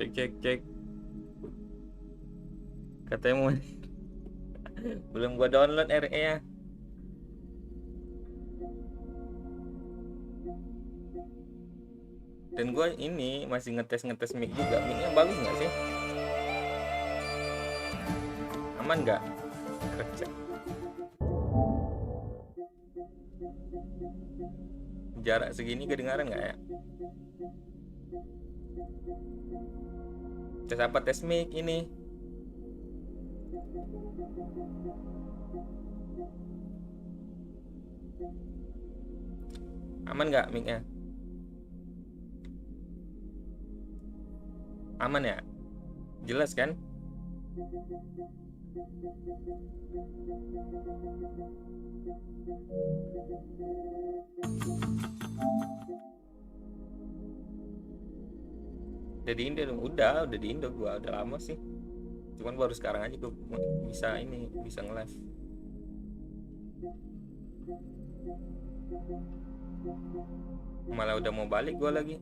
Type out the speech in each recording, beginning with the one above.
Cek. Katanya mau belum gua download RE ya. Dan gua ini masih ngetes mic juga. Micnya bagus nggak sih? Aman nggak? Kerja. Jarak segini kedengaran nggak ya? Tes apa? Tes mic ini. Aman nggak mic-nya? Aman ya? Jelas kan? Udah di Indo dong? Udah di Indo gua udah lama sih. Cuman baru sekarang aja gua bisa nge-live. Malah udah mau balik gua lagi.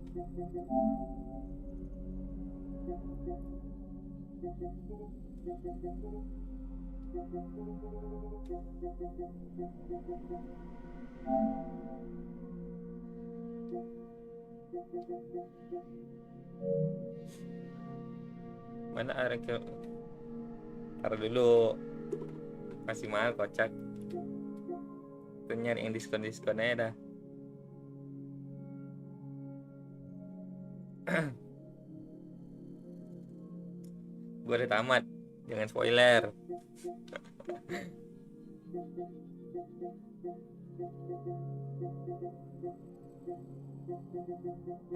Mana ada ke? Taruh dulu. Masih mahal kocak. Tuh nyari yang diskon aja dah. Gue udah tamat, jangan spoiler.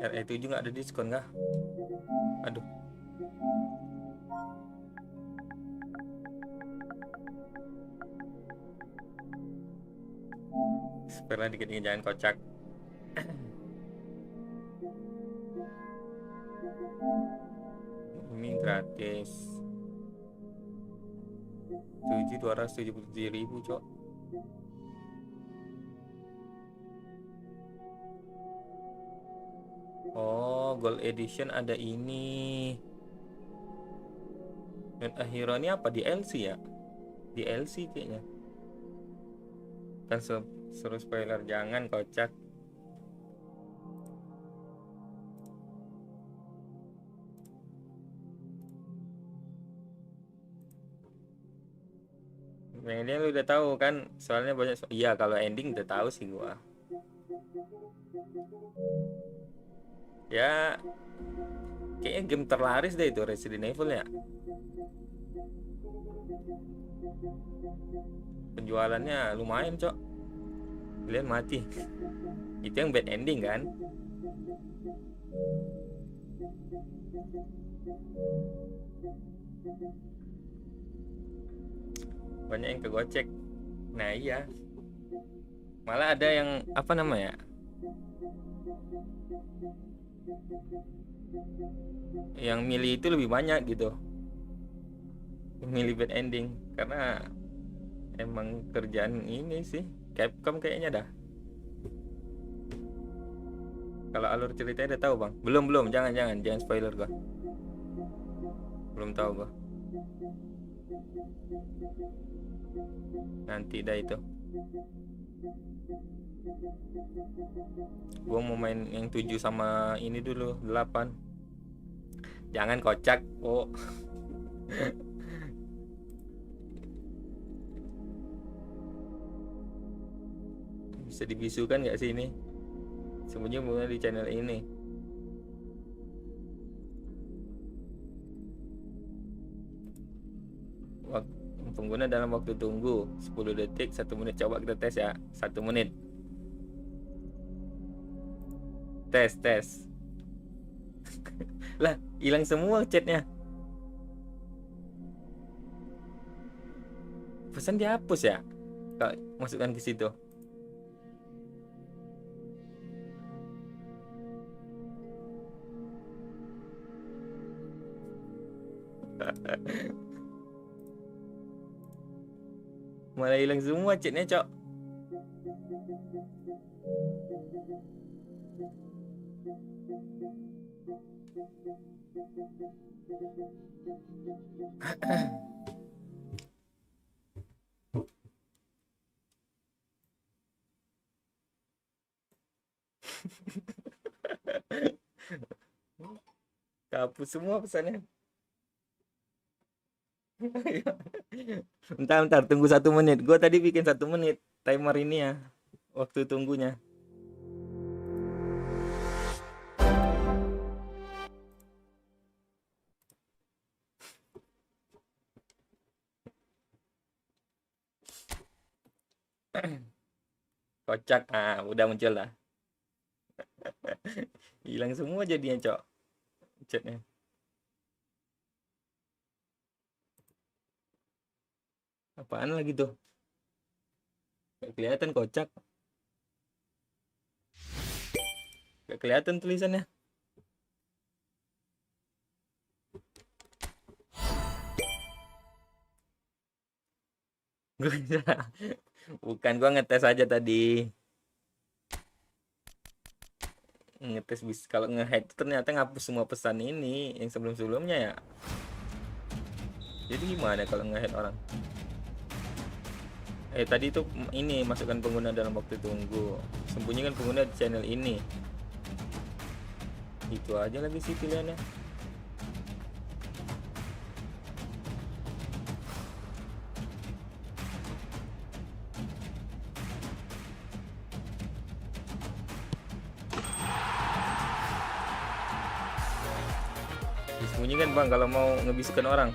RE7 nggak ada diskon kah? Aduh. Pernah dikit-dikit jangan kocak. Ini gratis 277.000 cok. Oh, Gold Edition ada ini. Dan akhirnya ini apa? DLC ya? DLC kayaknya. Kan suruh spoiler, jangan kocak. Yang ini lu udah tahu kan? Soalnya banyak. Iya, kalau ending udah tahu sih gua. Ya, kayaknya game terlaris deh itu Resident Evil ya. Penjualannya lumayan cok. Kalian mati. Itu yang bad ending kan? Banyak yang kegocek. Nah iya. Malah ada yang apa namanya? Yang milih itu lebih banyak gitu. Milih bad ending karena emang kerjaan ini sih Capcom kayaknya dah. Kalau alur ceritanya udah tahu bang? Belum, jangan spoiler gua. Belum tahu gua. Nanti dah itu. Gua mau main yang 7 sama ini dulu 8. Jangan kocak. Oh. Bisa dibisukan nggak sih ini? Semuanya mulai di channel ini. Pengguna dalam waktu tunggu 10 detik 1 menit. Coba kita tes ya. 1 menit. Tes. Lah, hilang semua chatnya. Pesan dihapus ya? Kalau masukkan ke situ. Malah hilang semua chatnya cok. Kapus semua pesannya. Bentar, tunggu 1 menit. Gue tadi bikin 1 menit timer ini ya, waktu tunggunya. Kocak, udah muncul lah. Hilang semua jadinya, Cok, chatnya. Apaan lagi tuh? Gak kelihatan, kocak. Gak kelihatan tulisannya. Bukan, gua ngetes aja tadi. Ngetes bis kalau nge-hack ternyata ngapus semua pesan ini yang sebelum-sebelumnya ya. Jadi gimana kalau nge-hack orang? Tadi itu ini masukkan pengguna dalam waktu tunggu. Sembunyikan pengguna di channel ini. Itu aja lagi sih pilihannya. Sembunyikan bang kalau mau ngebisukan orang.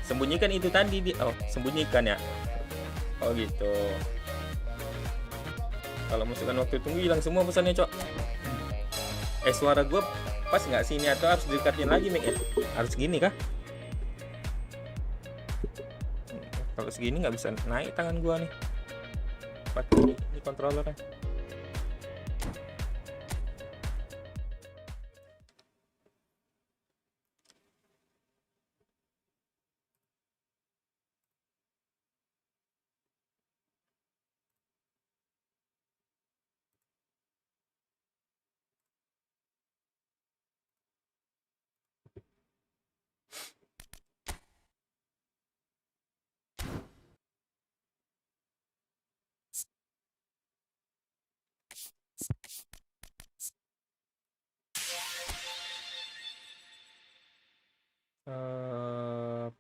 Sembunyikan itu tadi sembunyikan ya. Oh gitu. Kalau masukkan waktu tunggu hilang semua pesannya, Cok. Suara gue pas nggak sini atau harus dekatin lagi mic ya? Harus gini kah? Kalau segini nggak bisa naik tangan gue nih. Pakai ini controllernya.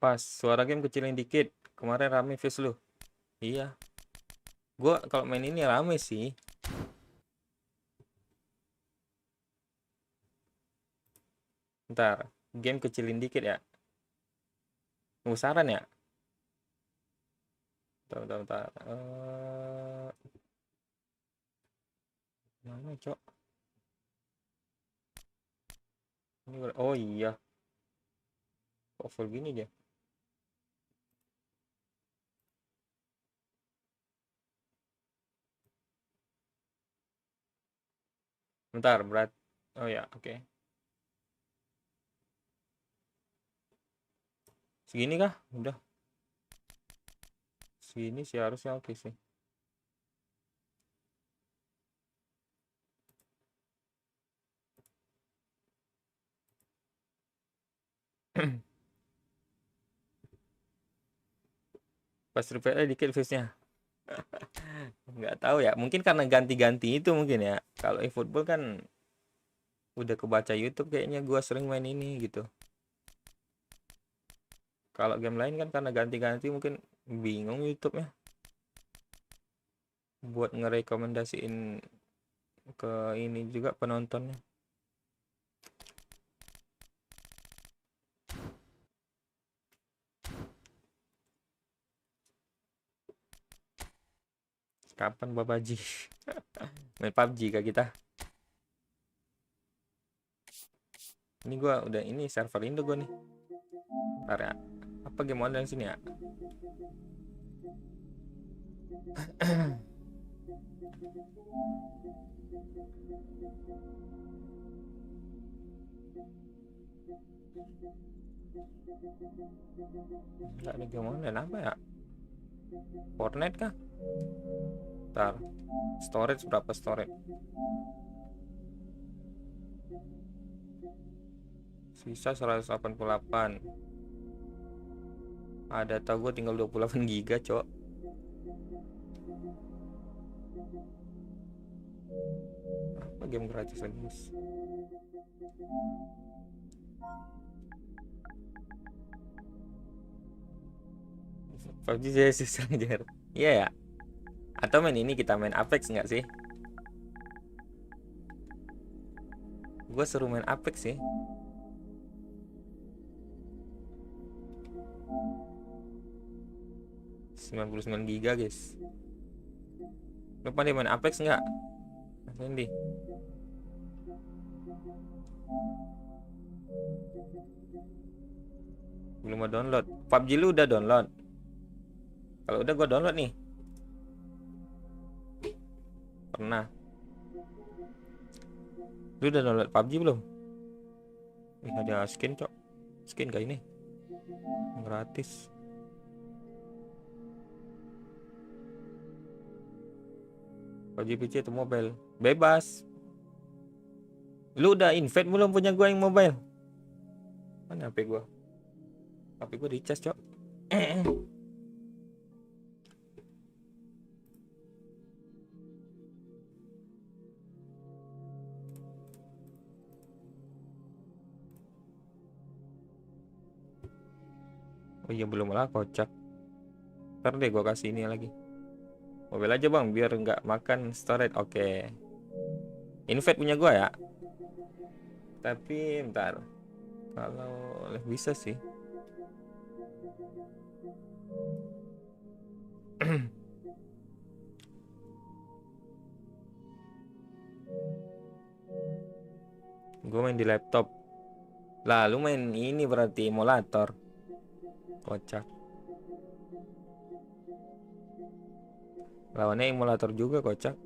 Pas suara game kecilin dikit. Kemarin rame face lu. Iya. Gua kalau main ini rame sih. Ntar game kecilin dikit ya. Tunggu saran ya. Bentar. Mana, Cok? Oh iya. Kok full gini dia? Bentar, berat. Oh ya, oke. Segini kah? Udah. Segini sih harusnya oke sih. Pas replay dikit face-nya. Nggak tahu ya, mungkin karena ganti-ganti itu mungkin ya. Kalau eFootball kan udah kebaca YouTube kayaknya gua sering main ini gitu. Kalau game lain kan karena ganti-ganti mungkin bingung YouTube-nya buat ngerekomendasiin ke ini juga penontonnya. Kapan babaji main PUBG kah kita? Ini gua udah ini server Indo gua nih. Bentar ya. Apa game online sini ya? Enggak ada game online apa ya? Fortnite kah? Bentar. Storage berapa storage? Sisa 188. Ada tau gue tinggal 28 giga, cok. Apa game gratis lagi, guys? PUBG jadi susah aja. Iya ya. Atau main ini, kita main Apex nggak sih? Gue seru main Apex sih. 99 giga, guys. Lu pandai main Apex nggak? Nanti. Belum mau download. PUBG lu udah download? Kalau udah gue download nih. Pernah. Lu udah download PUBG belum? Ih, ada skin, cok. Skin kayak ini. Gratis. PUBG PC atau mobile? Bebas. Lu udah invite belum punya gua yang mobile? Mana HP gua? HP gua dicas, cok. Oh iya, belum lah, kocak. Ntar deh gua kasih ini lagi. Mobile aja bang, biar nggak makan storage. Oke. Invite punya gua ya. Tapi ntar, kalau bisa sih. Gue main di laptop. Lalu main ini berarti emulator. Kocak. Lawannya emulator juga, kocak.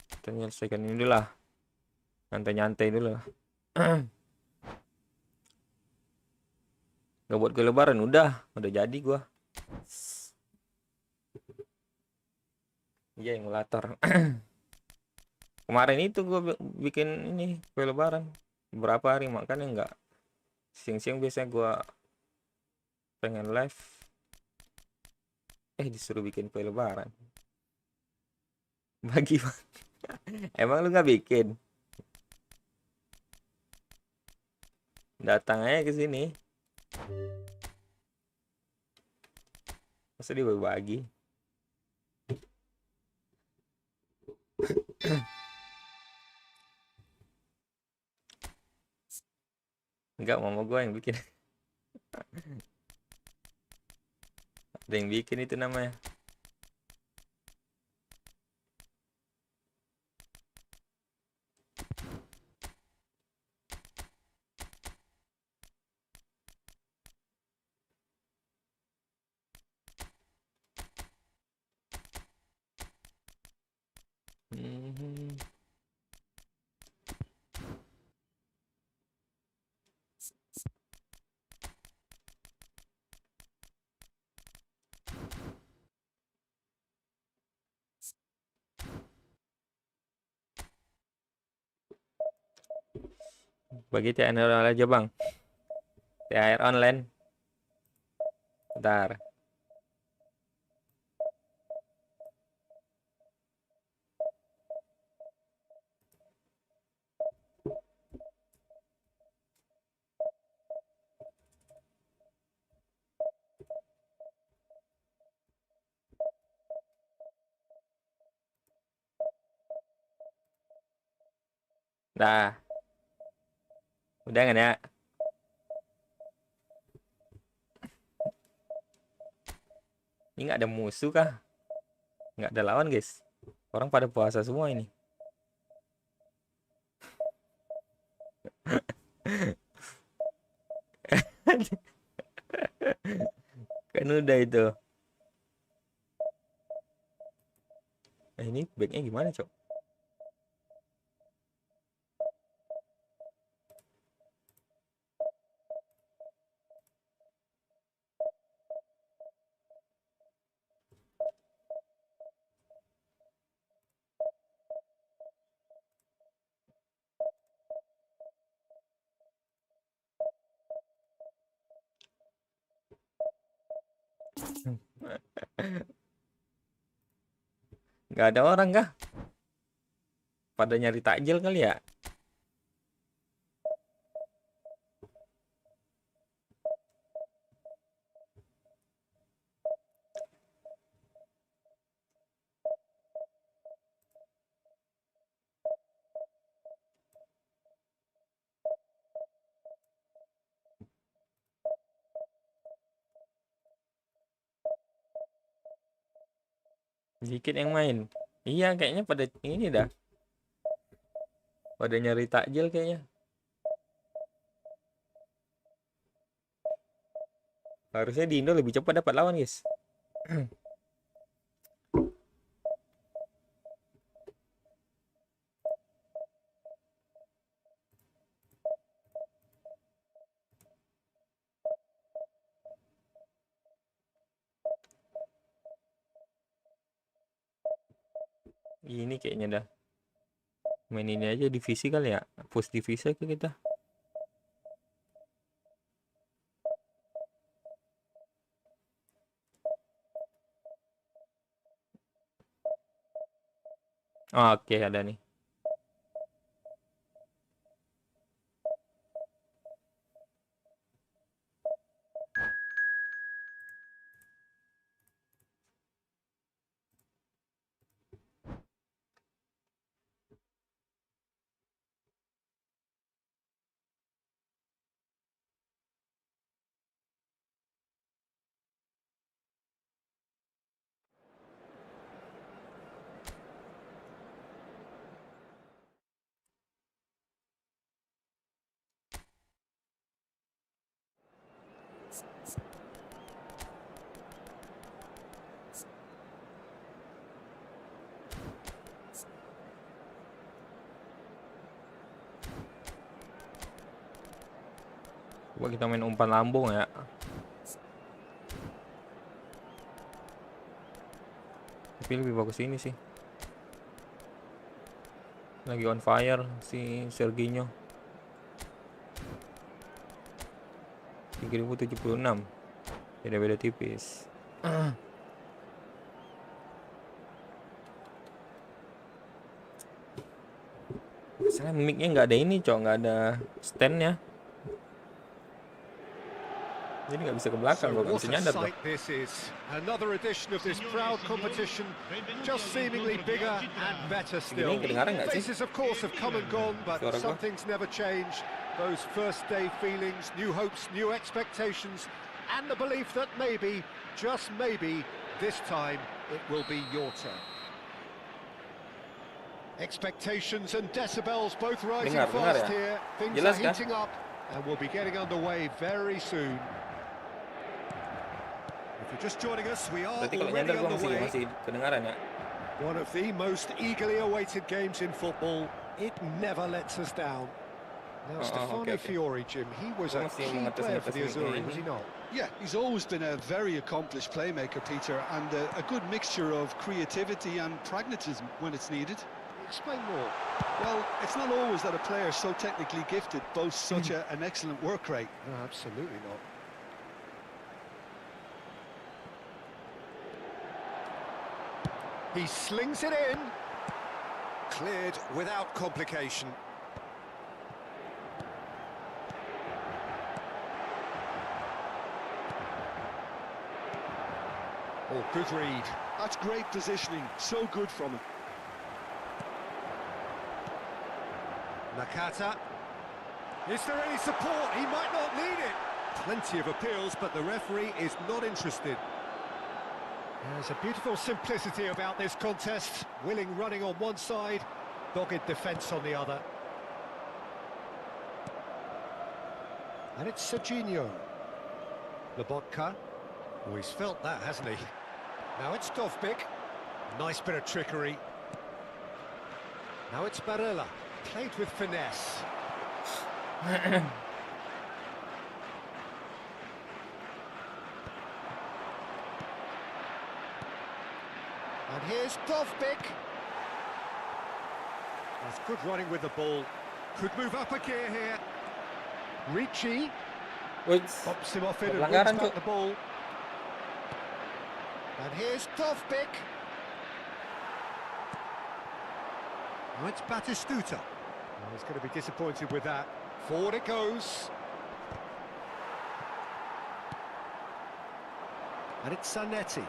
Kita nyelesaikan ini dulu lah. Nyantai-nyantai dulu lah. Gak buat gue lebaran, udah jadi gua. Iya, emulator. Kemarin itu gue bikin ini kue lebaran berapa hari, makanya nggak siang-siang. Biasanya gue pengen live, disuruh bikin kue lebaran. Bagi bang. Emang lu nggak bikin? Datang aja ke sini. Masa dia bagi? Enggak, mama gue yang bikin. Ada yang bikin itu namanya. Bagi THR aja bang. THR online. Bentar. Dah. Udah nggak ya? Ini nggak ada musuh kah? Nggak ada lawan, guys. Orang pada puasa semua ini. Kan udah itu. Ini backnya gimana, cok? Nggak ada orang kah? Pada nyari takjil kali ya? Dikit yang main. Iya, kayaknya pada ini dah. Pada nyari takjil kayaknya. Harusnya di Indo lebih cepat dapat lawan, guys. Ini kayaknya dah. Main ini aja divisi kali ya. Push divisi ke kita. Oke, ada nih. Coba kita main umpan lambung ya. Tapi lebih bagus ini sih. Lagi on fire si Serginho. 3076. Beda-beda tipis. Misalnya mic-nya nggak ada ini, cok, nggak ada stand-nya. Jadi nggak bisa ke belakang, gue nggak bisa nyadar loh. This is another edition of this proud competition, just seemingly bigger and better still. Faces of course have come and gone, but some things never change. Those first day feelings, new hopes, new expectations, and the belief that maybe, just maybe, this time it will be your turn. Expectations and decibels both rising fast here. Things are heating up and we'll be getting underway very soon. If you're just joining us, we are already on the way. One of the most eagerly awaited games in football. It never lets us down. Now, Stefano Fiori, Jim, he was a key player for the Azzurri, was he not? Yeah, he's always been a very accomplished playmaker, Peter, and a good mixture of creativity and pragmatism when it's needed. Explain more. Well, it's not always that a player so technically gifted boasts such an excellent work rate. No, absolutely not. He slings it in. Cleared without complication. Oh, good read. That's great positioning. So good from him. Nakata. Is there any support? He might not need it. Plenty of appeals, but the referee is not interested. There's a beautiful simplicity about this contest. Willing running on one side, dogged defence on the other. And it's Serginho. Lobotka. Oh, he's felt that, hasn't he? Now it's Dovbik. Nice bit of trickery. Now it's Barella. Played with finesse. And here's Dovbik. That's good running with the ball. Could move up a gear here. Ricci. Pops him off it and wins back the ball. And here's Dovbik. Now it's Batistuta. Oh, he's going to be disappointed with that. Forward it goes. And it's Zanetti.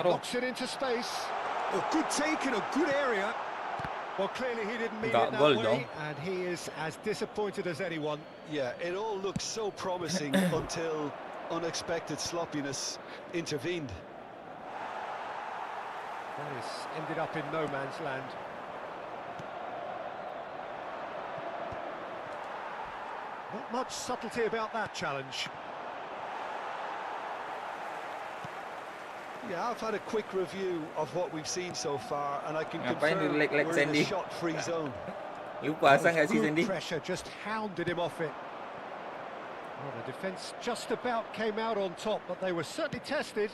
Knocks it into space. Oh, good take in a good area. Well, clearly he didn't mean it that way, and he is as disappointed as anyone. Yeah, it all looked so promising until unexpected sloppiness intervened. This ended up in no man's land. Not much subtlety about that challenge. Yeah, I've had a quick review of what we've seen so far, and I can Ngapain confirm like we're in Sandy? a shot-free zone. Lupa asal nggak sih Good Sandy? pressure just hounded him off it. Well, the defence just about came out on top, but they were certainly tested.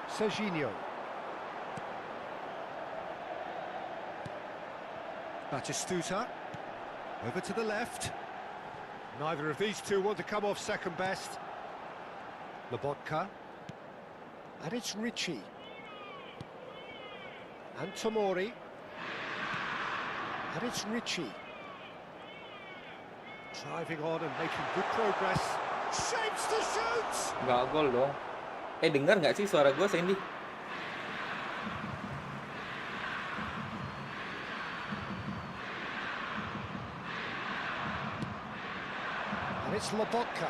Serginho. Batistuta. Over to the left. Neither of these two want to come off second best. Lobotka. And it's Ricci. And Tomori. And it's Ricci. Driving on and making good progress. Shapes to shoot! Nggak gol dong. Dengar nggak sih suara gue, Sandy? And it's Lobotka.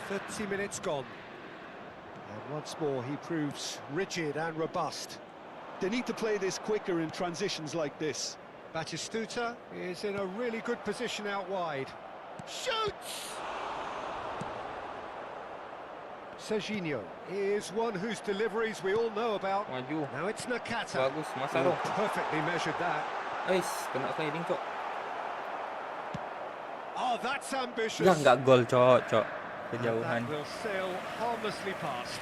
30 minutes gone. And once more he proves rigid and robust. They need to play this quicker in transitions like this. Batistuta is in a really good position out wide. Shoots! Serginho is one whose deliveries we all know about. Maju. Now it's Nakata. Bagus, Masaro. Perfectly measured that. Kena sliding, Cok. Oh, that's ambitious. Ya nggak gol, Cok. Kejauhan. That will sail harmlessly past.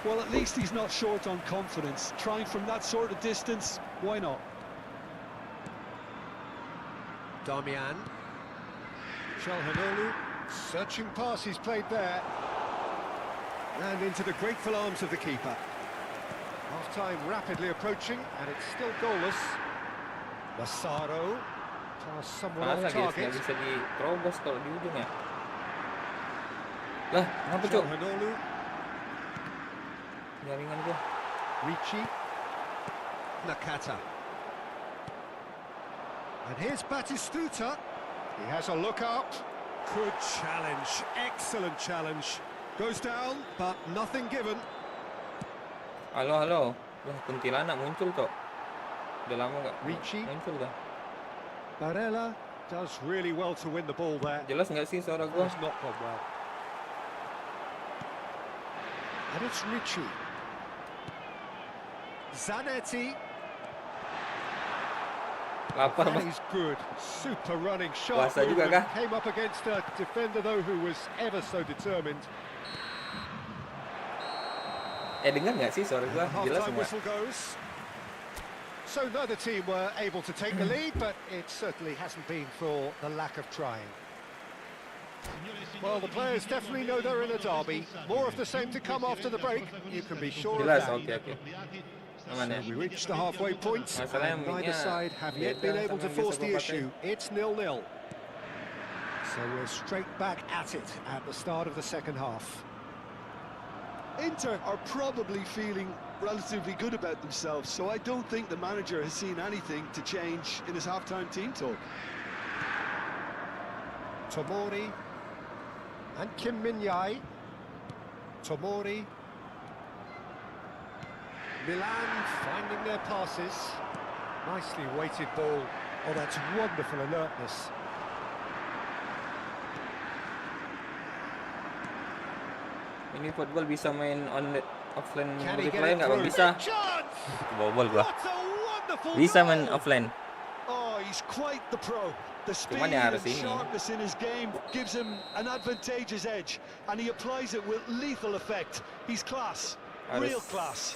Well, at least he's not short on confidence. Trying from that sort of distance, why not? Damian. Calhanoglu. Searching pass he's played there. And into the grateful arms of the keeper. Half-time rapidly approaching, and it's still goalless. Massaro. Pass somewhat off target. Nggak bisa diterobos kalau di ujung ya. Lah, kenapa, Cok? Calhanoglu. Jaringan gua. Ricci. Nakata. And here's Batistuta. He has a look up. Good challenge. Excellent challenge. Goes down, but nothing given. Halo. Lah, kuntilanak muncul, Cok. Udah lama nggak muncul dah. Barella does really well to win the ball there. Jelas nggak sih suara gua? Has not gone well. And it's Ricci. Zanetti. Lapar, That Mas. is good. Super running shot. Puasa juga kah? Came up against a defender though who was ever so determined. Dengar nggak sih suara gua? Jelas Half-time nggak? whistle goes. So neither team were able to take the lead, but it certainly hasn't been for the lack of trying. Well, the players definitely know they're in a derby. More of the same to come after the break. You can be sure of Jelas, that. oke. Aman ya. We reached the halfway point, Masalahnya and neither mic-nya side have yet beda been able sama to yang force biasa the gua issue. It's 0-0. So we're straight back at it at the start of the second half. Inter are probably feeling relatively good about themselves, so I don't think the manager has seen anything to change in his half-time team talk. Tomori and Kim Min-jae. Tomori. Milan finding their passes. Nicely weighted ball. Oh, that's wonderful alertness. Ini football bisa main offline Can he get multiplayer it nggak? Bang? through? Bisa. Chance! Bobol gua. What a wonderful Bisa goal! main offline. Oh, he's quite the pro. The speed Cuman ya and harus ini. sharpness in his game gives him an advantageous edge, and he applies it with lethal effect. He's class, real class.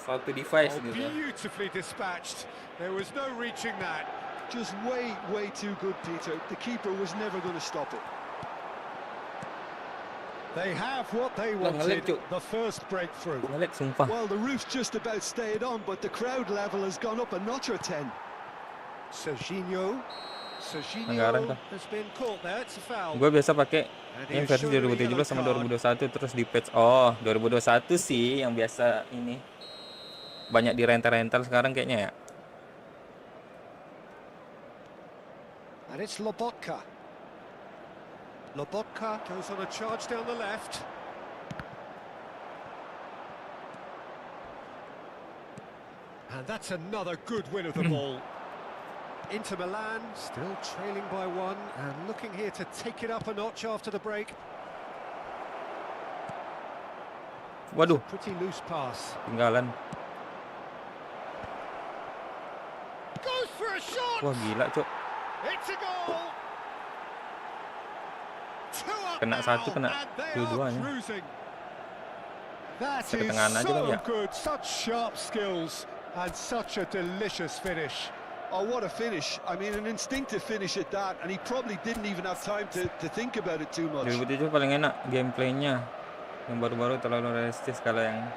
Satu device Oh, gitu. beautifully dispatched. There was no reaching that. Just way too good, Peter. The keeper was never going to stop it. They have what they wanted, the first breakthrough. Ngelag sumpah. Well, the roof's just about stayed on, but the crowd level has gone up a notch or 10. Serginho Anggaran has been caught there. It's a foul. Gue biasa pakai yang versi 2017 sama 2021 terus di patch. Oh, 2021 sih yang biasa ini. Banyak di rental-rental sekarang kayaknya ya. And it's Lobotka. Lobotka goes on a charge down the left. And that's another good win of the ball. Inter Milan still trailing by 1 and looking here to take it up a notch after the break. Waduh, Pretty loose pass. tinggalan. Goes for a shot. Wah, gila, Cok. It's a goal. Kena satu, kena dua-duanya. That is so good, such sharp skills and such a delicious finish. Oh, what a finish. I mean, an instinctive finish at that, and he probably didn't even have time to think about it too much. 2007 paling enak gameplaynya. Yang baru-baru terlalu realistis kalau yang...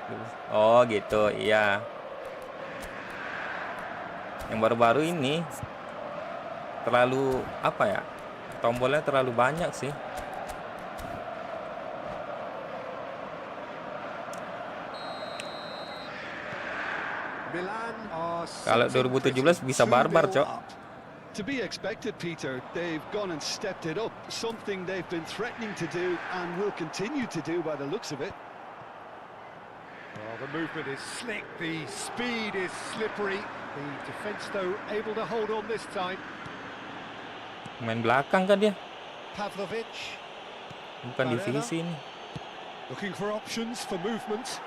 Oh, gitu, iya. Yang baru-baru ini terlalu, apa ya, tombolnya terlalu banyak sih. Kalau 2017 bisa barbar, Cok. To be expected, Peter. They've gone and stepped it up. Something they've been threatening to do and will continue to do by the looks of it. Oh, the movement is slick, the speed is slippery. The defence, though, able to hold on this time. Main belakang kan dia. Pavlovic. Bukan divisi ini. Looking for options for movement.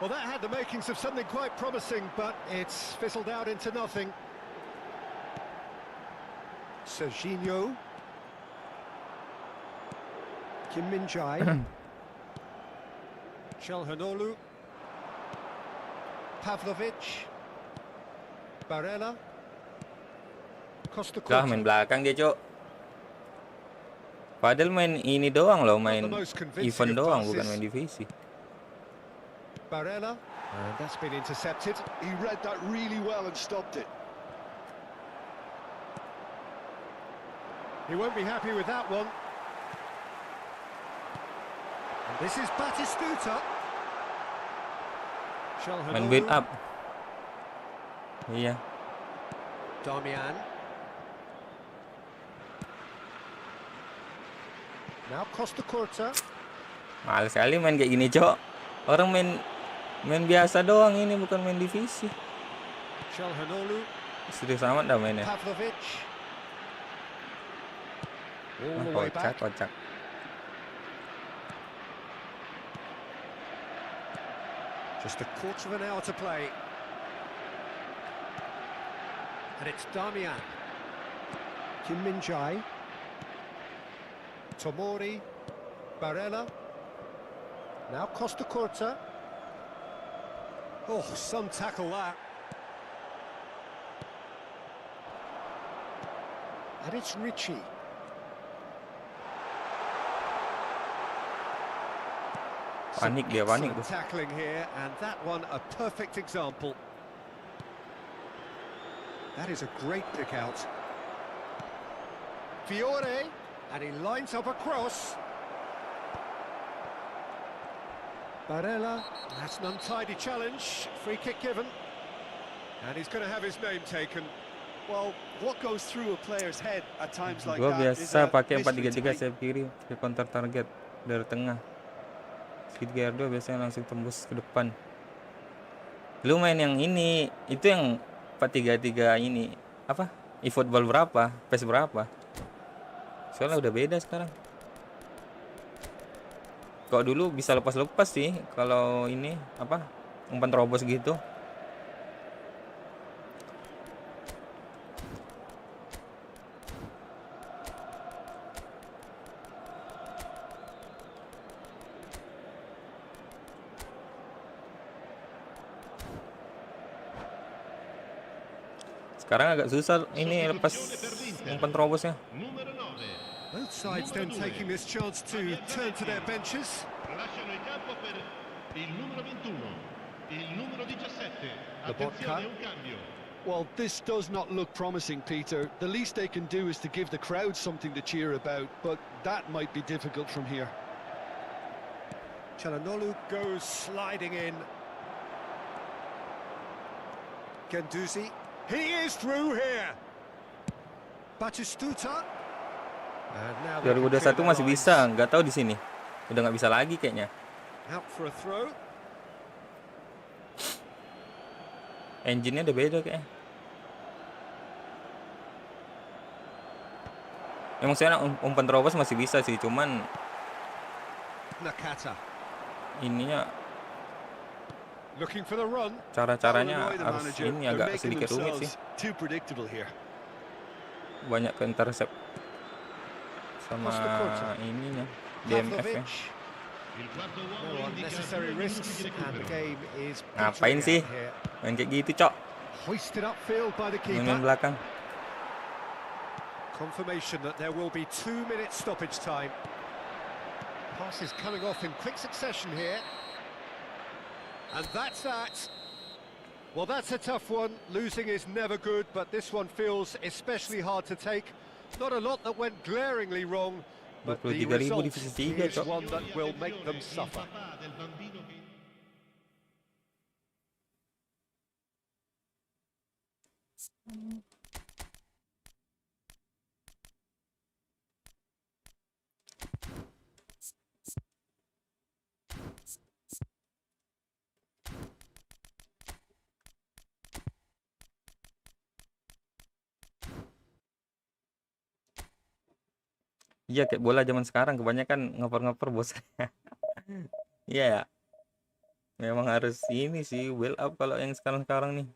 Well, that had the makings of something quite promising, but it's fizzled out into nothing. Serginho. Kim Min-jae. Çalhanoğlu. Pavlovic. Barella. Costa Lah, main belakang dia, Cok. Padahal main ini doang loh, main event doang, bukan main divisi. Barella, and that's been intercepted. He read that really well and stopped it. He won't be happy with that one. And this is Batistuta. Main build up. Iya. Damian. Now Costa Curta. Males sekali main kayak gini, Cok. Orang main biasa doang ini, bukan main divisi. Çalhanoğlu. Serius amat dah mainnya. Pavlovic. All the way back. Kocak. Just a quarter of an hour to play. And it's Damian. Kim Min-jae. Tomori. Barella. Now Costa Curta. Oh, some tackle that. And it's Richie. Panik dia, panik tuh. Tackling here, and that one a perfect example. That is a great pick out. Fiore, and he lines up a cross. Barella, that's an untidy challenge. Free kick given. And he's going to have his name taken. Well, what goes through a player's head at times like Gua that biasa is pakai 4-3-3 sayap kiri ke counter target dari tengah. Speed gear 2 biasanya langsung tembus ke depan. Lu main yang ini, itu yang 4-3-3 ini apa? eFootball berapa? PES berapa? Soalnya udah beda sekarang. Kok dulu bisa lepas-lepas sih kalau ini apa? Umpan terobos gitu. Sekarang agak susah ini lepas umpan terobosnya. Both sides then taking this chance to turn to their benches. Lasciano il campo per il numero 21, il numero 17. Attenzione, un cambio. Well, this does not look promising, Peter. The least they can do is to give the crowd something to cheer about, but that might be difficult from here. Çalhanoğlu goes sliding in. Guendouzi, he is through here. Batistuta. And now they can 2021 clear masih the bisa, lines. nggak tahu di sini. Udah nggak bisa lagi kayaknya. Out for a throw. Engine-nya udah beda kayaknya. Emang saya umpan terobos masih bisa sih, cuman Nakata ininya looking for the run. cara-caranya Annoy the harus manager. ini They're agak making sedikit rumit sih. themselves too predictable here. Banyak ke intercept sama Costa-Curta. ininya DMF-nya. Il quarto No uomo indica unnecessary 2 minuti risks di and the recupero. game is Ngapain petering sih out here. main kayak gitu, Cok? Hoisted upfield by the Main keeper. belakang. Confirmation that there will be 2 minutes stoppage time. Passes coming off in quick succession here. And that's that. Well, that's a tough one. Losing is never good, but this one feels especially hard to take. Not a lot that went glaringly wrong, but the 23.000 result divisi 3, is Cok. one that will make them Il suffer. papà del bambino che Iya, kayak bola zaman sekarang kebanyakan ngoper-ngoper bos. Iya ya. Memang harus ini sih well up kalau yang sekarang-sekarang nih.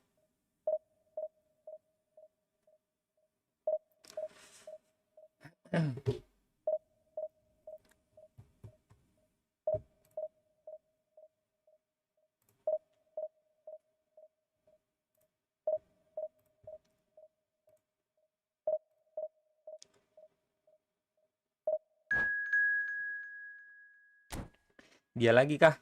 Dia lagi kah?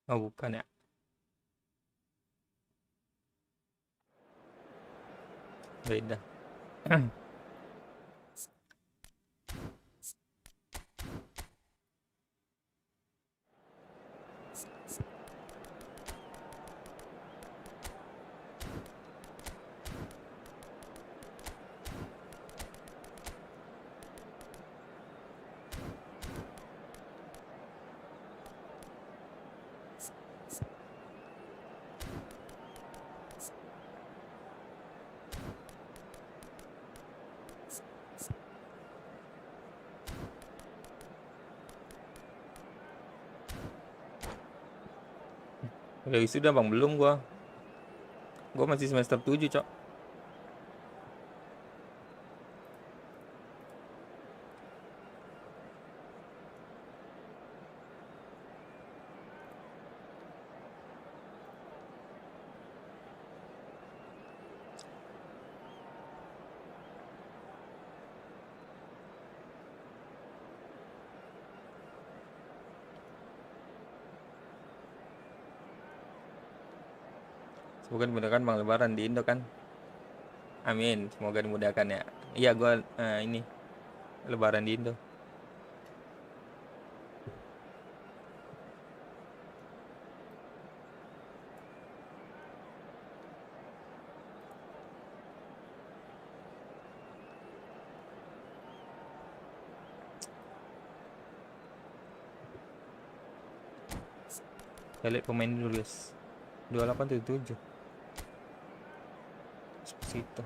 Oh, bukan ya. Beda. Udah wisuda bang, belum gua. Gua masih semester 7, Cok. Semoga dimudahkan bang lebaran di Indo kan. Amin, semoga dimudahkan ya. Iya gua ini lebaran di Indo. Saya lihat pemain dulu guys. 2877 Esposito.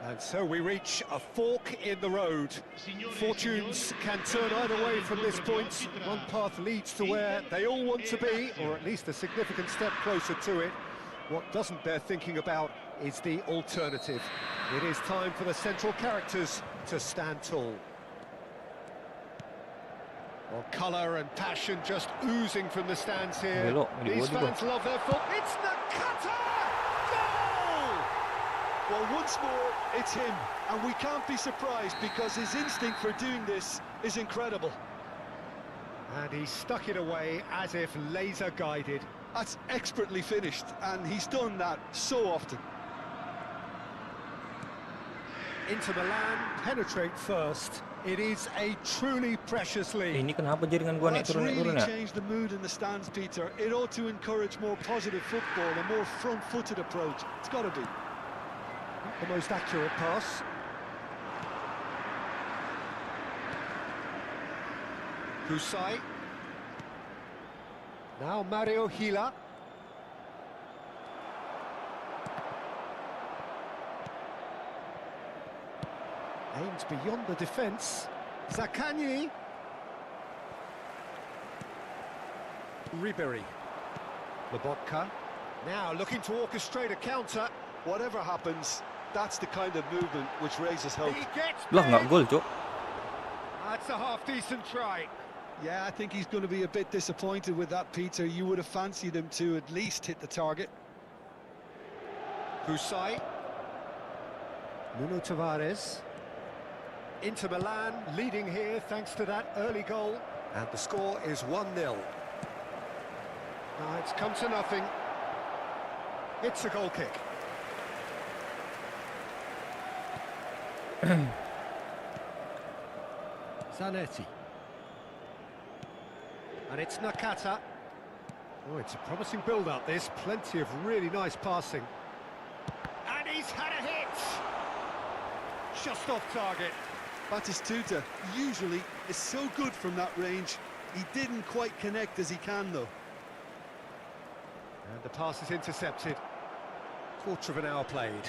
And And so we reach a fork in the road. Fortunes can turn either way from this point. One path leads to where they all want to be, or at least a significant step closer to it. What doesn't bear thinking about is the alternative. It is time for the central characters to stand tall. Well, colour and passion just oozing from the stands here. These fans love their foot. It's Nakata! Goal! Well, once more, it's him. And we can't be surprised because his instinct for doing this is incredible. And he stuck it away as if laser-guided. That's expertly finished, and he's done that so often. Inter Milan penetrate first. It is a truly precious lead. Ini kenapa jaringan gua naik That's turun really ya? changed the mood in the stands, Peter. It ought to encourage more positive football, a more front-footed approach. It's got to be. The most accurate pass. Husai. Now Mario Hila. Aims beyond the defence. Zaccagni. Ribery. Lobotka. Now looking to orchestrate a counter. Whatever happens, that's the kind of movement which raises hope. He gets Lah nggak gol, Cuk. That's a half-decent try. Yeah, I think he's going to be a bit disappointed with that, Peter. You would have fancied him to at least hit the target. Husai. Nuno Tavares. Inter Milan leading here thanks to that early goal. And the score is 1-0. Now it's come to nothing. It's a goal kick. Zanetti. And it's Nakata. Oh, it's a promising build-up, this. Plenty of really nice passing. And he's had a hit! Just off target. Batistuta usually is so good from that range. He didn't quite connect as he can, though. And the pass is intercepted. Quarter of an hour played.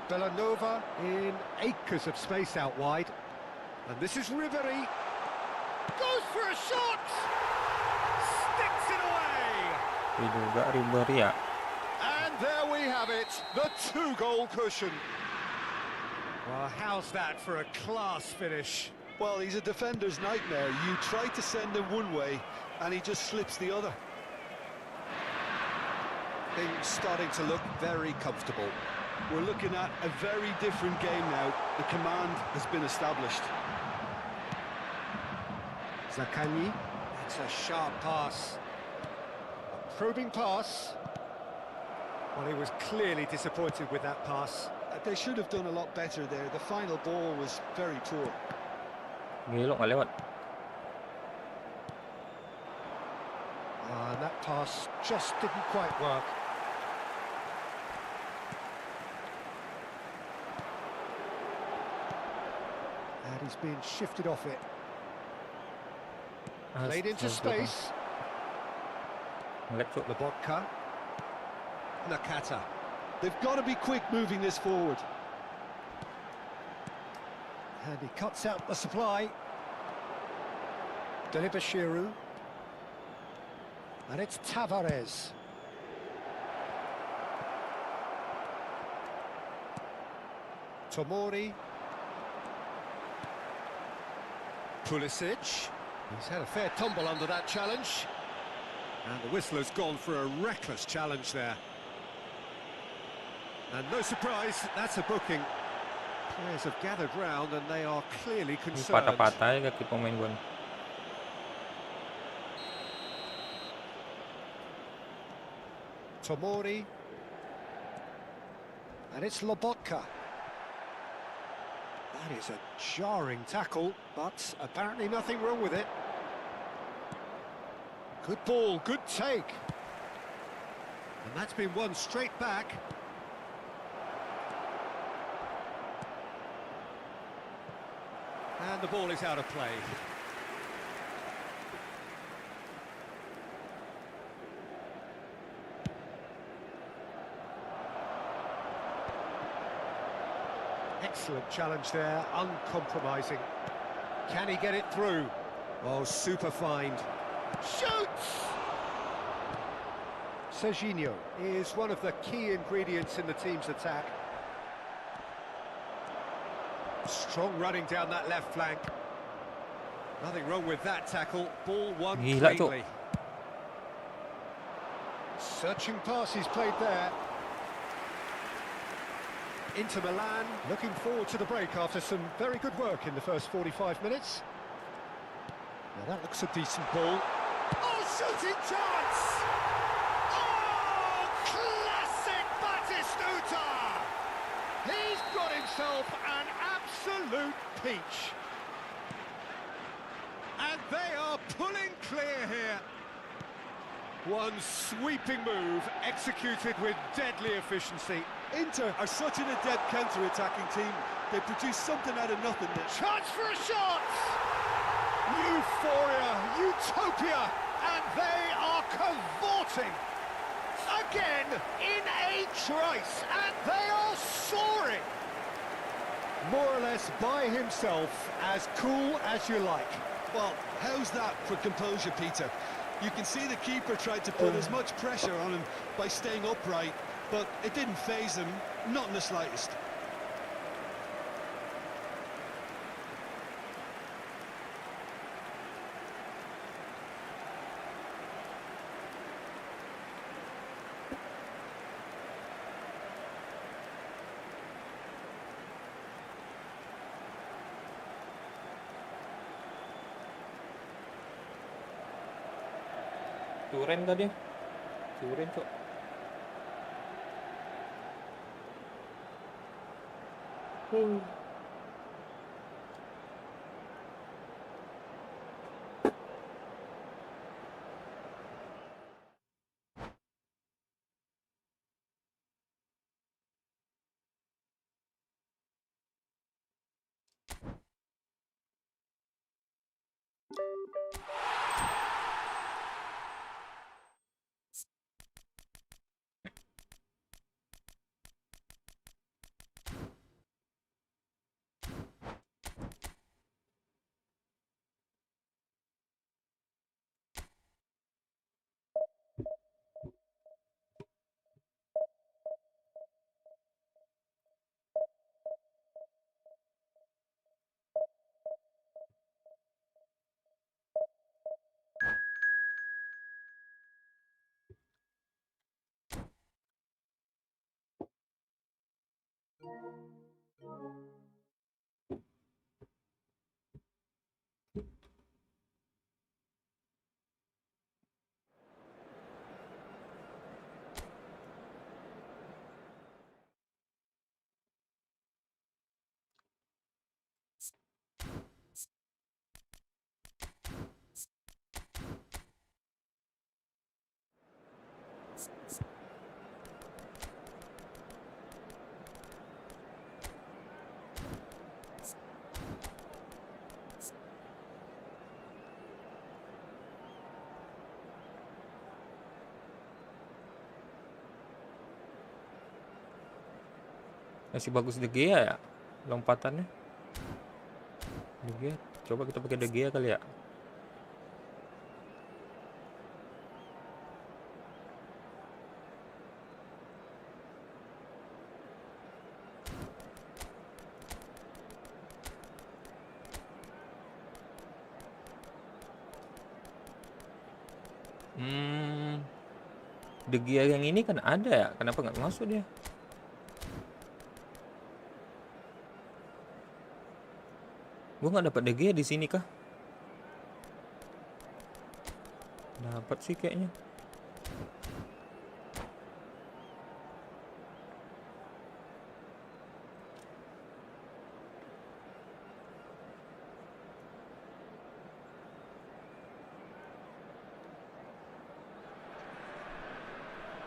Bellanova in acres of space out wide. And this is Ribery. Goes for a shot! Sticks it away! Juga Ribery ya. And there we have it, the two-goal cushion. Well, how's that for a class finish? Well, he's a defender's nightmare. You try to send him one way, and he just slips the other. Things starting to look very comfortable. We're looking at a very different game now. The command has been established. Zaccagni. That's a sharp pass. A probing pass. Well, he was clearly disappointed with that pass. They should have done a lot better there. The final ball was very poor. Gilok nggak lewat. And that pass just didn't quite work. And he's being shifted off it. Played into space. Lobotka. Nakata. They've got to be quick moving this forward. And he cuts out the supply. Delibashiru. And it's Tavares. Tomori. Pulisic. He's had a fair tumble under that challenge. And the whistler's gone for a reckless challenge there. And no surprise, that's a booking. Players have gathered round and they are clearly concerned. Patah-patah ya kaki pemain gua. Tomori. And it's Lobotka. That is a jarring tackle, but apparently nothing wrong with it. Good ball, good take. And that's been won straight back. And the ball is out of play. Excellent challenge there, uncompromising. Can he get it through? Oh, super find. Shoots! Serginho is one of the key ingredients in the team's attack. Strong running down that left flank. Nothing wrong with that tackle. Ball won cleanly. Searching pass he's played there. Inter Milan looking forward to the break after some very good work in the first 45 minutes. Now that looks a decent ball. Oh, shooting chance! Oh, classic Batistuta! He's got himself an absolute peach. And they are pulling clear here. One sweeping move executed with deadly efficiency. Inter are such an adept counter-attacking team. They produce something out of nothing there. Chance for a shot! Euphoria, utopia, and they are cavorting. Again, in a trice, and they are soaring. More or less by himself, as cool as you like. Well, how's that for composure, Peter? You can see the keeper tried to put as much pressure on him by staying upright, but it didn't faze him, not in the slightest. Suren tadi. Suren kok. Masih bagus De Gea ya lompatannya. De Gea, coba kita pakai De Gea kali ya. De Gea yang ini kan ada ya, kenapa nggak masuk dia? Gue nggak dapat De Gea di sini kah? Dapat sih kayaknya.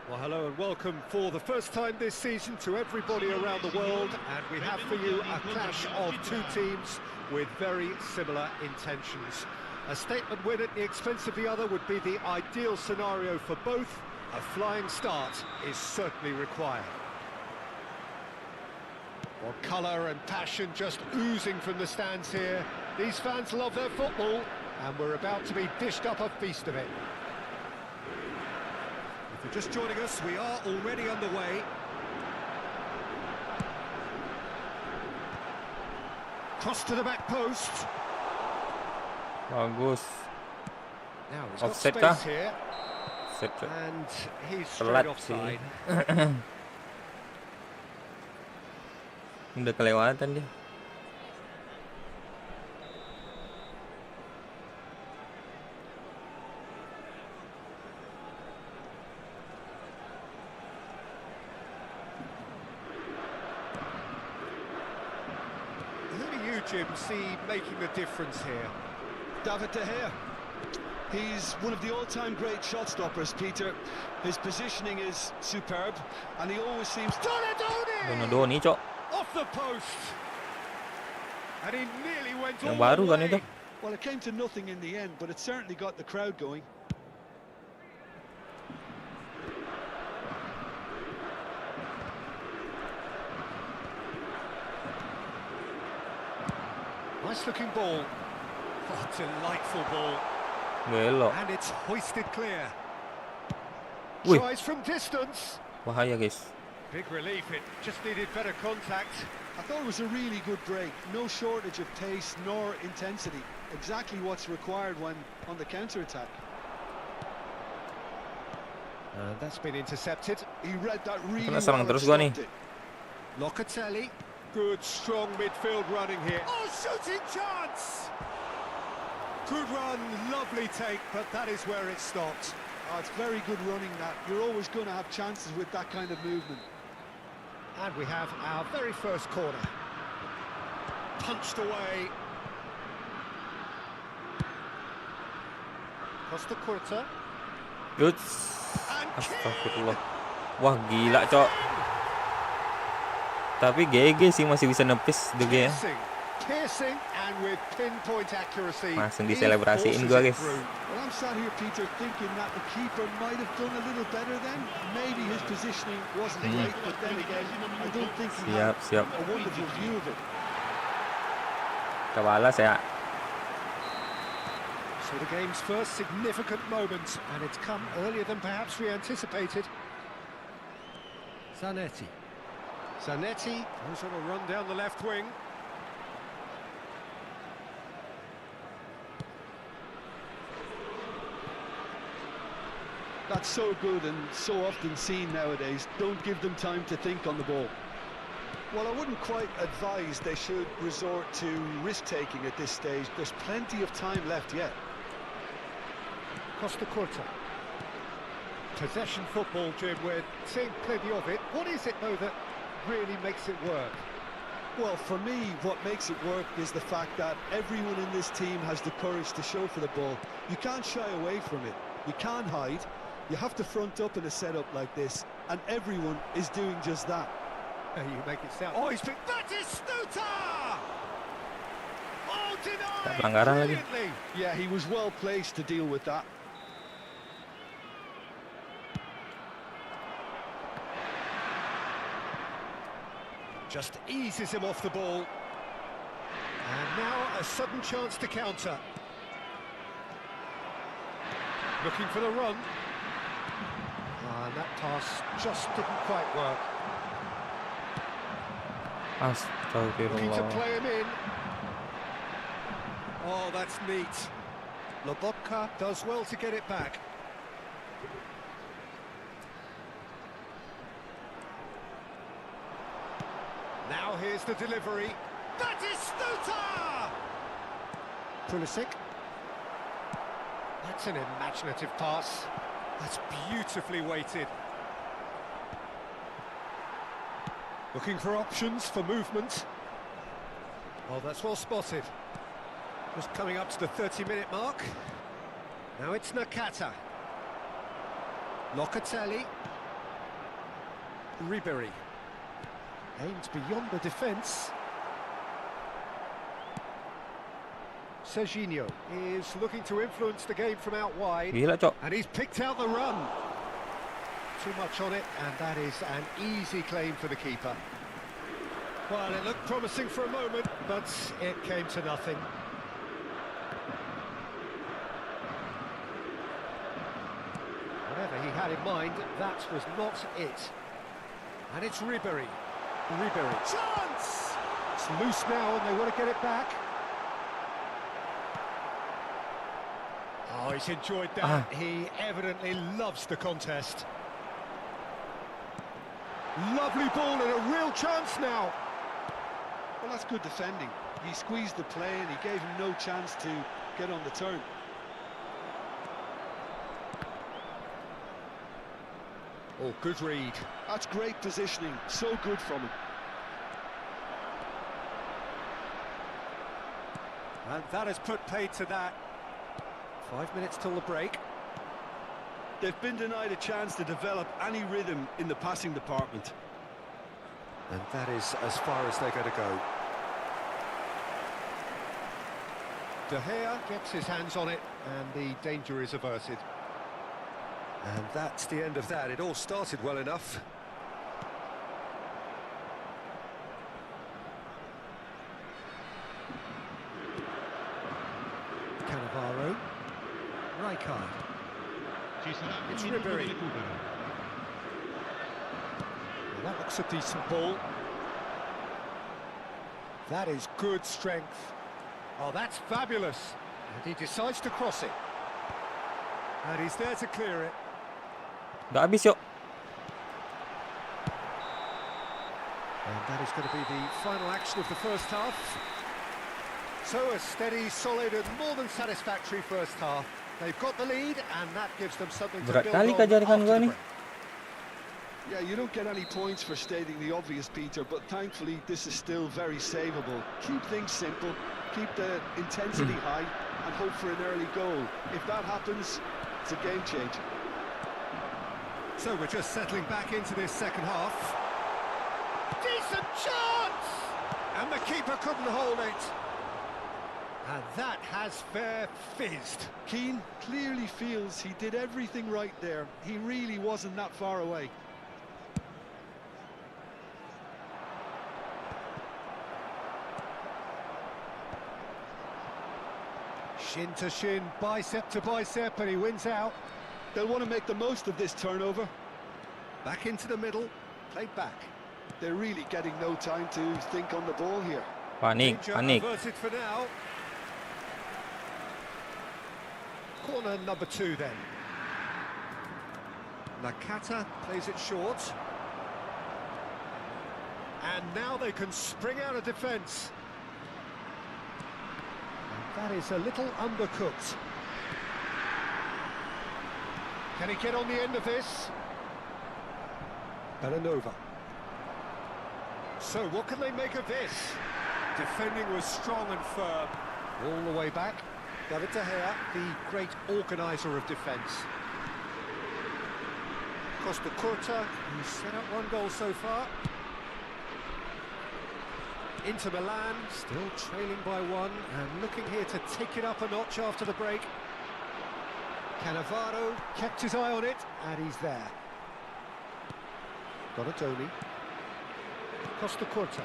Well, hello and welcome for the first time this season to everybody around the world, and we have for you a clash of two teams with very similar intentions. A statement win at the expense of the other would be the ideal scenario for both. A flying start is certainly required. Well, colour and passion just oozing from the stands here. These fans love their football, and we're about to be dished up a feast of it. If you're just joining us, we are already underway. Cross to the back post. Bagus. Now he's got Offset space kah? here, Set. and he's straight Telat offside. sih. Udah kelewatan dia. Who do you, Jim, see making the difference here? David De Gea. He's one of the all-time great shot stoppers, Peter. His positioning is superb, and he always seems... Donadoni, Cok. Off the post. And he nearly went Yang all baru the kan way. itu. Well, it came to nothing in the end, but it certainly got the crowd going. Nice-looking ball. Oh, delightful ball. Belok. And it's hoisted clear. Wih. Tries from distance. Bahaya, guys. Big relief, it just needed better contact. I thought it was a really good break. No shortage of pace nor intensity. Exactly what's required when on the counter-attack. And that's been intercepted. He read that really Kena well serang and terus gua nih. stopped it. Locatelli. Good, strong midfield running here. Oh, shooting chance! Good run, lovely take, but that is where it stopped. Oh, it's very good running that. You're always going to have chances with that kind of movement. And we have our very first corner. Punched away. Costa Curta. Yuts. And Astagfirullah. Wah, gila, Cok. Tapi GG sih, masih bisa nepis De Gea. piercing and with pinpoint accuracy. Langsung he diselebrasiin forces gua, it guys. through. Well, I'm sat here, Peter, thinking that the keeper might have done a little better then. Maybe his positioning wasn't great, but then again, I don't think he had Siap. a wonderful view of it. Kita balas ya. So the game's first significant moment, and it's come earlier than perhaps we anticipated. Zanetti goes on a run down the left wing. That's so good and so often seen nowadays. Don't give them time to think on the ball. Well, I wouldn't quite advise they should resort to risk-taking at this stage. There's plenty of time left yet. Costa Curta. Possession football, Jim, we're seeing plenty of it. What is it, though, that really makes it work? Well, for me, what makes it work is the fact that everyone in this team has the courage to show for the ball. You can't shy away from it. You can't hide. You have to front up in a setup like this, and everyone is doing just that. You make it sound... Oh, he's been... Batistuta! Oh, denied! Pelanggaran lagi. Brilliantly. Yeah, he was well placed to deal with that. Just eases him off the ball. And now a sudden chance to counter. Looking for the run. And that pass just didn't quite work. Looking to Astagfirullah. play him in. Oh, that's neat. Lobotka does well to get it back. Now here's the delivery. Batistuta! Pulisic. That's an imaginative pass. That's beautifully weighted. Looking for options for movement. Oh, that's well spotted. Just coming up to the 30-minute mark. Now it's Nakata. Locatelli. Ribery. Aims beyond the defence. Serginho is looking to influence the game from out wide. Gila, Cok. And he's picked out the run. Too much on it, and that is an easy claim for the keeper. Well, it looked promising for a moment, but it came to nothing. Whatever he had in mind, that was not it. And it's Ribery. Chance! It's loose now and they want to get it back. Oh, he's enjoyed that. He evidently loves the contest. Lovely ball and a real chance now. Well, that's good defending. He squeezed the play and he gave him no chance to get on the turn. Oh, good read. That's great positioning. So good from him. And that has put paid to that. 5 minutes till the break. They've been denied a chance to develop any rhythm in the passing department. And that is as far as they're going to go. De Gea gets his hands on it, and the danger is averted. And that's the end of that. It all started well enough. Cannavaro. Rijkaard. It's Ribery. Well, that looks a decent ball. That is good strength. Oh, that's fabulous. And he decides to cross it. And he's there to clear it. Udah habis yuk. And that is going to be the final action of the first half. So a steady, solid and more than satisfactory first half. They've got the lead and that gives them something to Berat build kali on kejaringan after gua the nih. break. Yeah, you don't get any points for stating the obvious, Peter, but thankfully this is still very savable. Keep things simple, keep the intensity high, and hope for an early goal. If that happens, it's a game changer. So we're just settling back into this second half. Decent chance! And the keeper couldn't hold it. And that has fair fizzed. Keane clearly feels he did everything right there. He really wasn't that far away. Shin to shin, bicep to bicep, and he wins out. They'll want to make the most of this turnover. Back into the middle, played back. They're really getting no time to think on the ball here. Panik, Danger panik. averted for now. Corner number 2 then. Nakata plays it short. And now they can spring out of defence. And that is a little undercooked. Can he get on the end of this? Belanova. So what can they make of this? Defending was strong and firm. All the way back. David De Gea, the great organiser of defence. Costa Curta, who's set up 1 goal so far. Inter Milan, still trailing by 1, and looking here to take it up a notch after the break. Cannavaro kept his eye on it, and he's there. Donatoni. Costa Curta.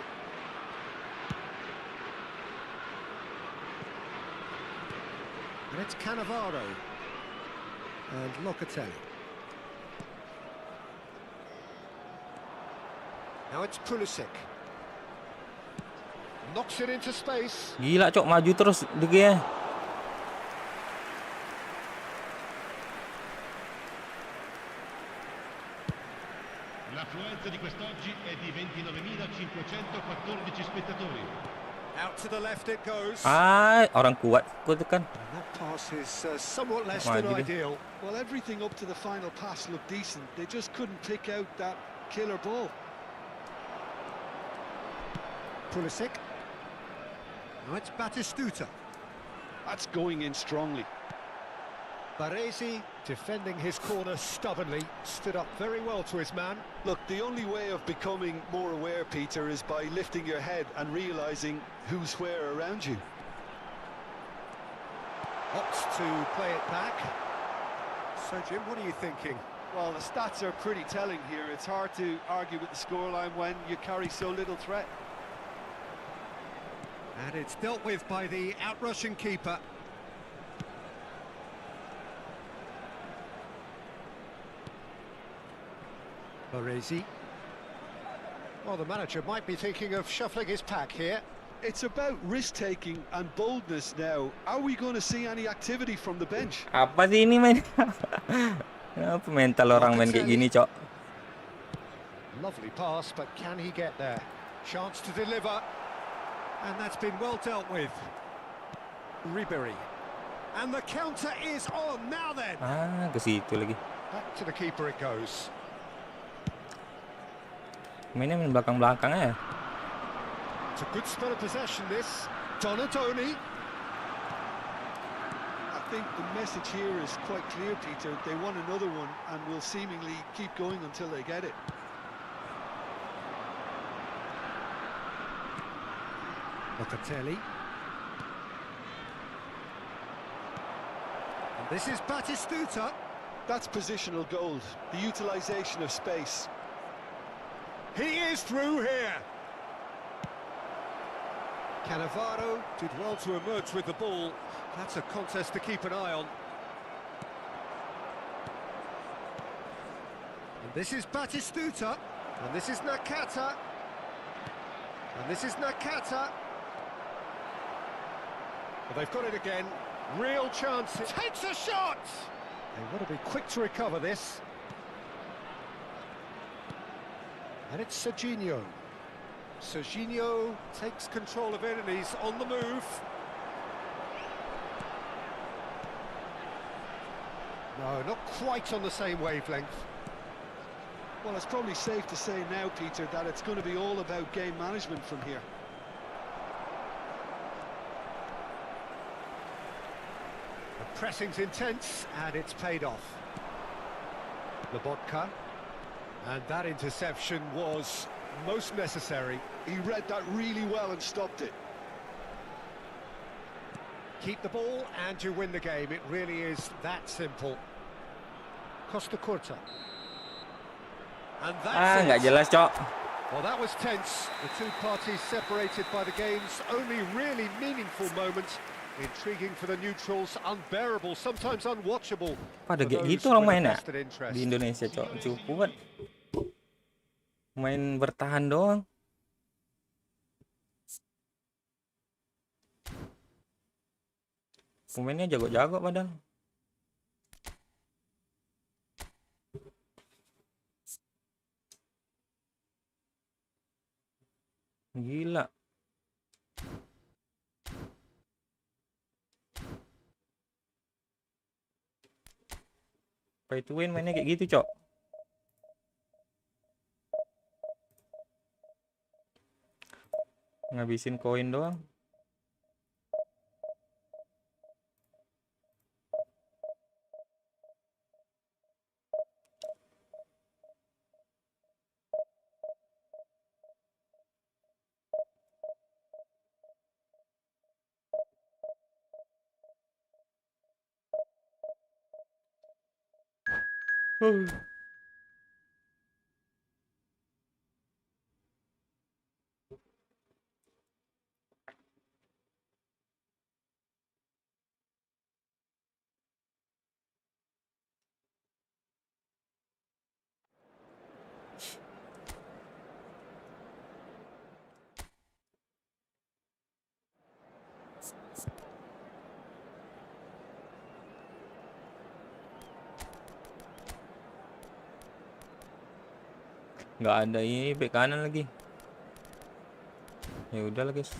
And it's Cannavaro. And Locatelli. Now it's Pulisic. Knocks it into space. Gila cok, maju terus De Gea. L'affluenza di quest'oggi è di 29.514 spettatori. Out to the left it goes. Orang kuat gua tekan. And that pass is somewhat less Maju than dia. ideal. Well, everything up to the final pass looked decent. They just couldn't pick out that killer ball. Pulisic. Now it's Batistuta. That's going in strongly. Baresi, defending his corner stubbornly, stood up very well to his man. Look, the only way of becoming more aware, Peter, is by lifting your head and realising who's where around you. Opts to play it back. So, Jim, what are you thinking? Well, the stats are pretty telling here. It's hard to argue with the scoreline when you carry so little threat. And it's dealt with by the out-rushing keeper. Baresi. Well, the manager might be thinking of shuffling his pack here. It's about risk-taking and boldness now. Are we going to see any activity from the bench? Apa sih ini main? Apa mental orang main kayak gini, Cok? Lovely pass, but can he get there? Chance to deliver. And that's been well dealt with. Ribery. And the counter is on now then. Ah, ke situ lagi. Back to the keeper it goes. Mainnya main belakang-belakang ya. It's a good spell of possession this. Donatoni. I think the message here is quite clear, Peter. They want another one and will seemingly keep going until they get it. Locatelli. And this is Batistuta. That's positional gold, the utilisation of space. He is through here. Cannavaro did well to emerge with the ball. That's a contest to keep an eye on. And this is Batistuta. And this is Nakata. And this is Nakata. Well, they've got it again. Real chance. Takes a shot! They want to be quick to recover this. And it's Serginho. Serginho takes control of it and he's on the move. No, not quite on the same wavelength. Well, it's probably safe to say now, Peter, that it's going to be all about game management from here. The pressing's intense and it's paid off. Lobotka. And that interception was most necessary. He read that really well and stopped it. Keep the ball and you win the game. It really is that simple. Costa Curta. And that's nggak it. jelas, Cok. Well, that was tense. The two parties separated by the game's only really meaningful moment. Intriguing for the neutrals, unbearable, sometimes unwatchable. Pada kayak gitu orang main ya di Indonesia, Cok. Cukup. Main bertahan doang. Pemainnya jago-jago padahal. Gila. Pay to win mainnya kayak gitu, Cok. Ngabisin koin doang. Nggak ada ini bek kanan lagi. Ya udah lah, guys.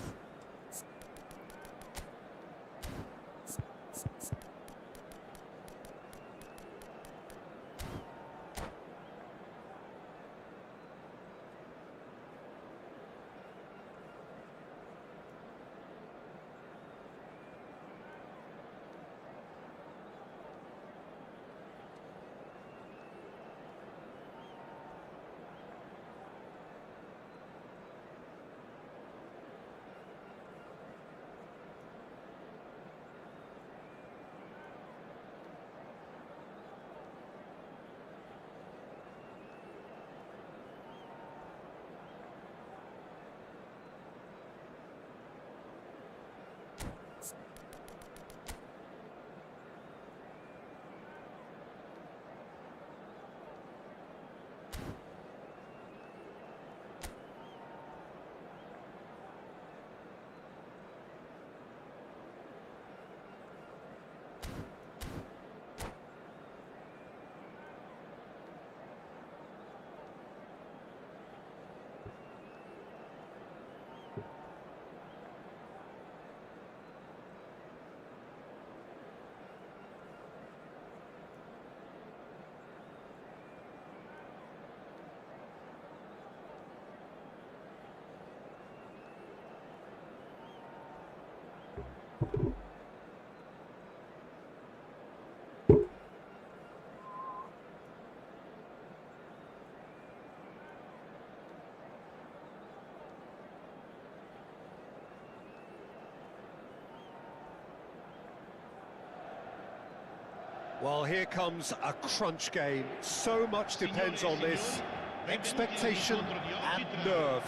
Well, here comes a crunch game. So much depends on this. Expectation and nerve.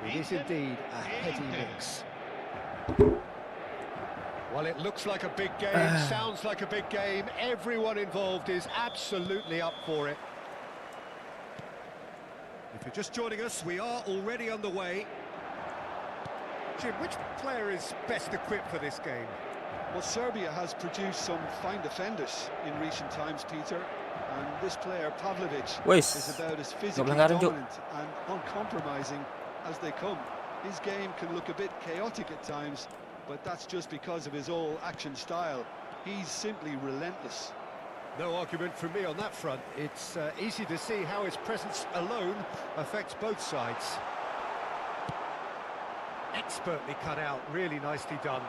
It is indeed a heady mix. Well, it looks like a big game, sounds like a big game. Everyone involved is absolutely up for it. If you're just joining us, we are already underway. Jim, which player is best equipped for this game? Well, Serbia has produced some fine defenders in recent times, Peter. And this player, Pavlovic, is about as physically dominant and uncompromising as they come. His game can look a bit chaotic at times, but that's just because of his all-action style. He's simply relentless. No argument from me on that front. It's easy to see how his presence alone affects both sides. Expertly cut out, really nicely done.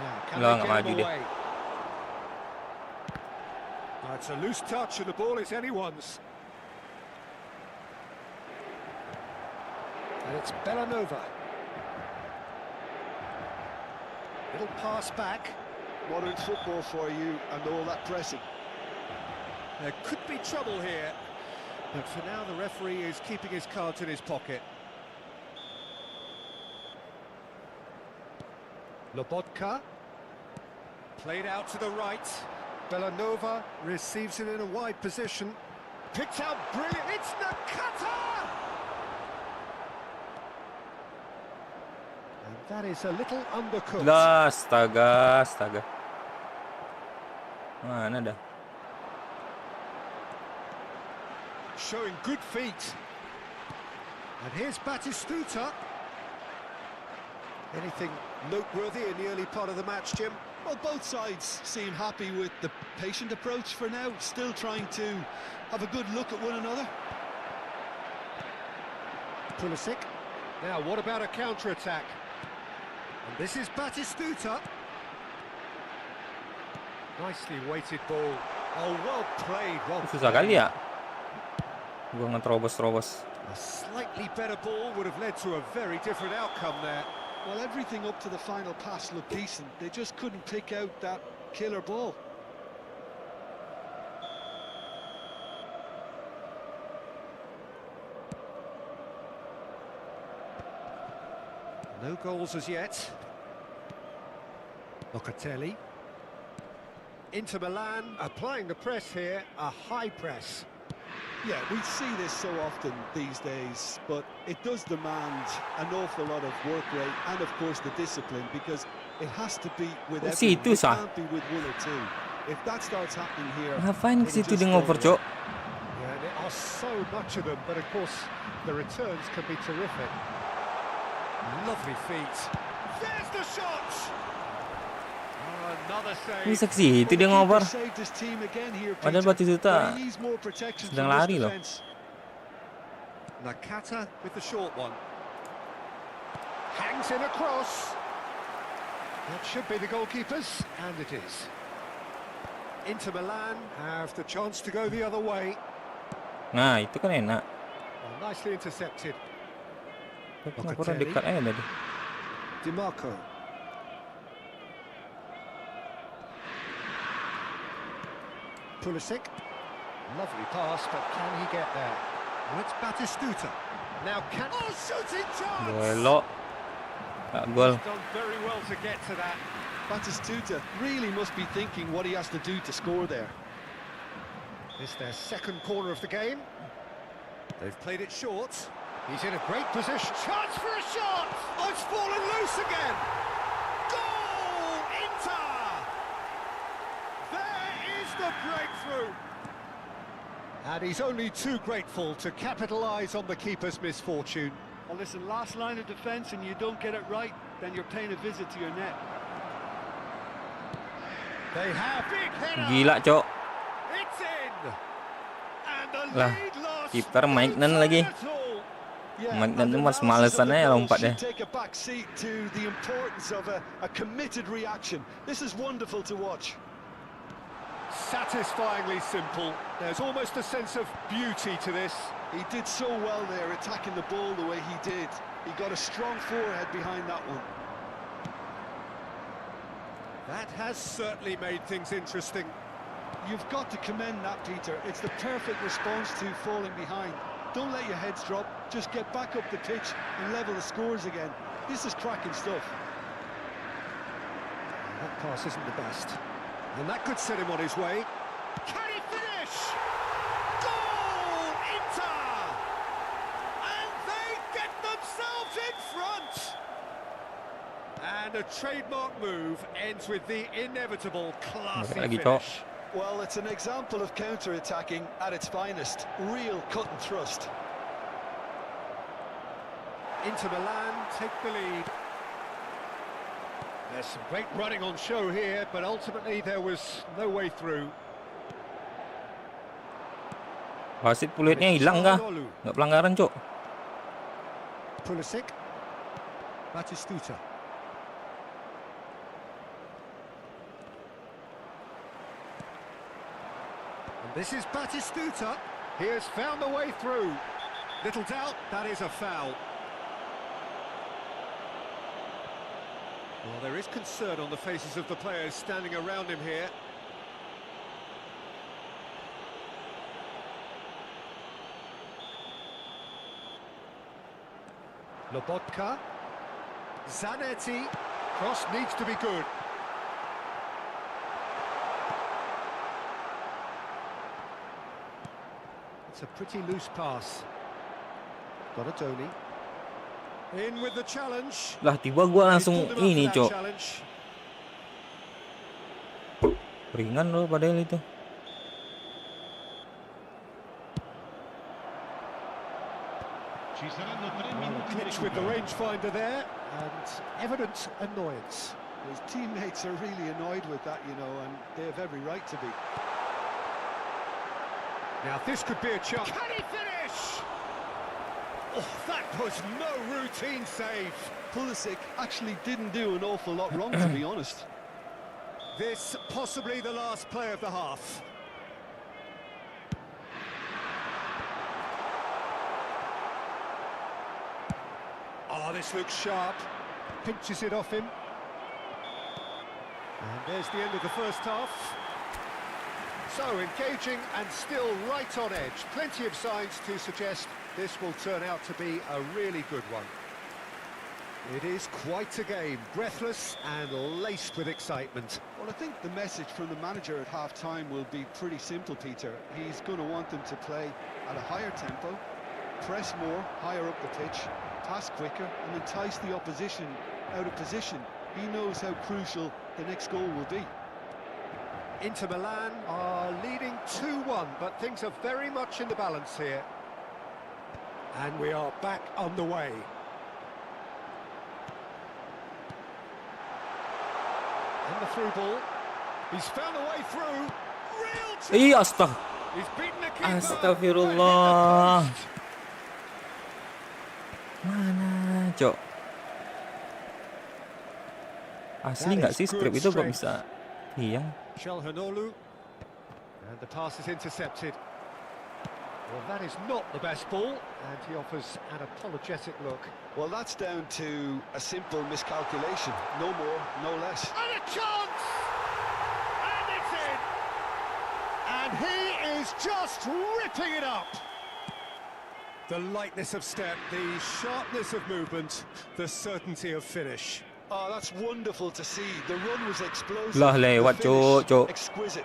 Now, can they get him away? It's a loose touch and the ball is anyone's. And it's Belanova. Little pass back. Modern football for you and all that pressing. There could be trouble here, but for now the referee is keeping his cards in his pocket. Lobotka. Played out to the right. Belanova receives it in a wide position. Picked out brilliant. It's Nakata! And that is a little undercooked. Astaga. Mana dah? Showing good feet. And here's Batistuta. Anything noteworthy in the early part of the match, Jim? Well, both sides seem happy with the patient approach for now, still trying to have a good look at one another. Pulisic. Now, what about a counter-attack? And this is Batistuta. Nicely weighted ball. Oh, well played, well played. Susah kali ya gua ngeterobos-terobos. A slightly better ball would have led to a very different outcome there. Well, everything up to the final pass looked decent. They just couldn't pick out that killer ball. No goals as yet. Locatelli. Inter Milan applying the press here, a high press. Yeah, we see this so often these days, but it does demand an awful lot of work rate and, of course, the discipline, because it has to be with everyone. It can't be with one or two. If that starts happening here, ngapain ke situ dia ngoper, Cok? Yeah, there are so much of them, but of course the returns can be terrific. Lovely feet. There's the shot. Ini seksi itu dia ngoper. Padahal Batistuta sedang lari loh. Nakata with the short one. Hangs in across. That should be the goalkeepers, and it is. Inter Milan have the chance to go the other way. Nah, itu kan enak. Well, nicely intercepted. Kurang dekat aja tadi. Di Marco. Pulisic. Lovely pass, but can he get there? Well, it's Batistuta. Now can... Oh, shooting chance! Belok. Tak gol. He's done very well to get to that. Batistuta really must be thinking what he has to do to score there. It's their second corner of the game. They've played it short. He's in a great position. Chance for a shot! Oh, it's fallen loose again! Goal! Inter! There is the breakthrough! And he's only too grateful to capitalise on the keeper's misfortune. Well, listen, last line of defence and you don't get it right, then you're paying a visit to your net. They have big header! Gila, Cok. It's in! And the Lah, lead lost. kiper maintenance lagi. Maintenance itu mas malesan aja lompatnya. Take a back seat to the importance of a committed reaction. This is wonderful to watch. Satisfyingly simple. There's almost a sense of beauty to this. He did so well there, attacking the ball the way he did. He got a strong forehead behind that one. That has certainly made things interesting. You've got to commend that, Peter. It's the perfect response to falling behind. Don't let your heads drop, just get back up the pitch and level the scores again. This is cracking stuff. That pass isn't the best. And that could set him on his way. Can he finish? Goal! Inter! And they get themselves in front! And a trademark move ends with the inevitable classy finish. Well, it's an example of counter-attacking at its finest. Real cut and thrust. Inter Milan take the lead. There's some great running on show here, but ultimately there was no way through. Wasit pulitnya hilang kah? Nggak pelanggaran, Cok. Pulisic. Batistuta. And this is Batistuta. He has found the way through. Little doubt, that is a foul. Well, there is concern on the faces of the players standing around him here. Lobotka. Zanetti. Cross needs to be good. It's a pretty loose pass. Donatoni. In with the challenge. Lah, tiba gua langsung ini, Cok. Ringan loh padahal itu. Clinch with the rangefinder there, and evident annoyance. His teammates are really annoyed with that, you know, and they have every right to be. Now this could be a chance. Can he finish? Oh, that was no routine save. Pulisic actually didn't do an awful lot wrong, to be honest. This possibly the last play of the half. Oh, this looks sharp. Pinches it off him. And there's the end of the first half. So engaging and still right on edge. Plenty of signs to suggest this will turn out to be a really good one. It is quite a game, breathless and laced with excitement. Well, I think the message from the manager at half-time will be pretty simple, Peter. He's going to want them to play at a higher tempo, press more, higher up the pitch, pass quicker and entice the opposition out of position. He knows how crucial the next goal will be. Inter Milan are leading 2-1, but things are very much in the balance here. And we are back on the way. And the through ball. He's found a way through. Real chance. He's beaten the keeper. Astagfirullah. Mana, Cok? Asli nggak sih skrip itu kok bisa hilang? Çalhanoğlu. And the pass is intercepted. Well, that is not the best ball, and he offers an apologetic look. Well, that's down to a simple miscalculation. No more, no less. And a chance! And it's in! And he is just ripping it up! The lightness of step, the sharpness of movement, the certainty of finish. Oh, that's wonderful to see. The run was explosive. Lah lewat, Cok. Exquisite.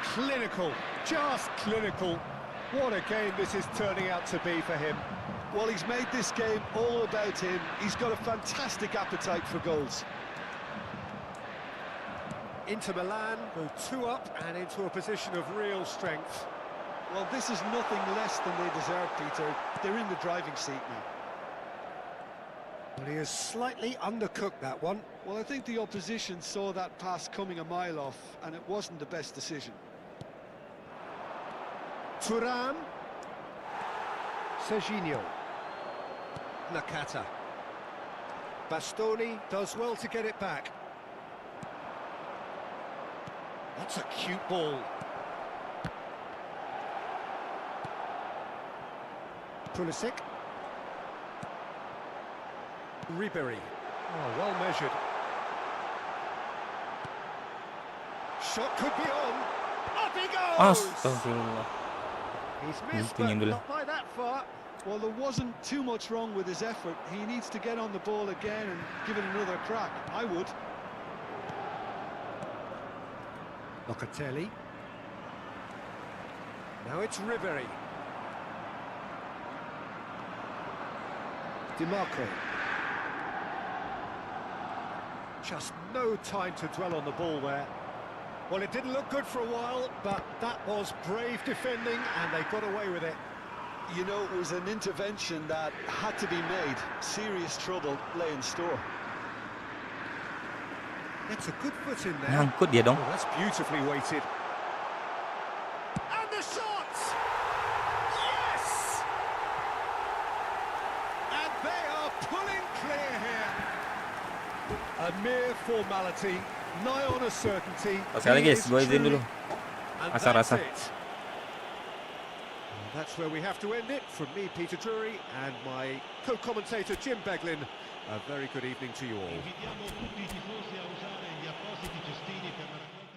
Clinical, just clinical. What a game this is turning out to be for him. Well, he's made this game all about him. He's got a fantastic appetite for goals. Inter Milan go 2 up and into a position of real strength. Well, this is nothing less than they deserve, Peter. They're in the driving seat now. Well, he has slightly undercooked that one. Well, I think the opposition saw that pass coming a mile off, and it wasn't the best decision. Thuram. Serginho. Nakata. Bastoni does well to get it back. That's a cute ball. Pulisic. Ribery. Oh, well measured. shot could be on. Up he goes. Astagfirullah. He's missed, but not by that far. Well, there wasn't too much wrong with his effort. He needs to get on the ball again and give it another crack. I would. Locatelli. Now it's Ribery. DiMarco. Just no time to dwell on the ball there. Well, it didn't look good for a while, but that was brave defending, and they got away with it. You know, it was an intervention that had to be made. Serious trouble lay in store. It's a good foot in there. Nyangkut dia dong. Oh, that's beautifully weighted. And the shot! Yes! And they are pulling clear here. A mere formality, nigh on a certainty. Sekali guys, gue izin dulu. And Asa-rasa. that's it. Well, that's where we have to end it. From me, Peter Drury, and my co-commentator, Jim Beglin. A very good evening to you all. Invitiamo tutti i tifosi a usare gli appositi cestini per la raccolta.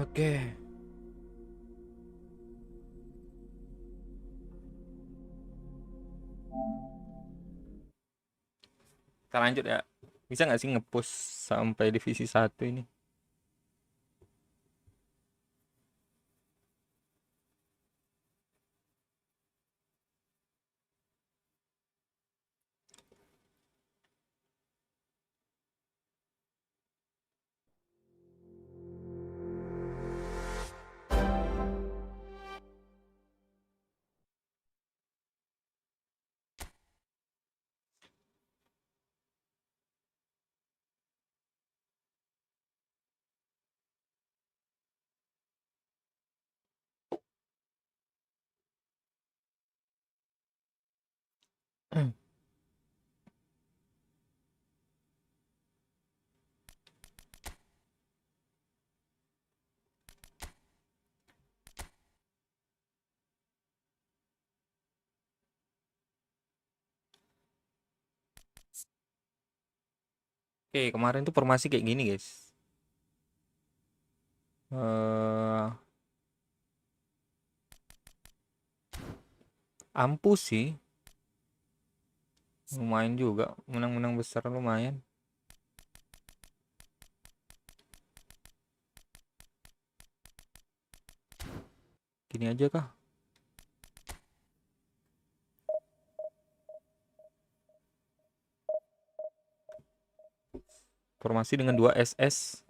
Oke. Kita lanjut ya. Bisa nggak sih nge-push sampai divisi 1 ini? Oke, kemarin tuh formasi kayak gini, guys. Ampuh sih. Lumayan juga, menang-menang besar lumayan. Gini aja kah? Formasi dengan 2 SS.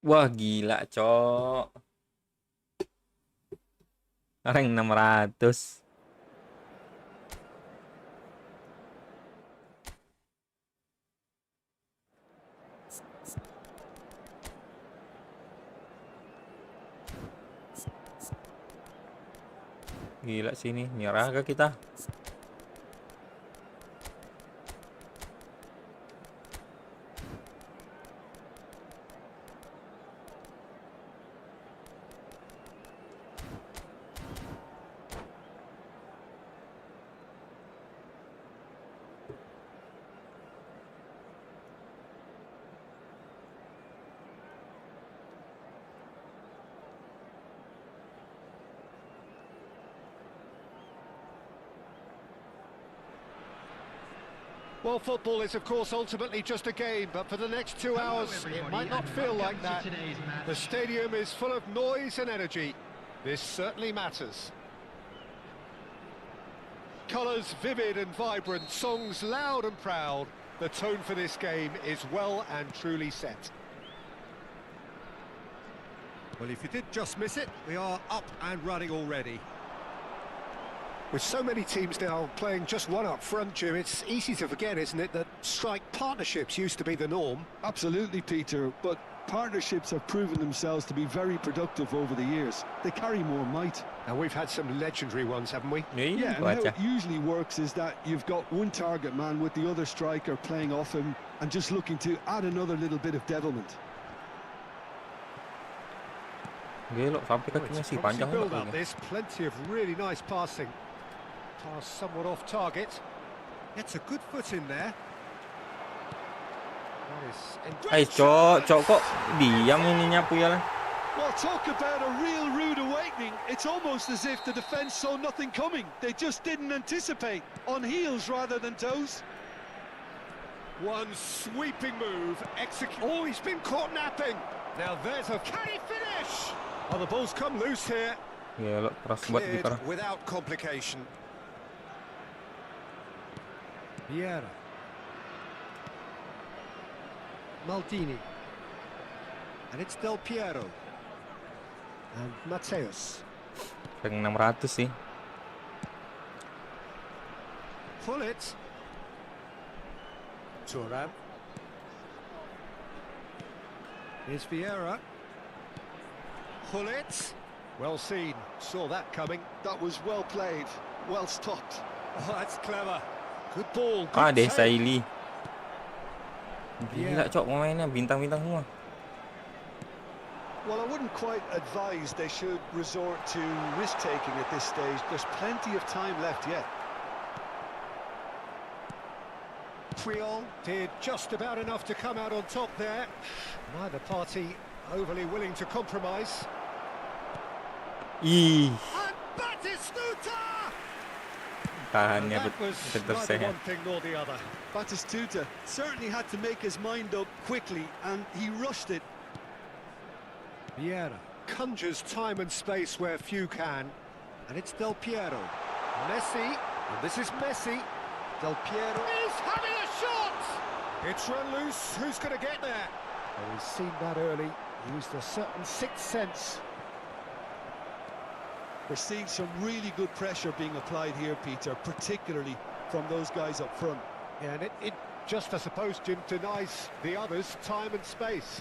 Wah, gila, cok. Rank 600. Gila sini, nyerah ke kita? Well, football is, of course, ultimately just a game, but for the next 2 hours, it might not feel like that. The stadium is full of noise and energy. This certainly matters. Colours vivid and vibrant, songs loud and proud. The tone for this game is well and truly set. Well, if you did just miss it, we are up and running already. With so many teams now playing just one up front, Jim, it's easy to forget, isn't it, that strike partnerships used to be the norm. Absolutely, Peter, but partnerships have proven themselves to be very productive over the years. They carry more might. And we've had some legendary ones, haven't we? Yeah, and how it usually works is that you've got one target man with the other striker playing off him and just looking to add another little bit of devilment. Build up this, plenty of really nice passing. Pass somewhat off target. Gets a good foot in there. Cok kok diam ini nyapu ya lah. Well, talk about a real rude awakening. It's almost as if the defence saw nothing coming. They just didn't anticipate. On heels rather than toes. One sweeping move. Oh, he's been caught napping. Now there's a... Can he finish? Oh, the ball's come loose here. Ya, keras banget Cleared without complication. Vieira. Maldini. And it's Del Piero. And Mateus. Rank 600 sih. Pull it. Thuram. Here's Vieira. Pull it. Well seen. Saw that coming. That was well played. Well stopped. Oh, that's clever. Good ball. Good Desailly. Gila, Cok, pemainnya bintang-bintang semua. Well, I wouldn't quite advise they should resort to risk-taking at this stage. There's plenty of time left yet. Priol did just about enough to come out on top there. Neither party overly willing to compromise. Ih. And Batistuta! Tahannya That was tetap neither sehat. one thing nor the other. Batistuta certainly had to make his mind up quickly, and he rushed it. Vieira conjures time and space where few can, and it's Del Piero. Messi, and this is Messi. Del Piero is having a shot! It's run loose, who's going to get there? Well, he's seen that early, used a certain sixth sense. We're seeing some really good pressure being applied here, Peter, particularly from those guys up front. Yeah, and it just, I suppose, Jim, denies the others time and space.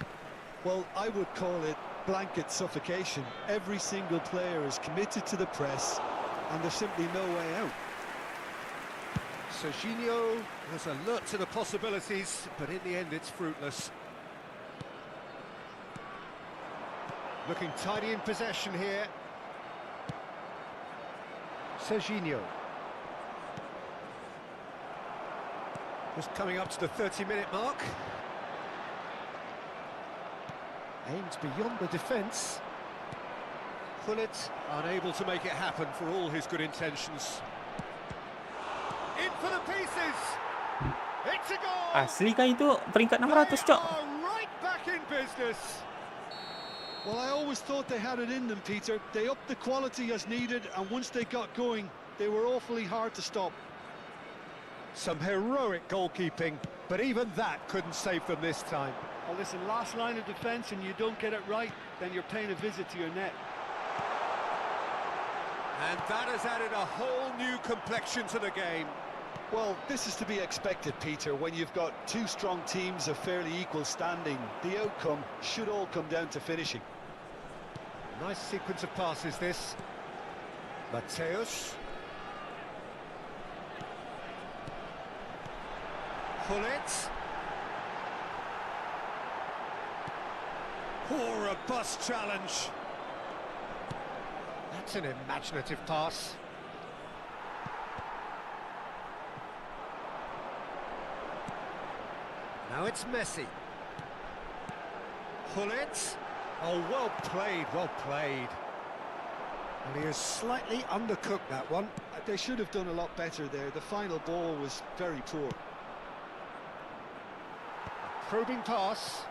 Well, I would call it blanket suffocation. Every single player is committed to the press, and there's simply no way out. Serginho was alert to the possibilities, but in the end it's fruitless. Looking tidy in possession here. Serginho. Just coming up to the 30-minute mark. Aims beyond the defence. Gullit unable to make it happen for all his good intentions. In for the pieces. It's a goal. Asli kah itu peringkat 600, Cok? Right back in business. Well, I always thought they had it in them, Peter. They upped the quality as needed, and once they got going, they were awfully hard to stop. Some heroic goalkeeping, but even that couldn't save them this time. Well, listen, last line of defence and you don't get it right, then you're paying a visit to your net. And that has added a whole new complexion to the game. Well, this is to be expected, Peter, when you've got two strong teams of fairly equal standing. The outcome should all come down to finishing. Nice sequence of passes, this. Mateus. Gullit. Oh, a robust challenge. That's an imaginative pass. Now it's Messi. Gullit. Oh, well played, well played. And he has slightly undercooked that one. They should have done a lot better there. The final ball was very poor. Probing pass.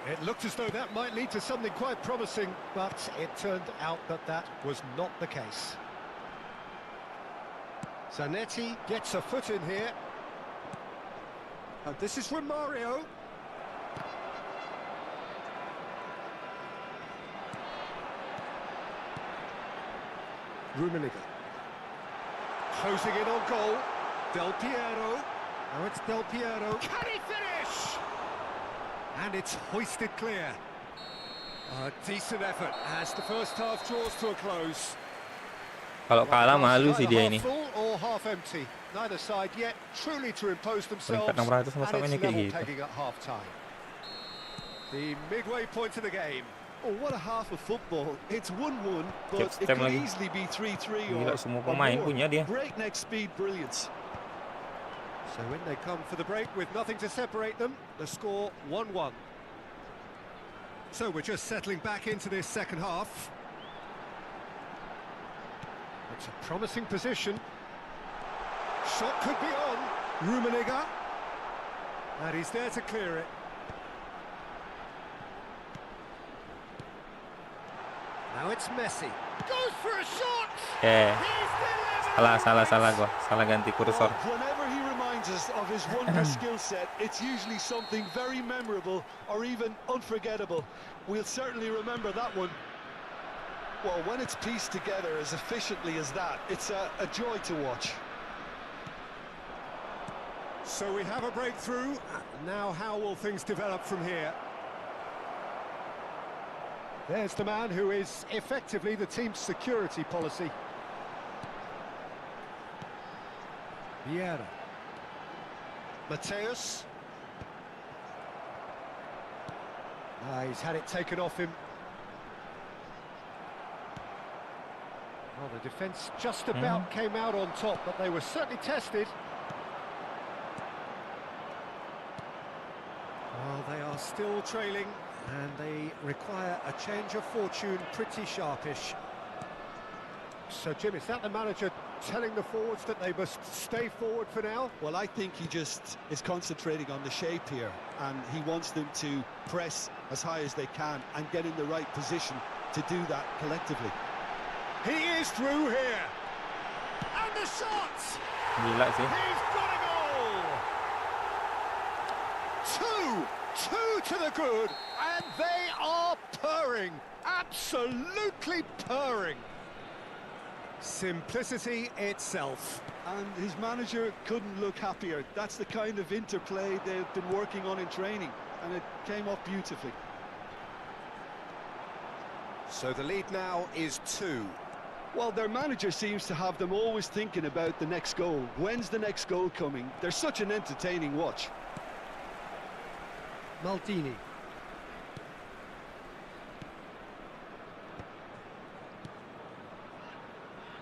It looked as though that might lead to something quite promising, but it turned out that that was not the case. Zanetti gets a foot in here. And this is Romario. Rummenigge. Closing in on goal. Del Piero. Now it's Del Piero. Can he finish? And it's hoisted clear. A decent effort as the first half draws to a close. Kalau kalah malu sih dia ini. Full or half empty. Neither side yet truly to impose themselves. Peringkat 600 sama And it's kayak level gitu. pegging at half time. The midway point of the game. Oh, what a half of football. It's 1-1, but Tiap it stem could lagi. easily be 3-3 Gila, or semua or pemain more. punya dia. Breakneck speed brilliance. So when they come for the break with nothing to separate them, the score 1-1. So we're just settling back into this second half. It's a promising position. Shot could be on. Rummenigge. And he's there to clear it. Now it's Messi. Goes for a shot. Salah gua. Salah ganti kursor. Whenever he reminds us of his wonder skill set, it's usually something very memorable or even unforgettable. We'll certainly remember that one. Well, when it's pieced together as efficiently as that, it's a joy to watch. So we have a breakthrough. Now how will things develop from here? There's the man who is effectively the team's security policy. Vieira. Mateus. He's had it taken off him. Well, the defence just about came out on top, but they were certainly tested. Well, they are still trailing, and they require a change of fortune pretty sharpish. So, Jim, is that the manager telling the forwards that they must stay forward for now? Well, I think he just is concentrating on the shape here, and he wants them to press as high as they can and get in the right position to do that collectively. He is through here. And the shot! Gila sih. He's got a goal! Two to the good, and they are purring. Absolutely purring. Simplicity itself. And his manager couldn't look happier. That's the kind of interplay they've been working on in training, and it came off beautifully. So the lead now is 2. Well, their manager seems to have them always thinking about the next goal. When's the next goal coming? They're such an entertaining watch. Maldini.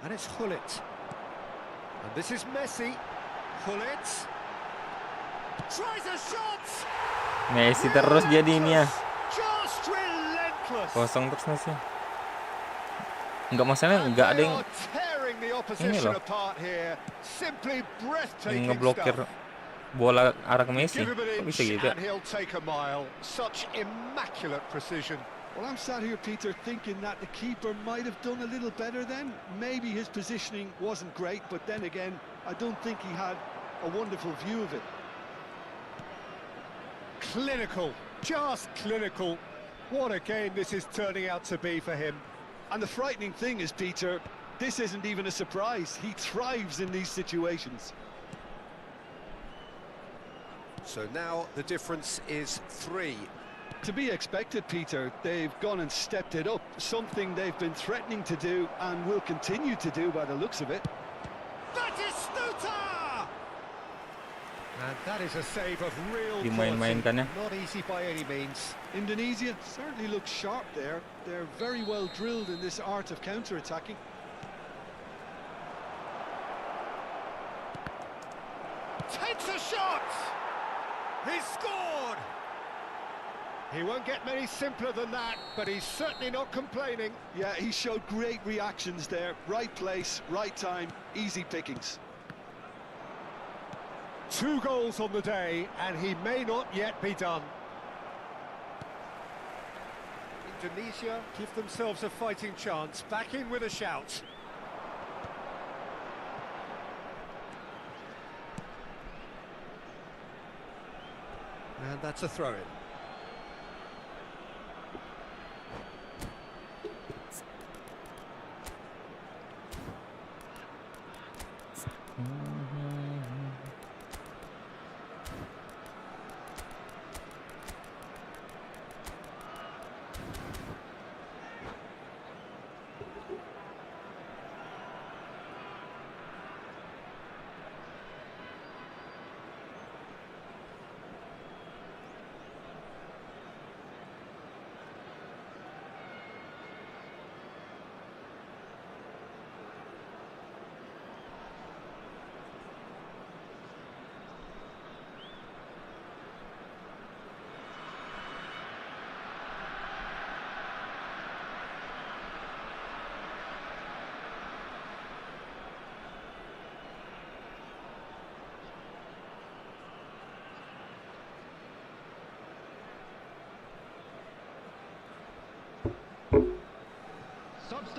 And it's Hullet. And this is Messi. Hullet. Tries a shot! Messi terus jadinya. Just relentless. Kosong terus Messi. Enggak masalah, enggak ada yang ini loh. Yang ngeblokir bola arah ke Messi. Kok bisa gitu? Well, I'm sat here, Peter, thinking that the keeper might have done a little better then. Maybe his positioning wasn't great, but then again, I don't think he had a wonderful view of it. Clinical, just clinical. What a game this is turning out to be for him. And the frightening thing is, Peter, this isn't even a surprise. He thrives in these situations. So now the difference is 3. To be expected, Peter. They've gone and stepped it up, something they've been threatening to do and will continue to do by the looks of it. That is Stuta! And that is a save of real Dimain-mainkannya. quality. Not easy by any means. Indonesia certainly looks sharp there. They're very well drilled in this art of counter-attacking. Takes a shot! He's scored! He won't get many simpler than that, but he's certainly not complaining. Yeah, he showed great reactions there. Right place, right time, easy pickings. 2 goals on the day, and he may not yet be done. Indonesia give themselves a fighting chance, back in with a shout. And that's a throw-in.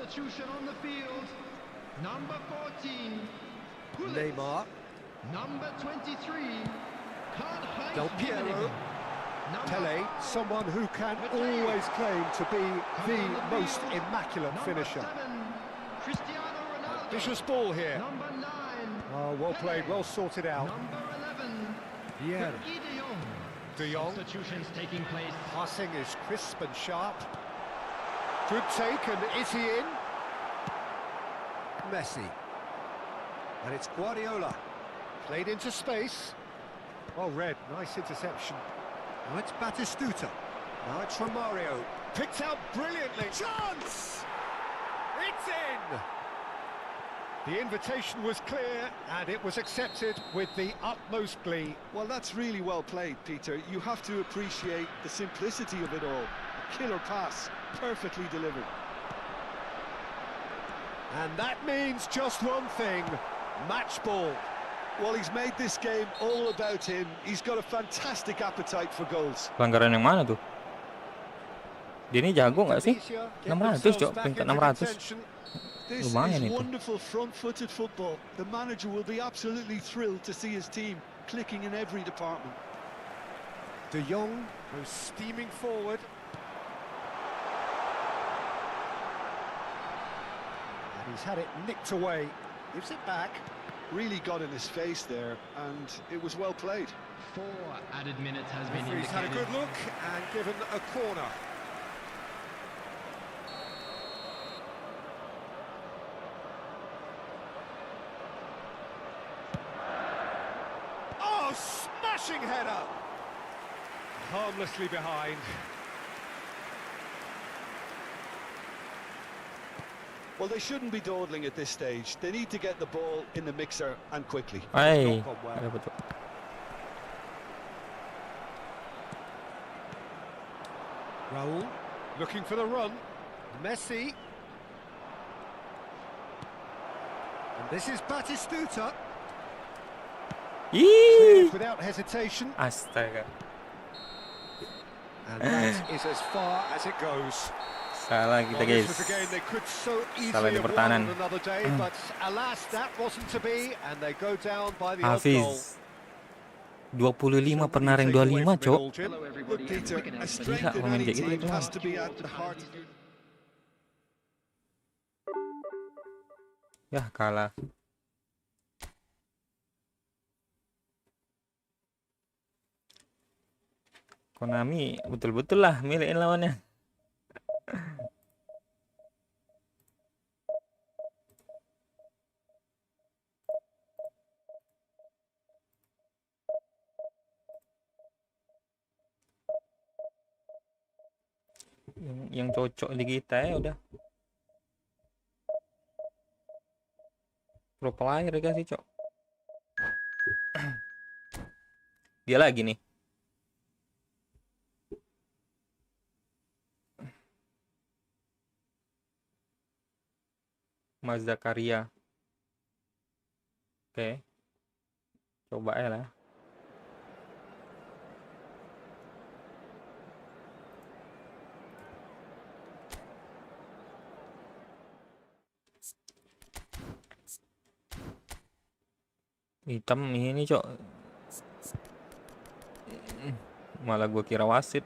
Substitution on the field. Number 14, Neymar. Number 23, Del Piero. Pele, someone who can always claim to be the most immaculate finisher. Cristiano Ronaldo. Vicious ball here. Number 9. Oh, well played, well sorted out. Number 11. Yeah. De Jong. Substitutions taking place. Passing is crisp and sharp. Good take, and is he in? Messi. And it's Guardiola. Played into space. Well read, nice interception. Now it's Batistuta. Now it's Romario. Picked out brilliantly. Chance! It's in! The invitation was clear, and it was accepted with the utmost glee. Well, that's really well played, Peter. You have to appreciate the simplicity of it all. A killer pass, perfectly delivered. And that means just one thing, match ball. Well, he's made this game all about him. He's got a fantastic appetite for goals. Pelanggaran yang mana tuh? Dia ini jago nggak sih? 600, Cok. Peringkat 600. This Lumayan is itu. wonderful front-footed football. The manager will be absolutely thrilled to see his team clicking in every department. De Jong goes steaming forward. And he's had it nicked away. Gives it back. Really got in his face there, and it was well played. 4 added minutes has been He's had a indicated. good look and given a corner. Oh, smashing header! Harmlessly behind. Well, they shouldn't be dawdling at this stage. They need to get the ball in the mixer and quickly. Hai, Not gone well. ada betul. Raul looking for the run. Messi. And this is Batistuta. Ih, Without hesitation. astaga. And that is as far as it goes. Salah kita, Well, guys. this was a game they could so Salah easily di have pertahanan. won on another day, but alas, that wasn't to be, and they go down by the odd goal. Hafiz 25 pernah rank 25, Cok. Look, Peter, a strength in pemain any kayak gitu team itu. has to be at the heart. Yah, kalah. Konami betul-betul lah milikin lawannya. Yang cocok di kita ya udah. Pro player dikasih, Cok. Dia lagi nih. Mas Zakaria. Oke. Coba ya lah. Hitam ini, Cok. Malah gua kira wasit.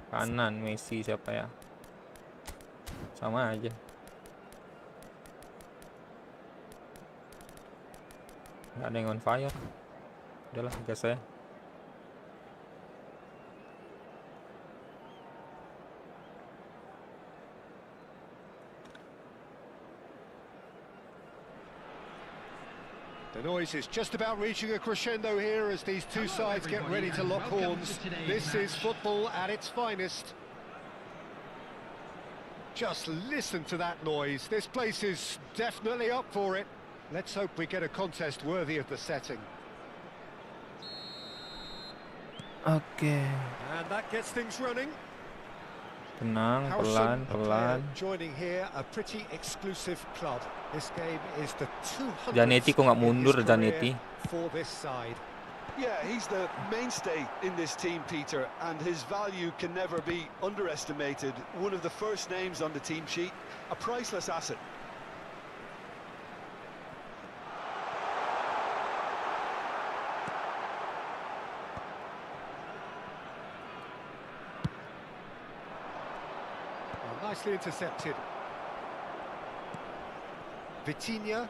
Kanan Messi siapa ya? Sama aja. Nggak ada yang on fire. Udahlah, gas saya. The noise is just about reaching a crescendo here as these two sides get ready to lock horns. This is football at its finest. Just listen to that noise. This place is definitely up for it. Let's hope we get a contest worthy of the setting. Oke. And that gets things running. Tenang, Howson, a player pelan. joining here a pretty exclusive club. This game is the 200th Zanetti kok nggak in his mundur, career Zanetti? for this side. Yeah, he's the mainstay in this team, Peter, and his value can never be underestimated. One of the first names on the team sheet, a priceless asset. Well, nicely intercepted. Vitinha.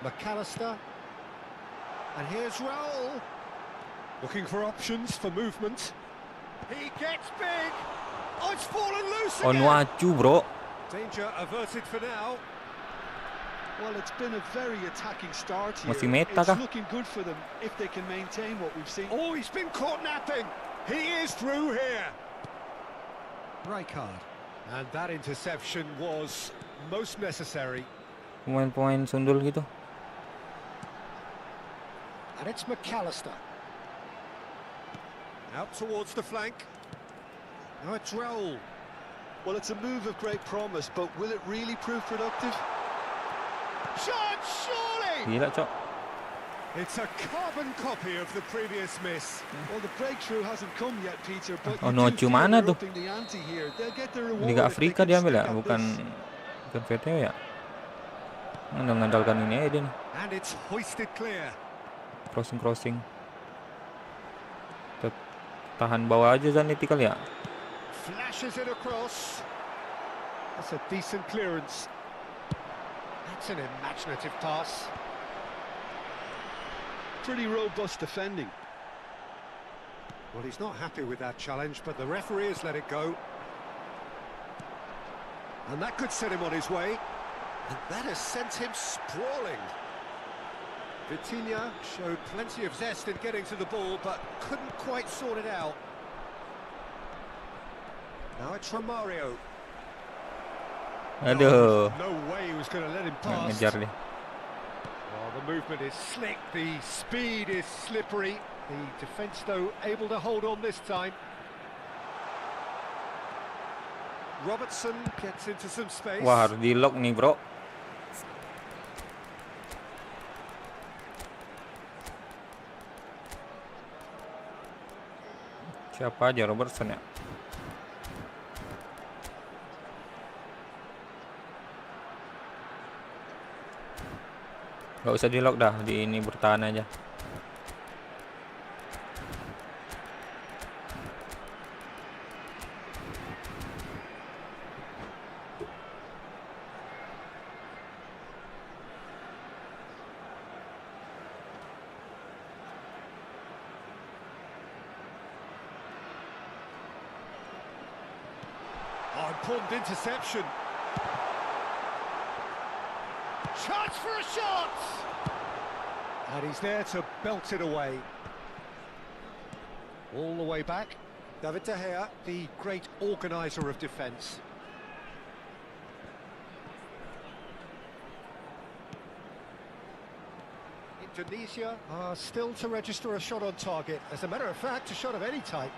McAllister. And here's Raul. Looking for options for movement. He gets big. Oh, it's fallen loose again. Onuachu, bro. Danger averted for now. Well, it's been a very attacking start here. Masih meta It's kah? looking good for them if they can maintain what we've seen. Oh, he's been caught napping. He is through here. Right card. And that interception was most necessary. Pemain-pemain sundul gitu. And it's McAllister. Out towards the flank. Now it's Raul. Well, it's a move of great promise, but will it really prove productive? Shot, surely! Gila, Cok. It's a carbon copy of the previous miss. Well, the breakthrough hasn't come yet, Peter, but Oh, you no, do feel mana they're tuh? upping the ante here. They'll get their reward Liga if they Afrika can diambil ya, stick at bukan this. VTO ya. Udah ngandalkan ini aja dia nih. And it's hoisted clear. Crossing. Tahan bawah aja Zanetti kali ya. Flashes it across. That's a decent clearance. That's an imaginative pass. Pretty robust defending. Well, he's not happy with that challenge, but the referee has let it go. And that could set him on his way. And that has sent him sprawling. Vitinha showed plenty of zest in getting to the ball, but couldn't quite sort it out. Now it's Romario. Aduh. No way he was going to let him Nggak pass. ngejar dia. Oh, the movement is slick, the speed is slippery. The defence, though, able to hold on this time. Robertson gets into some space. Wah, harus di-lock nih, bro. Siapa aja Robertson ya? Gak usah di-lock dah, di ini bertahan aja. Oh, important interception. Chance for a shot! And he's there to belt it away. All the way back. David De Gea, the great organiser of defence. Indonesia are still to register a shot on target. As a matter of fact, a shot of any type.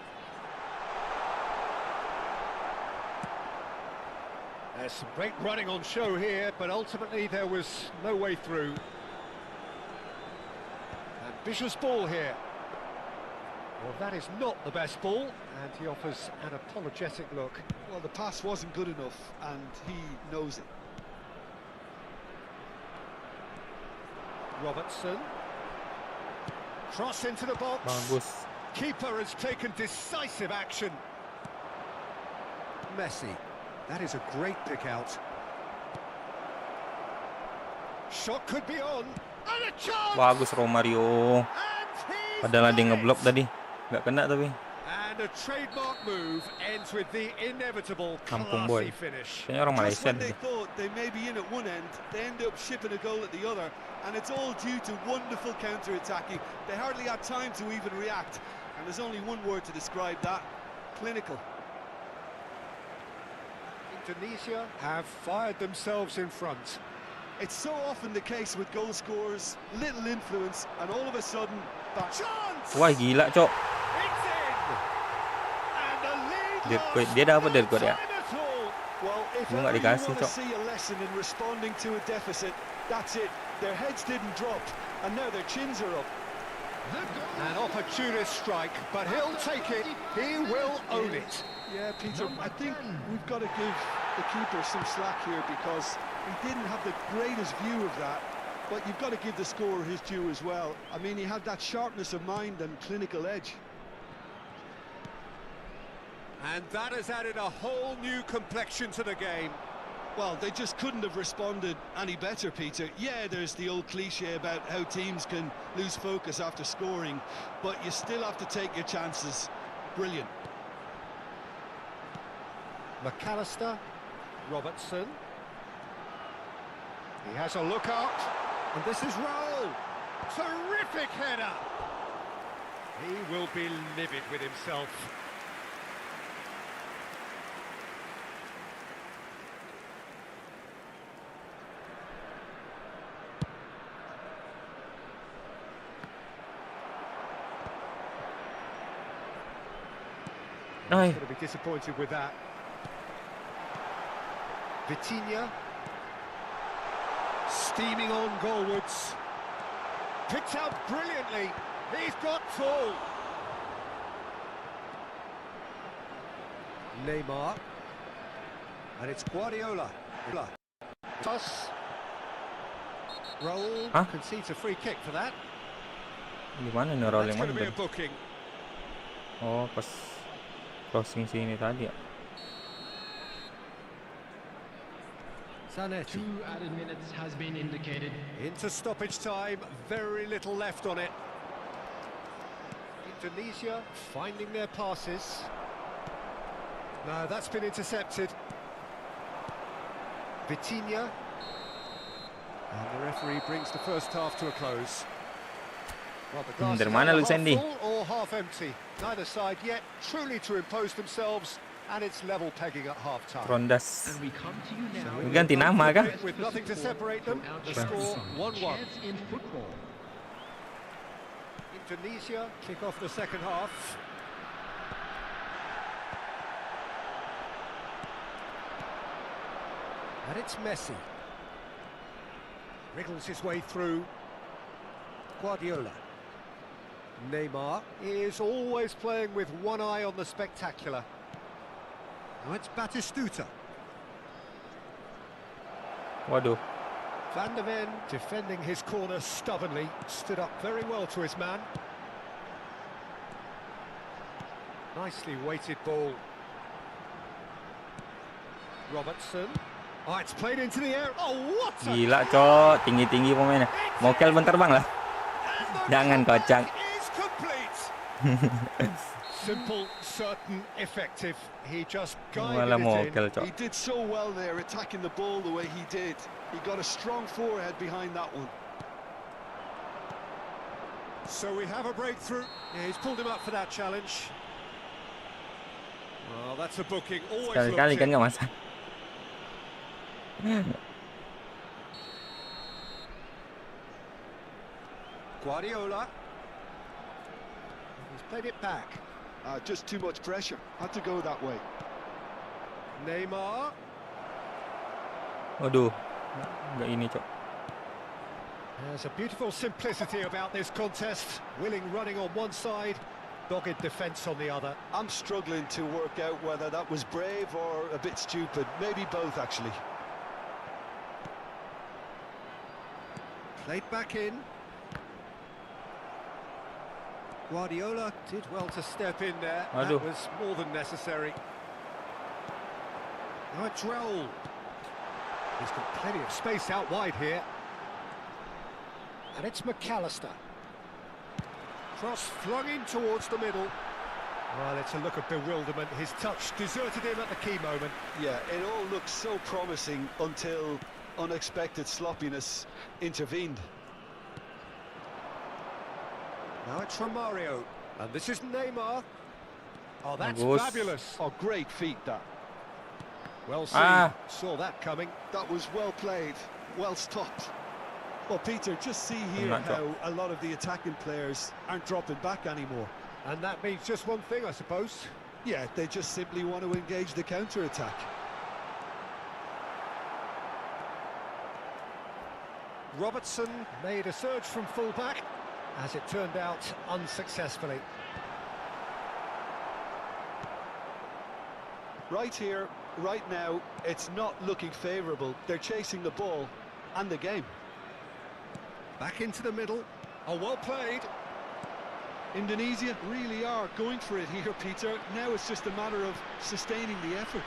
There's some great running on show here, but ultimately there was no way through. Ambitious ball here. Well, that is not the best ball, and he offers an apologetic look. Well, the pass wasn't good enough, and he knows it. Robertson. Cross into the box. Bagus. Keeper has taken decisive action. Messi. That is a great pick out. Shot could be on. And a chance! Bagus Romario. And he's Padahal dia got it! ngeblok tadi. Nggak kena tapi. And a trademark move ends with the inevitable Kampung boy. classy finish. Kayaknya orang Just Malaysia when they deh. thought they may be in at one end, they end up shipping a goal at the other, and it's all due to wonderful counter-attacking. They hardly had time to even react, and there's only one word to describe that: clinical. Indonesia have fired themselves in front. It's so often the case with goal scorers, little influence, and all of a sudden, bang. Chance! Wah, gila, Cok. It's in! Dia dapat dari Korea. Well, if Gue nggak ever you dikasih, want to Cok. see a lesson in responding to a deficit, that's it. Their heads didn't drop, and now their chins are up. An opportunist strike, but he'll take it. He will own it. Yeah, Peter, I think we've got to give the keeper some slack here because he didn't have the greatest view of that. But you've got to give the scorer his due as well. I mean, he had that sharpness of mind and clinical edge. And that has added a whole new complexion to the game. Well, they just couldn't have responded any better, Peter. Yeah, there's the old cliche about how teams can lose focus after scoring, but you still have to take your chances. Brilliant. McAllister, Robertson. He has a look out, and this is Raul. Terrific header. He will be livid with himself. Oi. He's going to be disappointed with that. Vitinha. Steaming on goalwards. Picked out brilliantly. He's got full. Neymar. And it's Guardiola. Toss. Raul Huh? concedes a free kick for that. Gimana nih Raul That's yang going to mana be a tadi? booking. Oh, pas crossing sini tadi ya. Zanetti. 2 added minutes has been indicated. Into stoppage time, very little left on it. Indonesia finding their passes. No, that's been intercepted. Vitinha. And the referee brings the first half to a close. Well, the glass Dari is mana either lu, half Sandy? full or half empty. Neither side yet truly to impose themselves, and it's level pegging at half-time. Rondas. And we come to you now. Ganti nama kah? With nothing to separate them, the score 1-1. Chance in football. Indonesia kick off the second half. And it's Messi. Wriggles his way through. Guardiola. Neymar is always playing with one eye on the spectacular. Now it's Batistuta. Waduh. Van der Ven defending his corner stubbornly, stood up very well to his man. Nicely weighted ball. Robertson. Oh, it's played into the air. Oh, what a... Gila, Cok. Tinggi-tinggi pemainnya. Mokel bentar bang lah. Jangan kocak. Is complete. Simple, certain, effective. He just Malah guided it mokel, in. Cok. He did so well there, attacking the ball the way he did. He got a strong forehead behind that one. So we have a breakthrough. Yeah, he's pulled him up for that challenge. Well, that's a booking. Always Sekali-kali looked kan in. nggak masak. Guardiola. He's played it back. Just too much pressure. Had to go that way. Neymar. Waduh. Nggak ini, Cok. There's a beautiful simplicity about this contest. Willing running on one side, dogged defence on the other. I'm struggling to work out whether that was brave or a bit stupid. Maybe both, actually. Played back in. Guardiola did well to step in there. Aduh. That was more than necessary. Now it's Raul. He's got plenty of space out wide here. And it's McAllister. Cross flung in towards the middle. Well, it's a look of bewilderment. His touch deserted him at the key moment. Yeah, it all looked so promising until unexpected sloppiness intervened. Now it's Romario. And this is Neymar. Oh, that's Bagus. fabulous. Oh, great feat, that. Well seen. Ah. Saw that coming. That was well played, well stopped. Well, Peter, just see here Not how a lot of the attacking players aren't dropping back anymore. And that means just one thing, I suppose. Yeah, they just simply want to engage the counter-attack. Robertson made a surge from full-back, as it turned out, unsuccessfully. Right here, right now, it's not looking favourable. They're chasing the ball and the game. Back into the middle. Oh, well played. Indonesia really are going for it here, Peter. Now it's just a matter of sustaining the effort.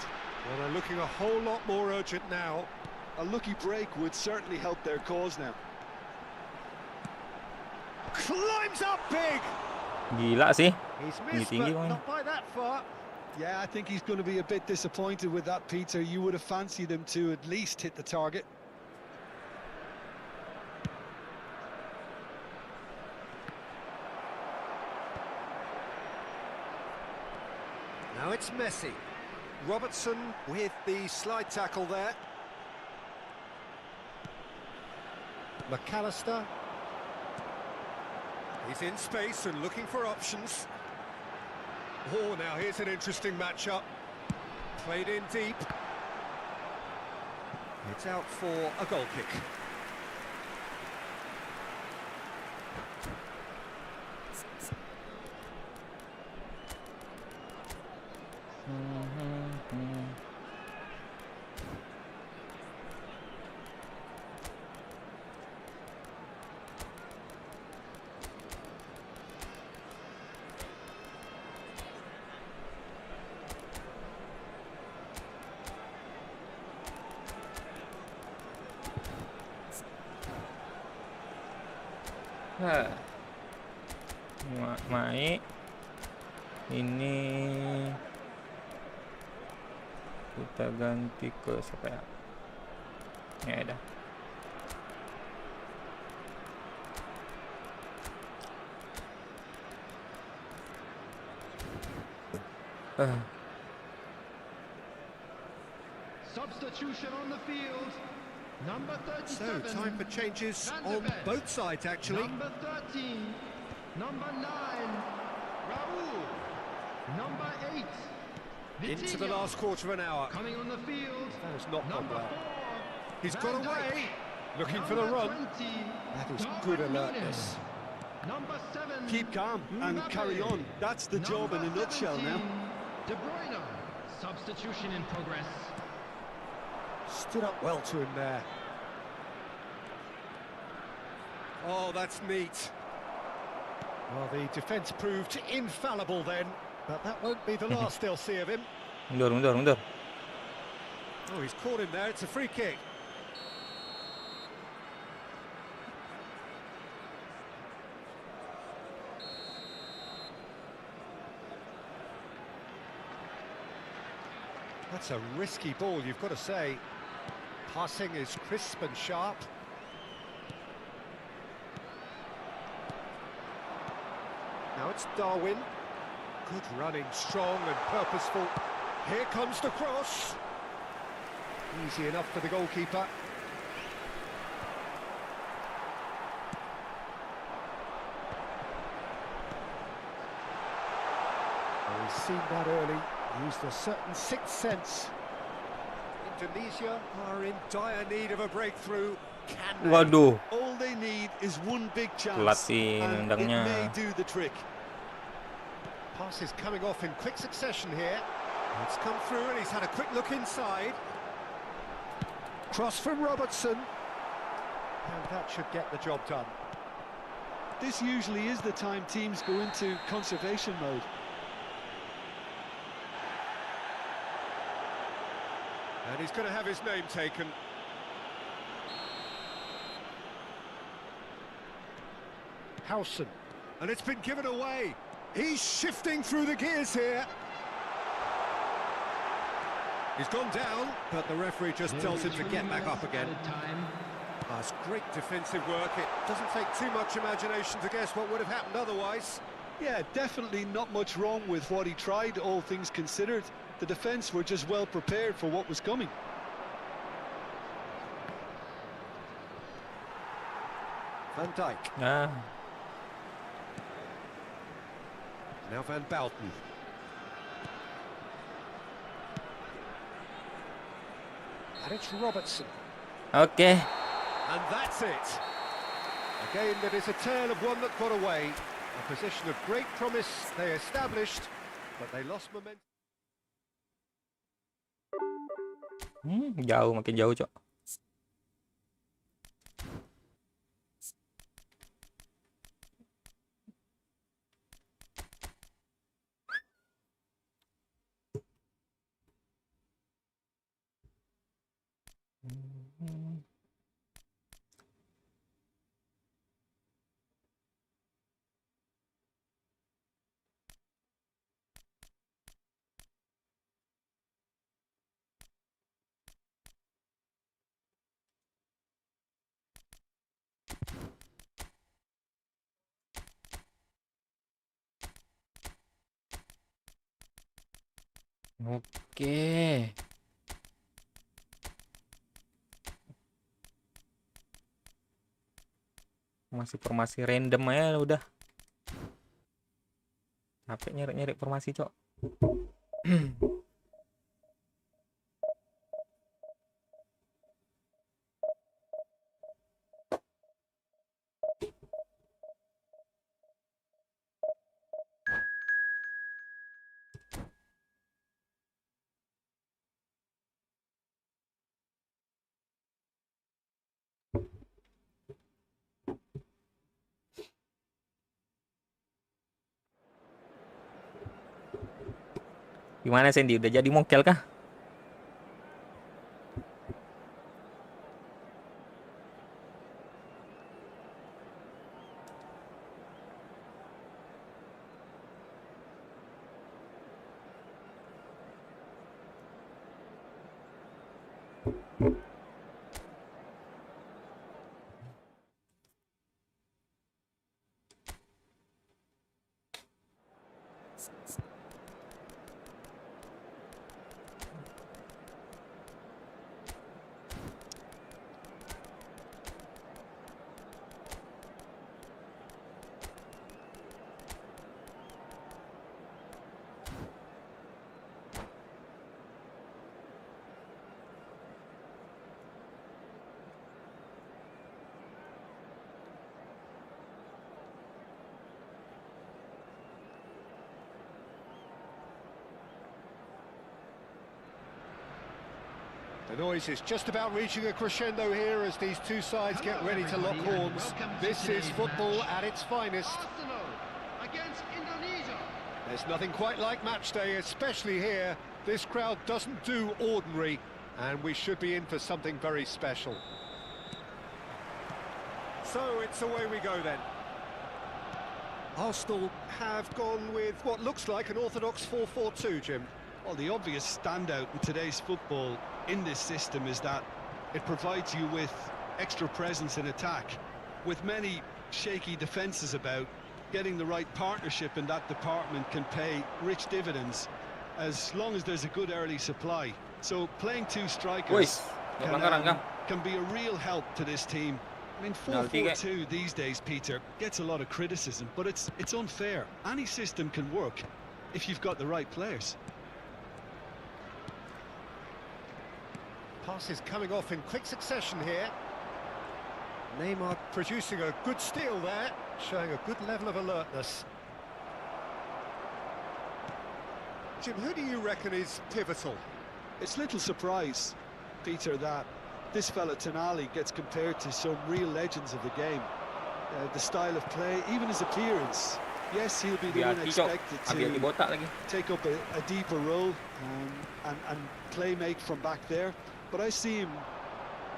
Well, they're looking a whole lot more urgent now. A lucky break would certainly help their cause now. Climbs up big. Gila sih. He's missed, Tinggi, but Bang. not by that far. Yeah, I think he's going to be a bit disappointed with that, Peter. You would have fancied him to at least hit the target. Now it's Messi. Robertson with the slide tackle there. McAllister. He's in space and looking for options. Oh, now here's an interesting matchup. Played in deep. It's out for a goal kick. Mai ini kita ganti ke siapa ya? Ya udah. Substitution on the field. Number 37. So, time for changes on both sides, actually. Number 13. Number 9. Raul. Number 8. Into the last quarter of an hour. Coming on the field. That has not gone Number well. 4. He's got Van Dijk. away. Looking for the Number run. 20. That is Darwin good Núñez. alertness. Number 7. Keep calm and Mbappe. carry on. That's the job in a Number nutshell now. 17. De Bruyne. Substitution in progress. Stood up well to him there. Oh, that's neat. Well, the defence proved infallible then, but that won't be the last they'll see of him. Mundur. Oh, he's caught him there. It's a free kick. That's a risky ball, you've got to say. Passing is crisp and sharp. Now it's Darwin. Good running, strong and purposeful. Here comes the cross. Easy enough for the goalkeeper. Oh, he's seen that early. Used a certain sixth sense. Indonesia are in dire need of a breakthrough. Can they? Waduh. All they need is one big chance, Telat sih and it nendangnya. may do the trick. Passes coming off in quick succession here. It's come through and he's had a quick look inside. Cross from Robertson. And that should get the job done. This usually is the time teams go into conservation mode. And he's going to have his name taken. Howson. And it's been given away. He's shifting through the gears here. He's gone down, but the referee just tells him to get back up again. That's great defensive work. It doesn't take too much imagination to guess what would have happened otherwise. Yeah, definitely not much wrong with what he tried, all things considered. The defence were just well prepared for what was coming. Van Dijk. Ah, Now Van Bouten. And it's Robertson. Oke. And that's it. A game that is a tale of one that got away. A position of great promise they established, but they lost momentum. Jauh, makin jauh, Cok. Oke. Masih formasi random aja udah. Capek nyari-nyari formasi, Cok. Gimana, Sandy? Udah jadi mokel kah? The noise is just about reaching a crescendo here as these two sides get ready to lock horns. This is football at its finest. Against Indonesia. There's nothing quite like match day, especially here. This crowd doesn't do ordinary, and we should be in for something very special. So it's away we go then. Arsenal have gone with what looks like an orthodox 4-4-2, Jim. Well, the obvious standout in today's football in this system is that it provides you with extra presence in attack. With many shaky defences about, getting the right partnership in that department can pay rich dividends as long as there's a good early supply. So playing two strikers can be a real help to this team. I mean, 4-4-2 these days, Peter, gets a lot of criticism, but it's unfair. Any system can work if you've got the right players. Passes coming off in quick succession here. Neymar producing a good steal there, showing a good level of alertness. Jim, who do you reckon is pivotal? It's little surprise, Peter, that this fella Tonali gets compared to some real legends of the game. The style of play, even his appearance. Yes, he'll be the one expected to take up a deeper role and play make from back there. But I see him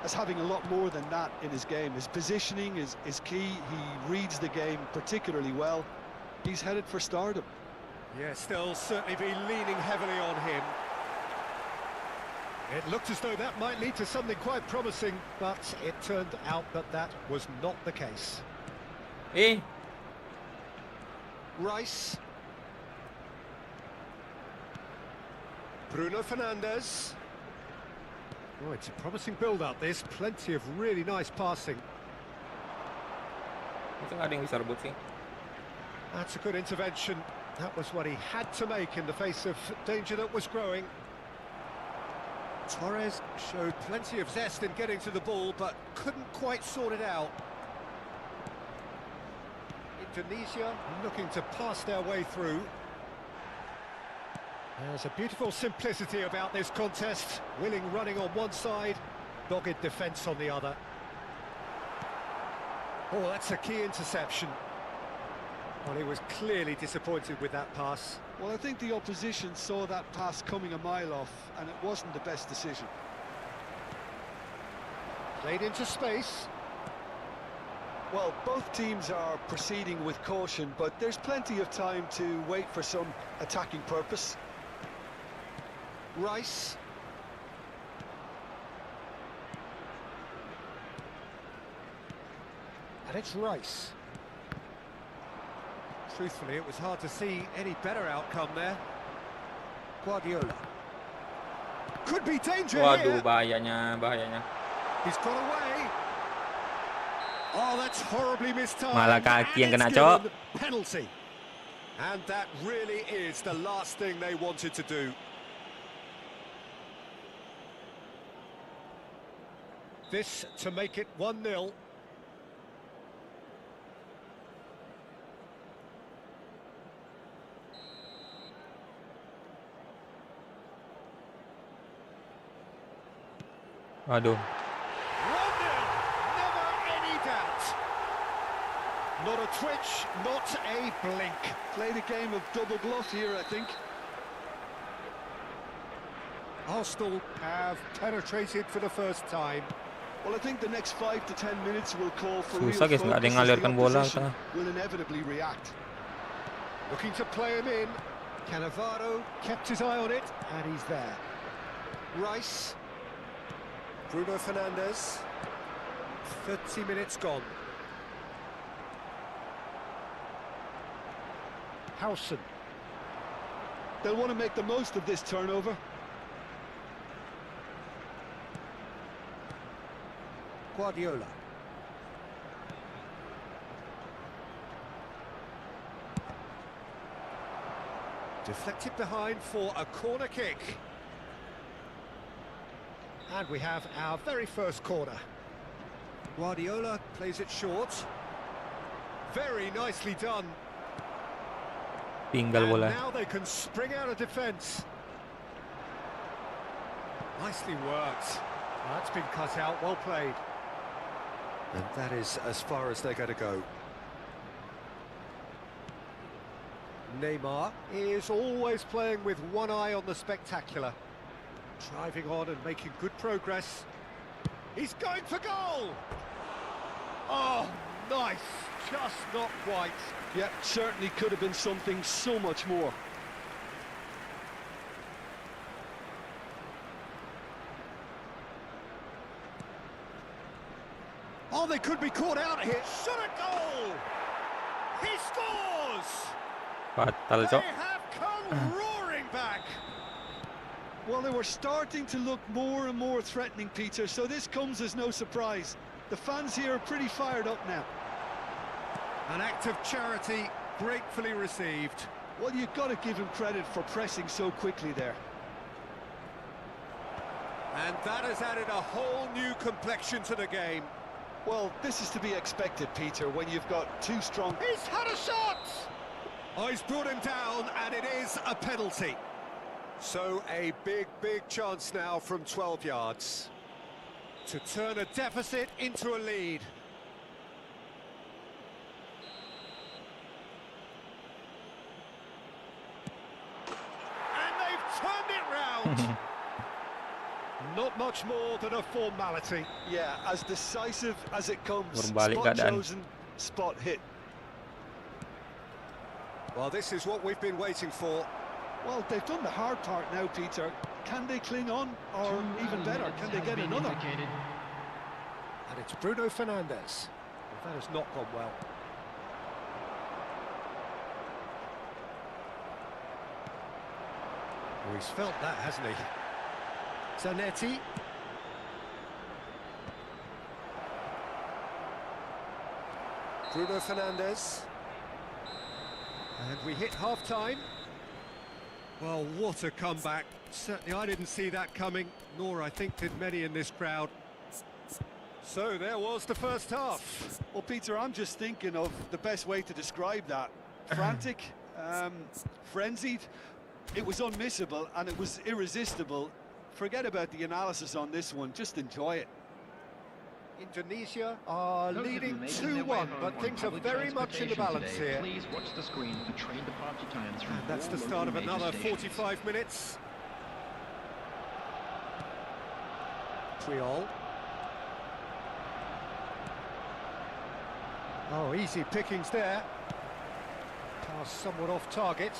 as having a lot more than that in his game. His positioning is key. He reads the game particularly well. He's headed for stardom. Yes, they'll certainly be leaning heavily on him. It looked as though that might lead to something quite promising, but it turned out that that was not the case. Rice. Bruno Fernandes. Oh, it's a promising build-up, this. Plenty of really nice passing. That's a good intervention. That was what he had to make in the face of danger that was growing. Torres showed plenty of zest in getting to the ball, but couldn't quite sort it out. Indonesia looking to pass their way through. There's a beautiful simplicity about this contest. Willing running on one side, dogged defence on the other. Oh, that's a key interception. Well, he was clearly disappointed with that pass. Well, I think the opposition saw that pass coming a mile off, and it wasn't the best decision. Played into space. Well, both teams are proceeding with caution, but there's plenty of time to wait for some attacking purpose. Rice. And it's Rice. Truthfully, it was hard to see any better outcome there. Guardiola. Could be danger Waduh, here. bahayanya. He's got away. Oh, that's horribly mistimed. Malah kaki yang And kena, it's Cok. given penalty. And that really is the last thing they wanted to do. This to make it 1-0. Waduh. 1-0, never any doubt. Not a twitch, not a blink. Played a game of double bluff here, I think. Arsenal have penetrated for the first time. Well, I think the next 5 to 10 minutes will call for Susah, guys, real nggak ada yang focus as the ngalirkan bola opposition tengah. will inevitably react. Looking to play him in. Cannavaro kept his eye on it, and he's there. Rice. Bruno Fernandes. 30 minutes gone. Howson. They'll want to make the most of this turnover. Guardiola. Deflected behind for a corner kick. And we have our very first corner. Guardiola plays it short. Very nicely done. Tinggal And bola. now they can spring out of defence. Nicely worked. That's been cut out, well played. And that is as far as they're going to go. Neymar is always playing with one eye on the spectacular. Driving on and making good progress. He's going for goal! Oh, nice. Just not quite. Yeah, certainly could have been something so much more. Oh, they could be caught out here. Shot a goal! He scores! Fatal, They Cok. have come roaring back. Well, they were starting to look more and more threatening, Peter, so this comes as no surprise. The fans here are pretty fired up now. An act of charity gratefully received. Well, you've got to give him credit for pressing so quickly there. And that has added a whole new complexion to the game. Well, this is to be expected, Peter, when you've got two strong... He's had a shot! Oh, he's brought him down, and it is a penalty. So a big, big chance now from 12 yards to turn a deficit into a lead. And they've turned it round. Not much more than a formality. Yeah, as decisive as it comes. Berbalik Spot keadaan. chosen, spot hit. Well, this is what we've been waiting for. Well, they've done the hard part now, Peter. Can they cling on? Or even better, can they get another? And it's Bruno Fernandes. Well, that has not gone well. Oh, he's felt that, hasn't he? Zanetti. Bruno Fernandes. And we hit half-time. Well, what a comeback. Certainly I didn't see that coming, nor I think did many in this crowd. So there was the first half. Well, Peter, I'm just thinking of the best way to describe that. Frantic, frenzied. It was unmissable and it was irresistible. Forget about the analysis on this one, just enjoy it. Indonesia are leading 2-1, but things are very much in the balance here. Please watch the screen for train departure times. And that's the start of another 45 minutes. Puyol. Oh, easy pickings there. Pass somewhat off target.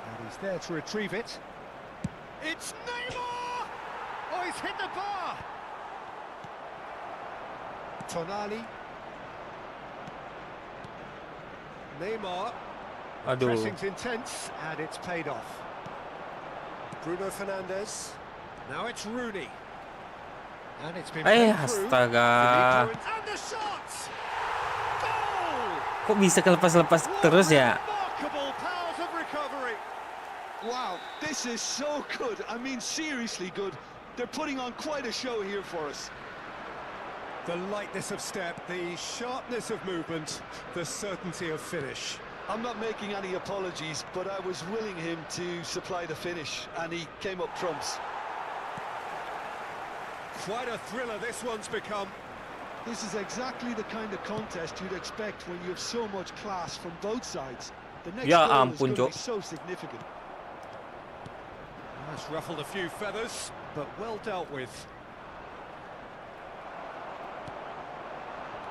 And he's there to retrieve it. It's Neymar! Oh, he's hit the bar! Tonali. Neymar. Aduh. Pressing's intense, and it's paid off. Bruno Fernandes. Now it's Rooney. And it's been played through. Astaga. And the shot! Goal! Kok bisa kelepas-lepas terus ya? Remarkable powers of recovery. Wow, this is so good. I mean, seriously good. They're putting on quite a show here for us. The lightness of step, the sharpness of movement, the certainty of finish. I'm not making any apologies, but I was willing him to supply the finish, and he came up trumps. Quite a thriller this one's become. This is exactly the kind of contest you'd expect when you have so much class from both sides. The next Ya goal is ampun, going to Jok. be so significant. That's ruffled a few feathers, but well dealt with.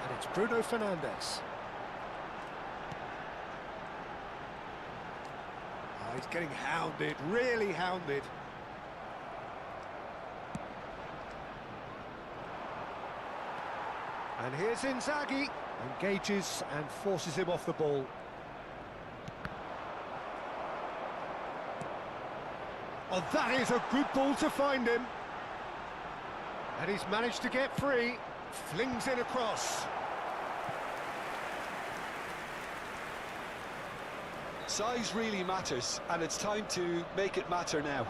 And it's Bruno Fernandes. Oh, he's getting hounded, really hounded. And here's Inzaghi, engages and forces him off the ball. Oh, that is a good ball to find him. And he's managed to get free, flings it across. Size really matters, and it's time to make it matter now.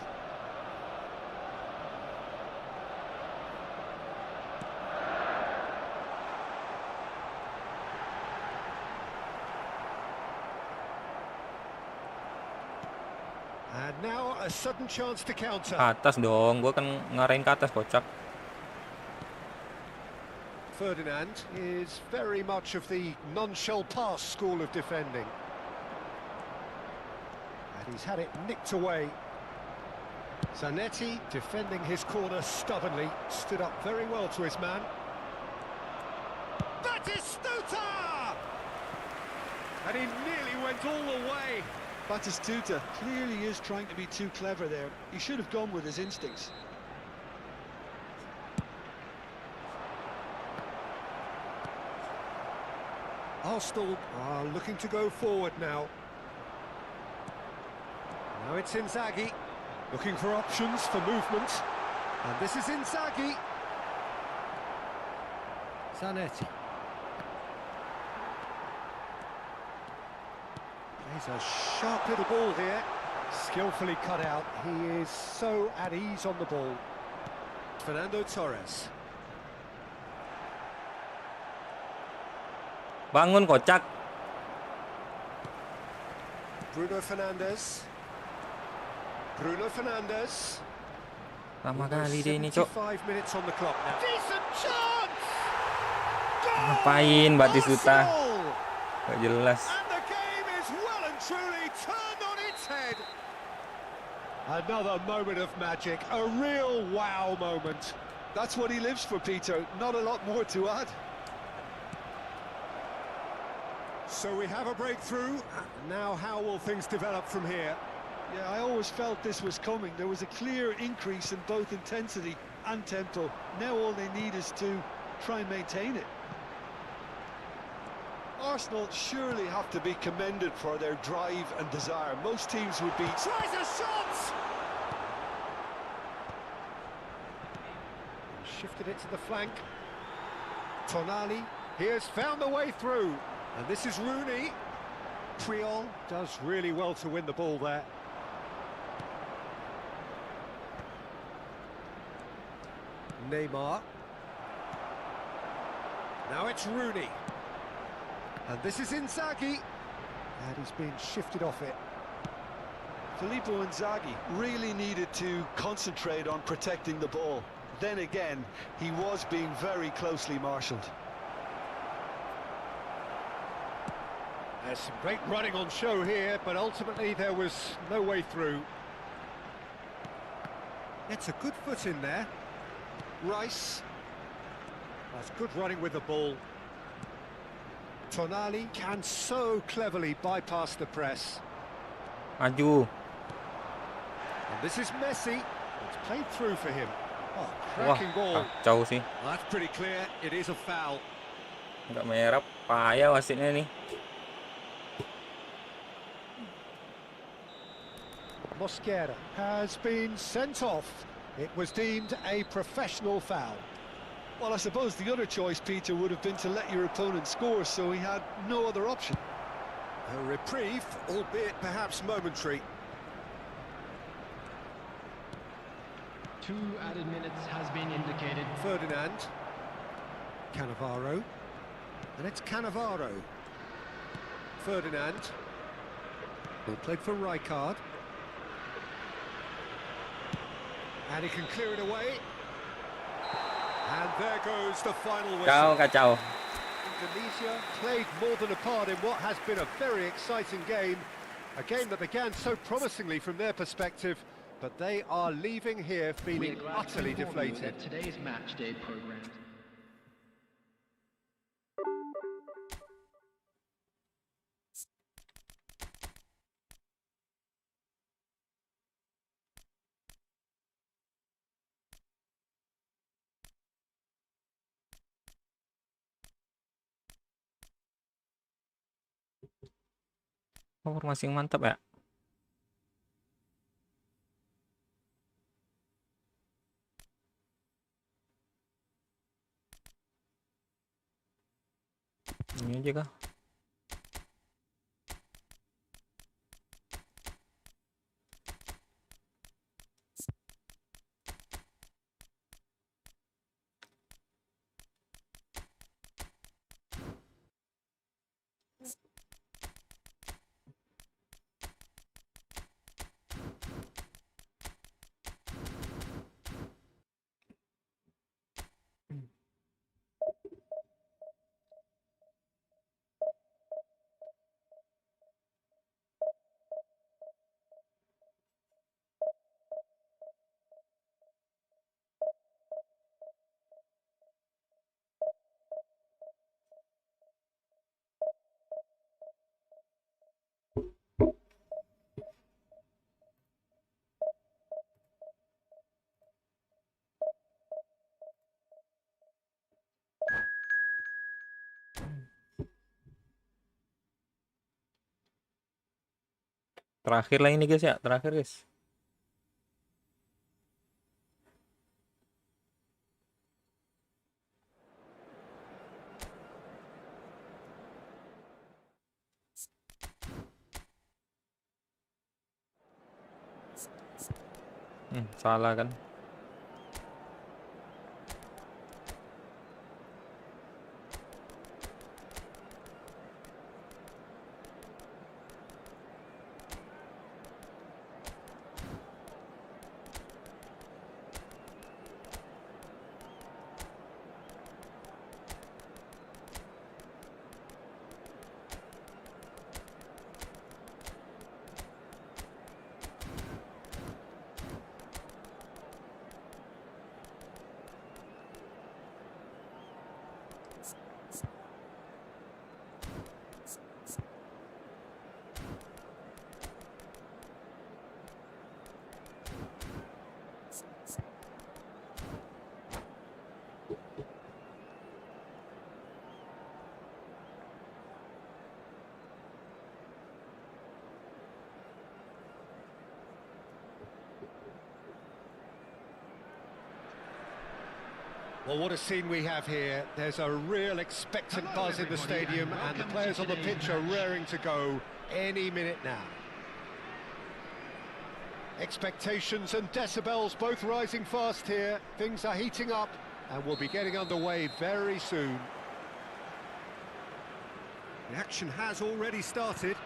And now a sudden chance to counter. Atas dong, gua kan ngarahin ke atas, kocak. Ferdinand is very much of the non-shell pass school of defending. And he's had it nicked away. Zanetti defending his corner stubbornly, stood up very well to his man. Batistuta! And he nearly went all the way. Batistuta clearly is trying to be too clever there. He should have gone with his instincts. Arsenal are looking to go forward now. Now it's Inzaghi, looking for options for movement. And this is Inzaghi. Zanetti. Plays a sharp little ball here. Skillfully cut out. He is so at ease on the ball. Fernando Torres. Bangun, kocak. Bruno Fernandes. Bruno Fernandes. Lama kali dia ini, Cok. 75 minutes on the clock now. Decent chance! Ngapain Batistuta? Gak jelas. And the game is well and truly turned on its head. Another moment of magic, a real wow moment. That's what he lives for, Peter. Not a lot more to add. So we have a breakthrough. Now how will things develop from here? Yeah, I always felt this was coming. There was a clear increase in both intensity and tempo. Now all they need is to try and maintain it. Arsenal surely have to be commended for their drive and desire. Most teams would be... Tries a shot! Shifted it to the flank. Tonali. He has found the way through, and this is Rooney. Priol does really well to win the ball there. Neymar. Now it's Rooney. And this is Inzaghi. And he's been shifted off it. Filippo Inzaghi really needed to concentrate on protecting the ball. Then again, he was being very closely marshalled. There's some great running on show here, but ultimately there was no way through. It's a good foot in there. Rice. That's good running with the ball. Tonali can so cleverly bypass the press. Maju. And this is Messi. It's played through for him. Oh, Wah, cracking ball. kacau sih. Well, that's pretty clear. It is a foul. Nggak merah, payah wasitnya nih. Mosquera has been sent off. It was deemed a professional foul. Well, I suppose the other choice, Peter, would have been to let your opponent score, so he had no other option. A reprieve, albeit perhaps momentary. 2 added minutes has been indicated. Ferdinand. Cannavaro. And it's Cannavaro. Ferdinand. Well played for Rijkaard. And he can clear it away. And there goes the final whistle. Kacau. Indonesia played more than a part in what has been a very exciting game. A game that began so promisingly from their perspective, but they are leaving here feeling utterly deflated. Today's match day program. Oh, formasi yang mantap ya. Ini aja kah? Terakhir lah ini guys ya, terakhir guys. Salah kan. Well, what a scene we have here. There's a real expectant buzz in the stadium, and the players on the pitch are raring to go any minute now. Expectations and decibels both rising fast here. Things are heating up, and we'll be getting underway very soon. The action has already started.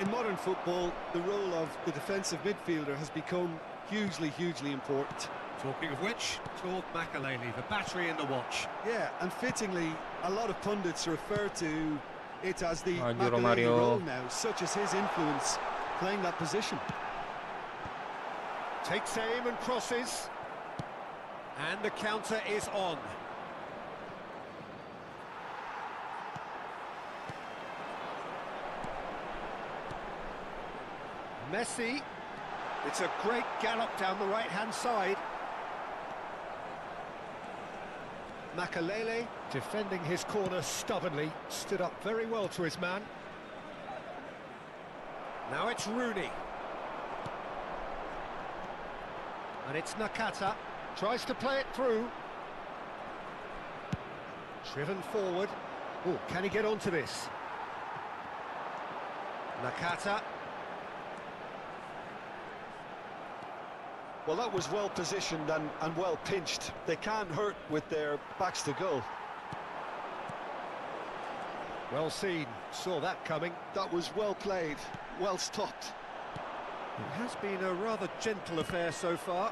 In modern football, the role of the defensive midfielder has become hugely important. Talking of which, Claude Makelele, the battery in the watch. Yeah, and fittingly, a lot of pundits refer to it as the Makelele Makelele role now, such as his influence playing that position. Takes aim and crosses. And the counter is on. Messi. It's a great gallop down the right-hand side. Makelele defending his corner stubbornly, stood up very well to his man. Now it's Rooney. And it's Nakata, tries to play it through. Driven forward. Oh, can he get onto this? Nakata. Well, that was well positioned and well pinched. They can't hurt with their backs to goal. Well seen, saw that coming. That was well played, well stopped. It has been a rather gentle affair so far.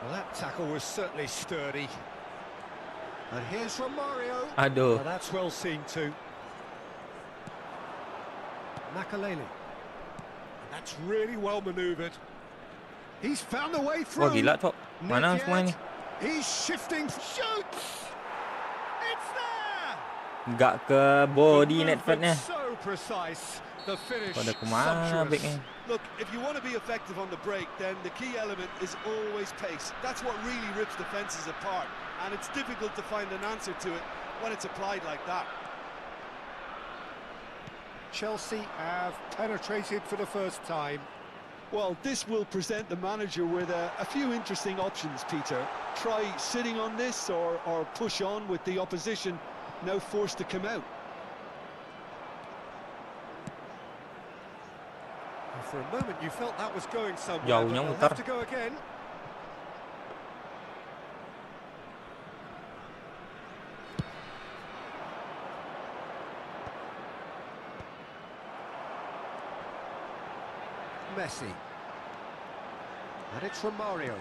Well, that tackle was certainly sturdy. And here's Romario. Aduh. Well, that's well seen too. Makelele. That's really well manoeuvred. He's found a way through. Wah, gila Tok. Mana semua ni? He's shifting, shoots. It's there. Gak ke body net fatnya. So precise. The finish Pada kemana back ni? Look, if you want to be effective on the break, then the key element is always pace. That's what really rips defences apart, and it's difficult to find an answer to it when it's applied like that. Chelsea have penetrated for the first time. Well, this will present the manager with a few interesting options, Peter. Try sitting on this or push on with the opposition now forced to come out. For a moment you felt that was going somewhere, but Jauhnya they'll mutar. have to go again. Messi. And it's Romario.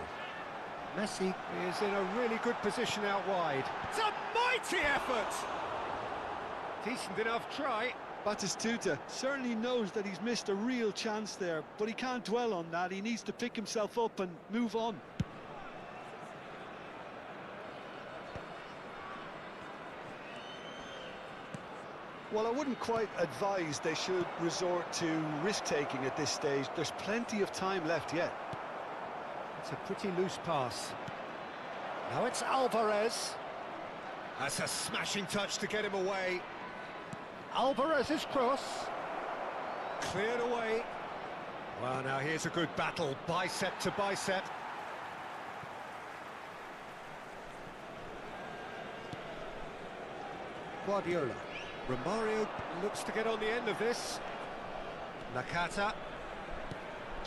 Messi is in a really good position out wide. It's a mighty effort! Decent enough try. Batistuta certainly knows that he's missed a real chance there, but he can't dwell on that. He needs to pick himself up and move on. Well, I wouldn't quite advise they should resort to risk-taking at this stage. There's plenty of time left yet. It's a pretty loose pass. Now it's Alvarez. That's a smashing touch to get him away. Alvarez's cross. Cleared away. Well, now here's a good battle, bicep to bicep. Guardiola. Romario looks to get on the end of this. Nakata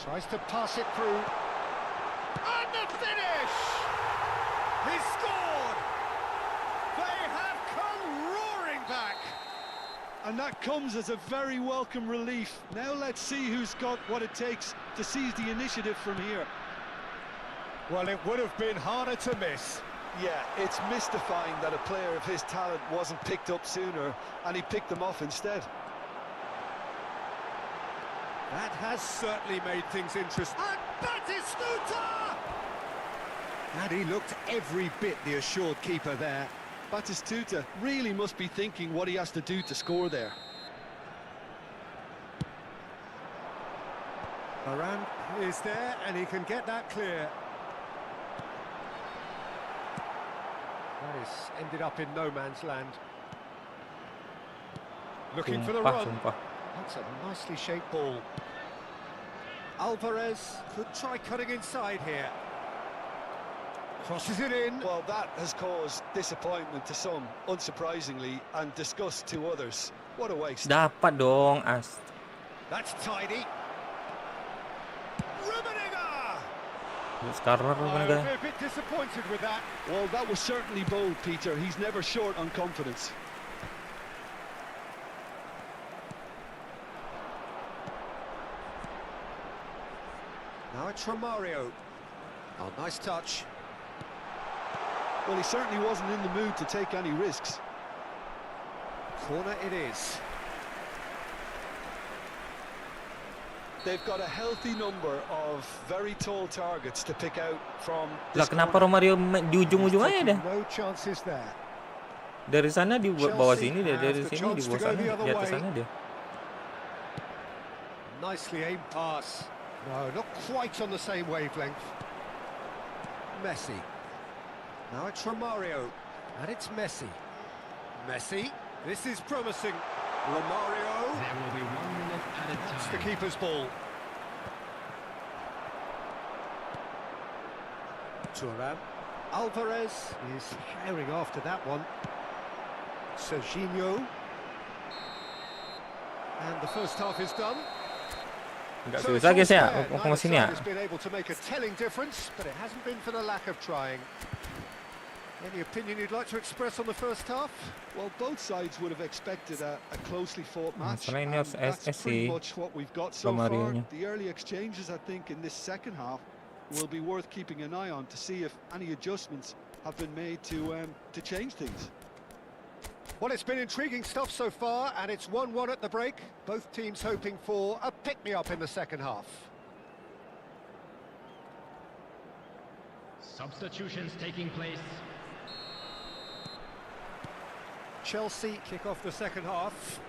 tries to pass it through. And the finish! He scored! They have come roaring back! And that comes as a very welcome relief. Now let's see who's got what it takes to seize the initiative from here. Well, it would have been harder to miss. Yeah, it's mystifying that a player of his talent wasn't picked up sooner, and he picked them off instead. That has certainly made things interesting. And Batistuta! And he looked every bit the assured keeper there. Batistuta really must be thinking what he has to do to score there. Varane is there, and he can get that clear. That is ended up in no man's land. Looking for the run. That's a nicely shaped ball. Alvarez could try cutting inside here. Crosses it in. Well, that has caused disappointment to some, unsurprisingly, and disgust to others. What a waste. Dapat dong, That's tidy. Skarner I'm a bit disappointed with that. Well, that was certainly bold, Peter. He's never short on confidence. Now it's Romario. Oh, nice touch. Well, he certainly wasn't in the mood to take any risks. Corner it is. They've got a healthy number of very tall targets to pick out from Lah, this kenapa corner. Romario di ujung-ujung aja deh? No chances there. Dari sana di bawah sini deh, dari has the sini di chance bawah to go sana, the other di atas way. sana dia. Nicely aimed pass. No, not quite on the same wavelength. Messi. Now it's Romario. And it's Messi. Messi. This is promising. Romario. There will be 1 minute added That's the time. keeper's ball. Thuram. Alvarez is herring after that one. Serginho. And the first half is done. Enggak So it's susah all guys ya, fair. mau ke Neither sini ya. side has been able to make a telling difference, but it hasn't been for the lack of trying. Any opinion you'd like to express on the first half? Well, both sides would have expected a closely fought match. Masalahnya ini And harus that's SS pretty sih, much what we've got so far. Romario-nya. The early exchanges, I think, in this second half will be worth keeping an eye on to see if any adjustments have been made to change things. Well, it's been intriguing stuff so far, and it's 1-1 at the break. Both teams hoping for a pick-me-up in the second half. Substitutions taking place. Chelsea kick off the second half.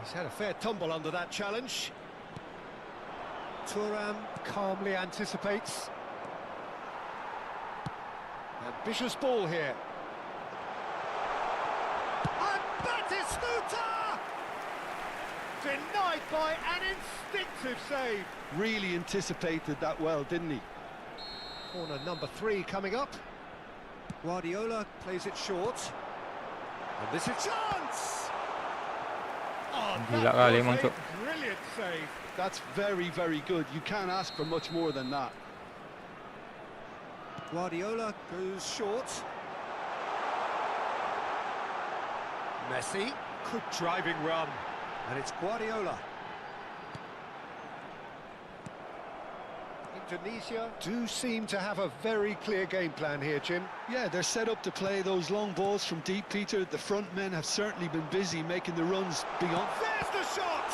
He's had a fair tumble under that challenge. Thuram calmly anticipates. Ambitious ball here. And Batistuta! Denied by an instinctive save. Really anticipated that well, didn't he? Corner number 3 coming up. Guardiola plays it short. And this is chance! Oh, Gila that kali was emang, a Cuk. brilliant save. That's very, very good. You can't ask for much more than that. Guardiola goes short. Messi, good driving run. And it's Guardiola. Indonesia do seem to have a very clear game plan here, Jim. Yeah, they're set up to play those long balls from deep, Peter. The front men have certainly been busy making the runs beyond. There's the shot!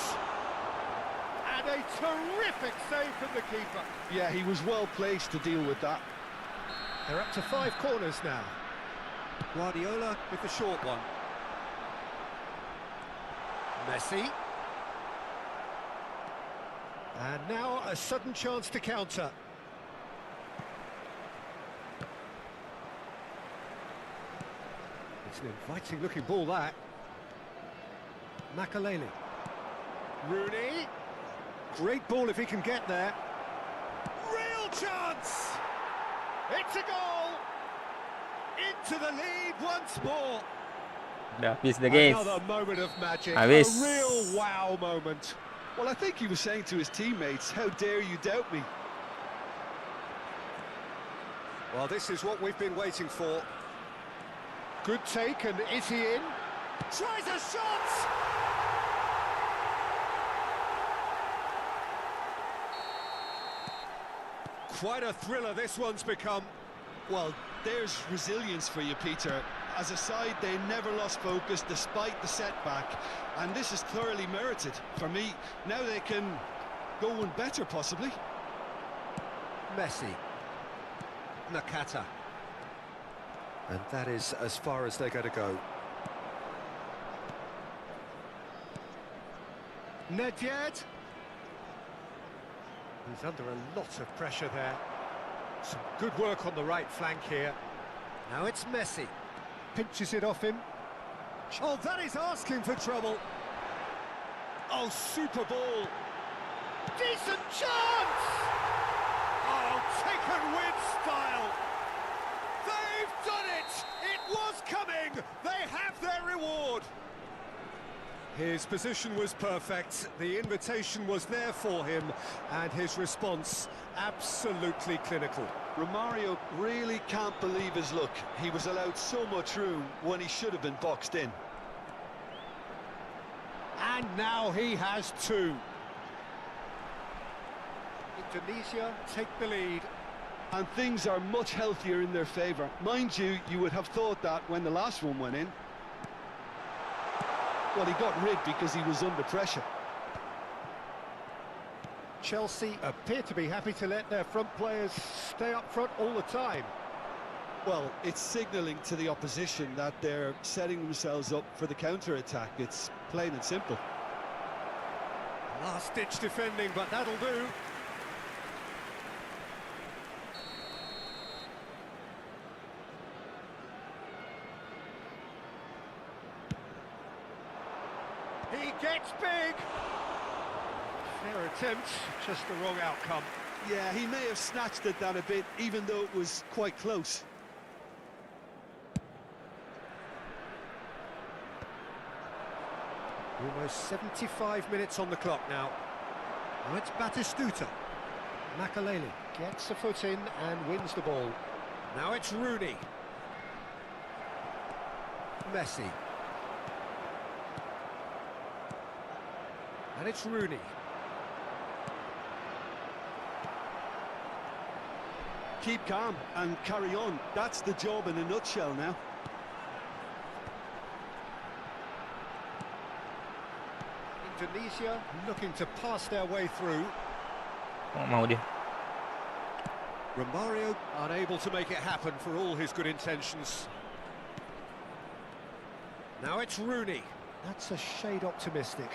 And a terrific save from the keeper. Yeah, he was well placed to deal with that. They're up to 5 corners now. Guardiola with the short one. Messi. And now a sudden chance to counter. It's an inviting looking ball, that. Makalele. Rooney. Great ball if he can get there. Real chance! It's a goal! Into the lead once more. Udah habis deh guys. Another moment of magic. Habis. A real wow moment. Well, I think he was saying to his teammates, how dare you doubt me? Well, this is what we've been waiting for. Good take, and is he in? Tries a shot! Quite a thriller this one's become. Well, there's resilience for you, Peter. As a side, they never lost focus despite the setback, and this is thoroughly merited. For me, now they can go one better, possibly. Messi. Nakata. And that is as far as they're going to go. Nedved. He's under a lot of pressure there. Some good work on the right flank here. Now it's Messi. Pinches it off him. Oh, that is asking for trouble. Oh, super ball. Decent chance! Oh, taken with style. They've done it! It was coming! They have their reward! His position was perfect, the invitation was there for him, and his response absolutely clinical. Romario really can't believe his luck. He was allowed so much room when he should have been boxed in. And now he has two. Indonesia take the lead. And things are much healthier in their favour. Mind you, you would have thought that when the last one went in. Well, he got rid because he was under pressure. Chelsea appear to be happy to let their front players stay up front all the time. Well, it's signalling to the opposition that they're setting themselves up for the counter-attack. It's plain and simple. Last-ditch defending, but that'll do. He gets big. Fair attempt, just the wrong outcome. Yeah, he may have snatched at that a bit, even though it was quite close. Almost 75 minutes on the clock now. Now it's Batistuta. Makaleli gets a foot in and wins the ball. Now it's Rooney. Messi. And it's Rooney. Keep calm and carry on. That's the job in a nutshell now. Indonesia looking to pass their way through. Oh, mau dia. Romario unable to make it happen for all his good intentions. Now it's Rooney. That's a shade optimistic.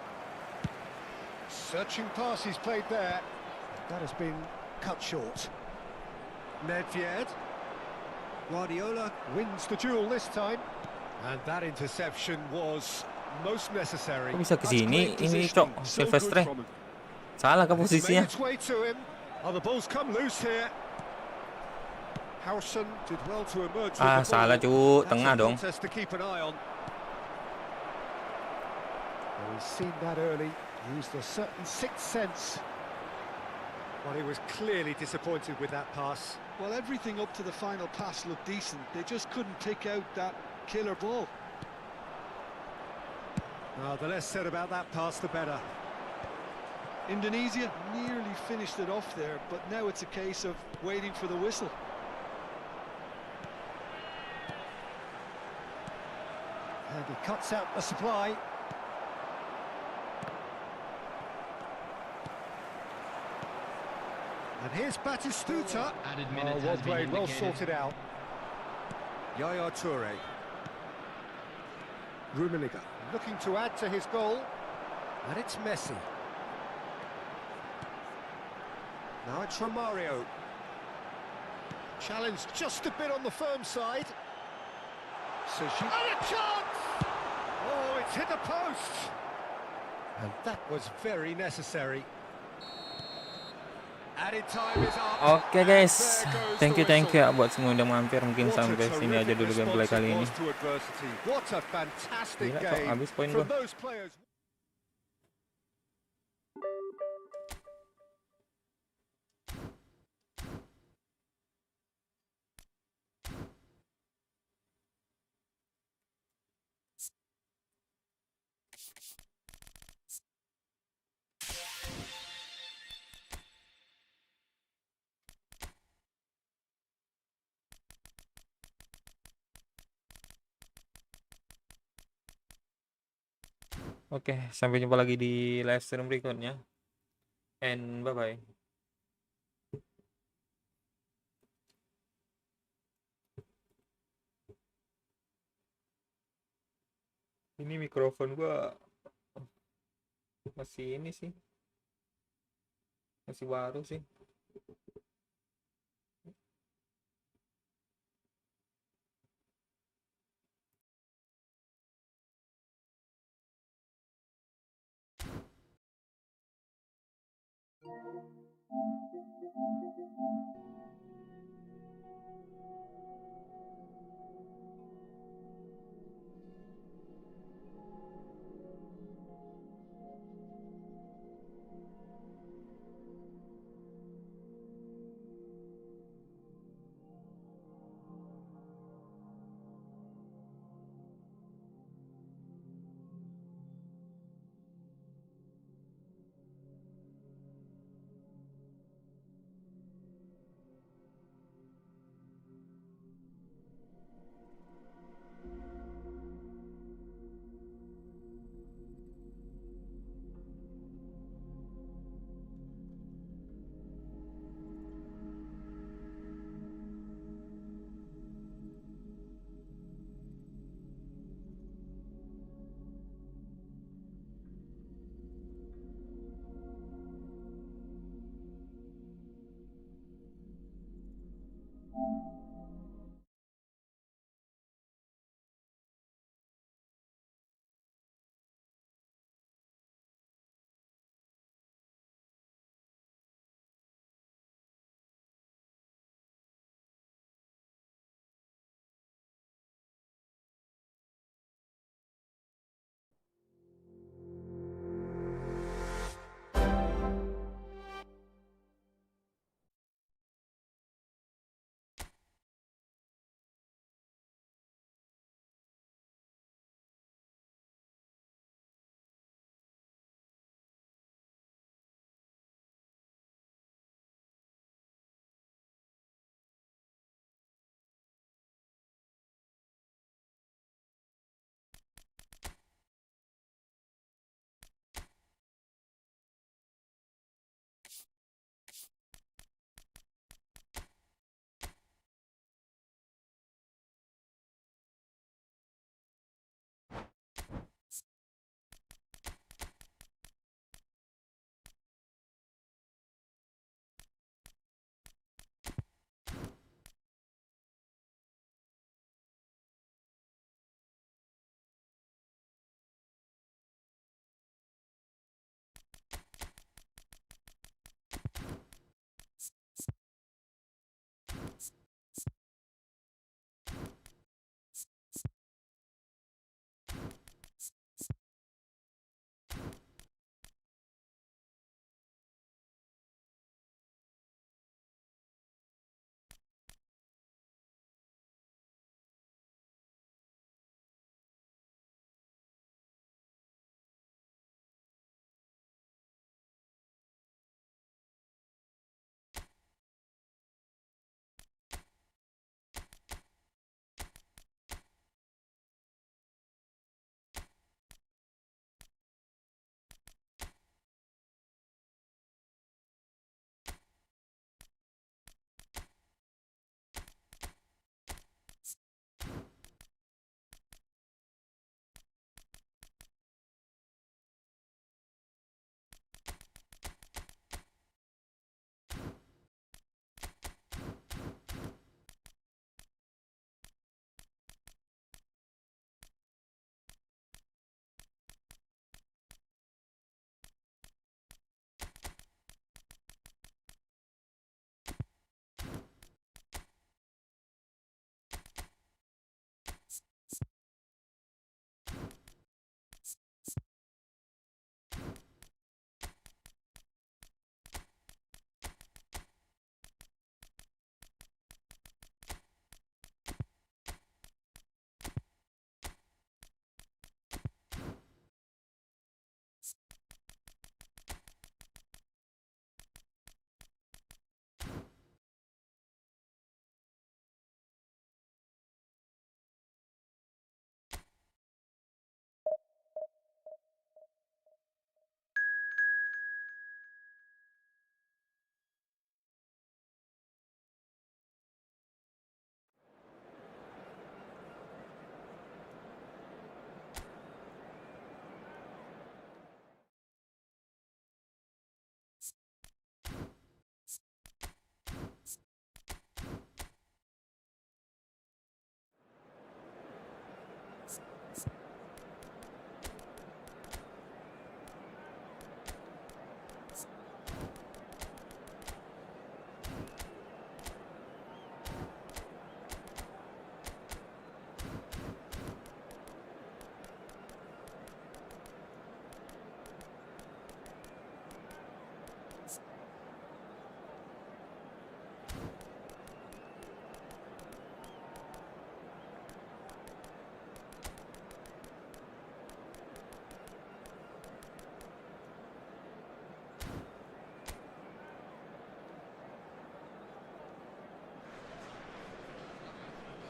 Searching pass he's played there. That has been cut short. Nedved. Guardiola wins the duel this time. And that interception was most necessary. Kok bisa ke sini? Ini cok Silvestre. Salah ke posisinya? Its way to him. Oh, the ball's come loose here. Howson did well to emerge with the ball. Salah cu, tengah dong. That's a contest to keep an eye on. Well, we've seen that early. Used a certain sixth sense. Well, he was clearly disappointed with that pass. Well, everything up to the final pass looked decent. They just couldn't pick out that killer ball. Well, the less said about that pass, the better. Indonesia nearly finished it off there, but now it's a case of waiting for the whistle. And he cuts out the supply. And here's Batistuta. Added minutes Well has been played, well indicated. sorted out. Yaya Toure. Rummenigge looking to add to his goal. And it's Messi. Now it's Romario. Challenge just a bit on the firm side. So she... And a chance! Oh, it's hit the post! And that was very necessary. Added time is up. Oke guys, thank you ya buat semua yang udah mampir. Mungkin sampai sini aja dulu gameplay kali ini. What a fantastic Gila, kok game habis poin from gua. those players. Oke, sampai jumpa lagi di live stream berikutnya. And bye-bye. Ini mikrofon gua masih ini sih. Masih baru sih.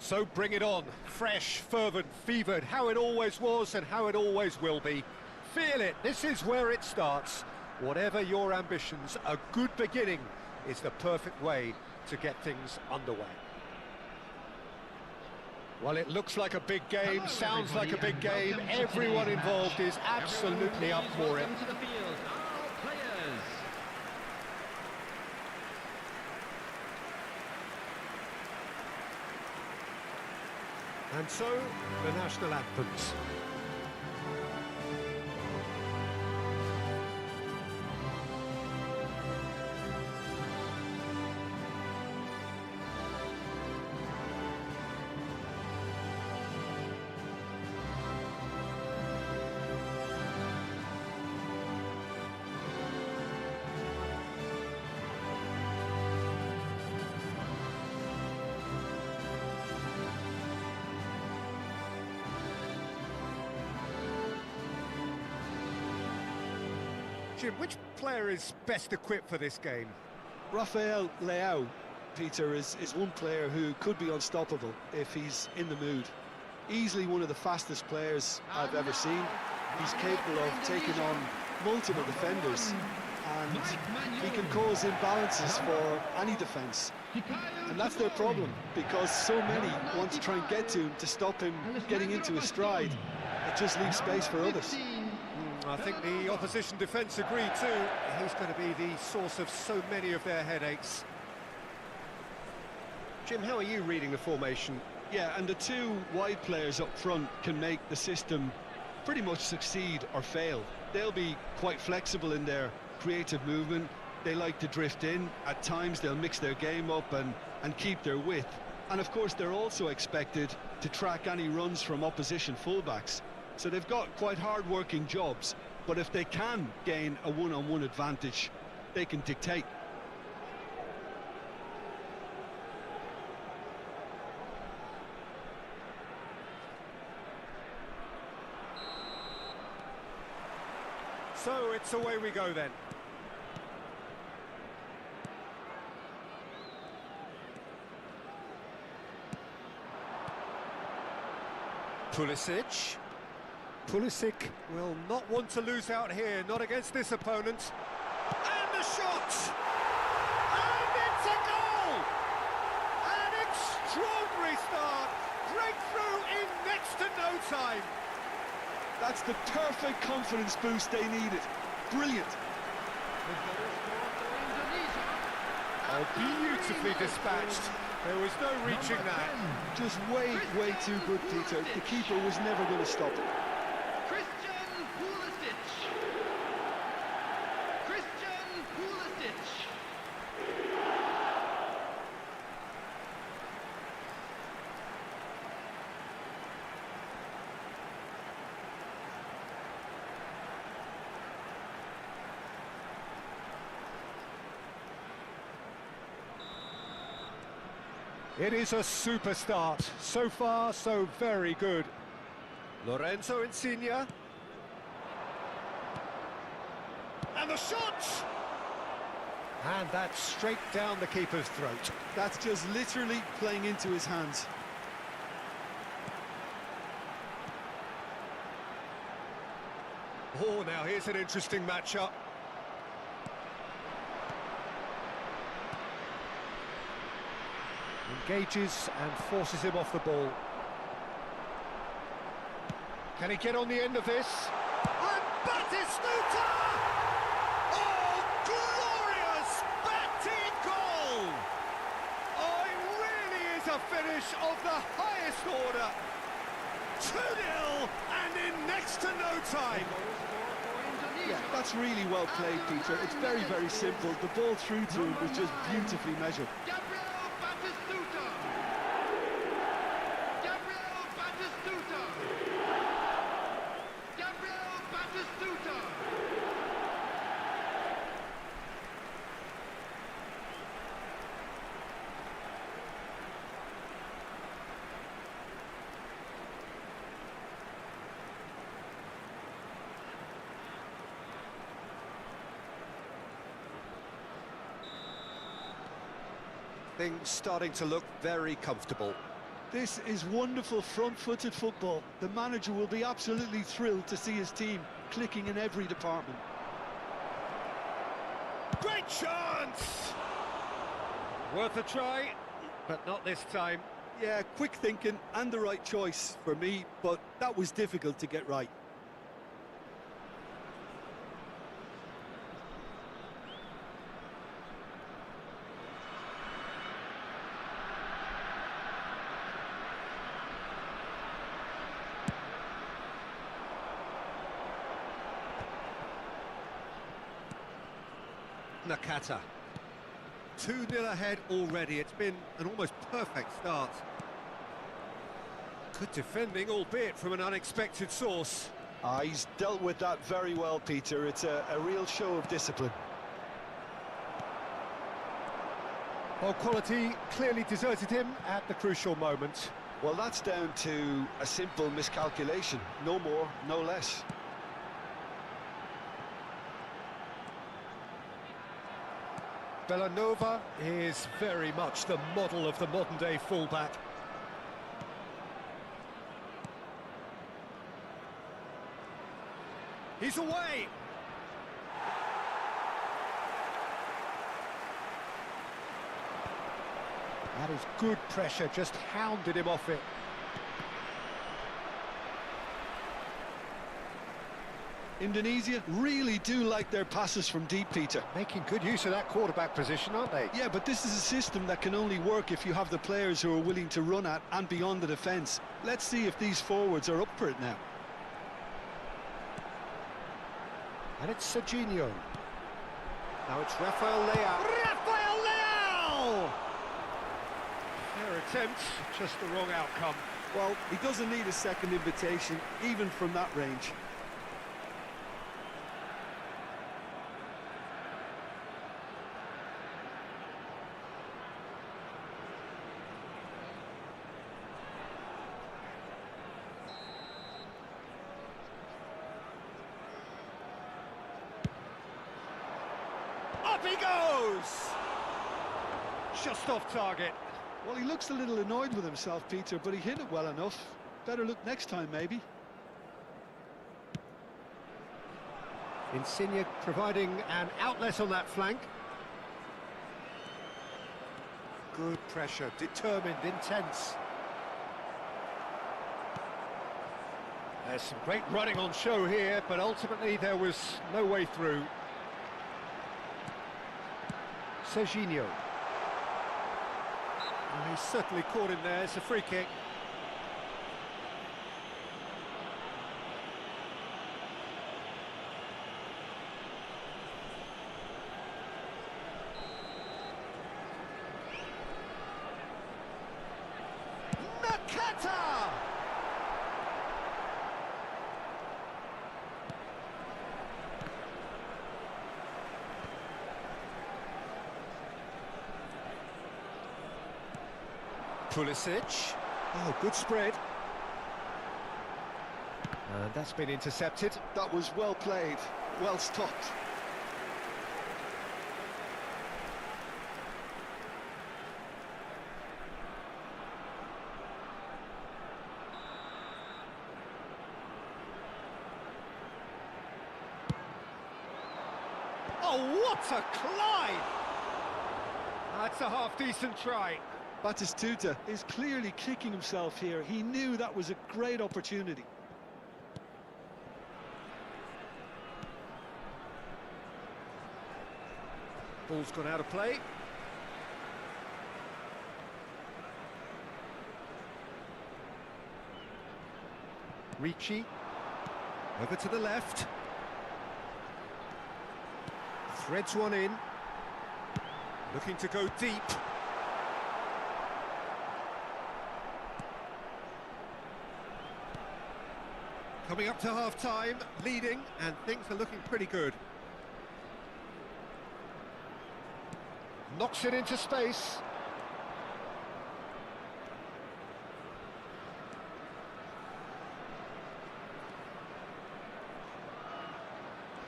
So bring it on, fresh, fervent, fevered, how it always was and how it always will be. Feel it, this is where it starts. Whatever your ambitions, a good beginning is the perfect way to get things underway. Well, it looks like a big game, sounds like a big game. Everyone involved is absolutely up for it. To the field, our players. And so, the national anthems. Jim, which player is best equipped for this game? Rafael Leao, Peter, is one player who could be unstoppable if he's in the mood. Easily one of the fastest players I've ever seen. He's capable of taking on multiple defenders, and he can cause imbalances for any defence. And that's their problem, because so many want to try and get to him to stop him getting into his stride. It just leaves space for others. I think the opposition defence agree too. He's going to be the source of so many of their headaches. Jim, how are you reading the formation? Yeah, and the two wide players up front can make the system pretty much succeed or fail. They'll be quite flexible in their creative movement. They like to drift in. At times they'll mix their game up and keep their width. And of course they're also expected to track any runs from opposition fullbacks. So they've got quite hard-working jobs, but if they can gain a one-on-one advantage, they can dictate. So it's away we go then. Pulisic. Pulisic will not want to lose out here, not against this opponent. And the shot! And it's a goal! An extraordinary start! Breakthrough in next to no time! That's the perfect confidence boost they needed. Brilliant. Oh, beautifully dispatched. There was no reaching that. Just way too good, Peter. The keeper was never going to stop it. Christian Pulisic. Christian Pulisic. It is a super start. So far, so very good. Lorenzo Insigne. And the shot! And that's straight down the keeper's throat. That's just literally playing into his hands. Oh, now here's an interesting matchup. Engages and forces him off the ball. Can he get on the end of this? And Batistuta! Oh, glorious Bati goal! Oh, it really is a finish of the highest order. 2-0 and in next to no time. Yeah, that's really well played, Peter. It's very simple. The ball through to him was just beautifully measured. Gabriel Batistuta. Gabriel Batistuta. Gabriel Batistuta. Things starting to look very comfortable. This is wonderful front-footed football. The manager will be absolutely thrilled to see his team clicking in every department. Great chance! Worth a try, but not this time. Yeah, quick thinking and the right choice for me, but that was difficult to get right. Nakata. 2-0 ahead already. It's been an almost perfect start. Good defending, albeit from an unexpected source. He's dealt with that very well, Peter. It's a real show of discipline. Well, quality clearly deserted him at the crucial moment. Well, that's down to a simple miscalculation. No more, no less. Bellanova is very much the model of the modern-day fullback. He's away! That is good pressure, just hounded him off it. Indonesia really do like their passes from deep, Peter. Making good use of that quarterback position, aren't they? Yeah, but this is a system that can only work if you have the players who are willing to run at and beyond the defence. Let's see if these forwards are up for it now. And it's Serginho. Now it's Rafael Leao. Rafael Leao! Fair attempt, just the wrong outcome. Well, he doesn't need a second invitation, even from that range. Up he goes! Just off target. Well, he looks a little annoyed with himself, Peter, but he hit it well enough. Better look next time, maybe. Insigne providing an outlet on that flank. Good pressure, determined, intense. There's some great running on show here, but ultimately there was no way through. Serginho. Well, he's certainly caught him there. It's a free kick. Nakata! Pulisic. Oh, good spread. And that's been intercepted. That was well played, well stopped. Oh, what a climb! That's a half-decent try. Batistuta is clearly kicking himself here. He knew that was a great opportunity. Ball's gone out of play. Ricci. Over to the left. Threads one in. Looking to go deep. Coming up to half-time, leading, and things are looking pretty good. Knocks it into space.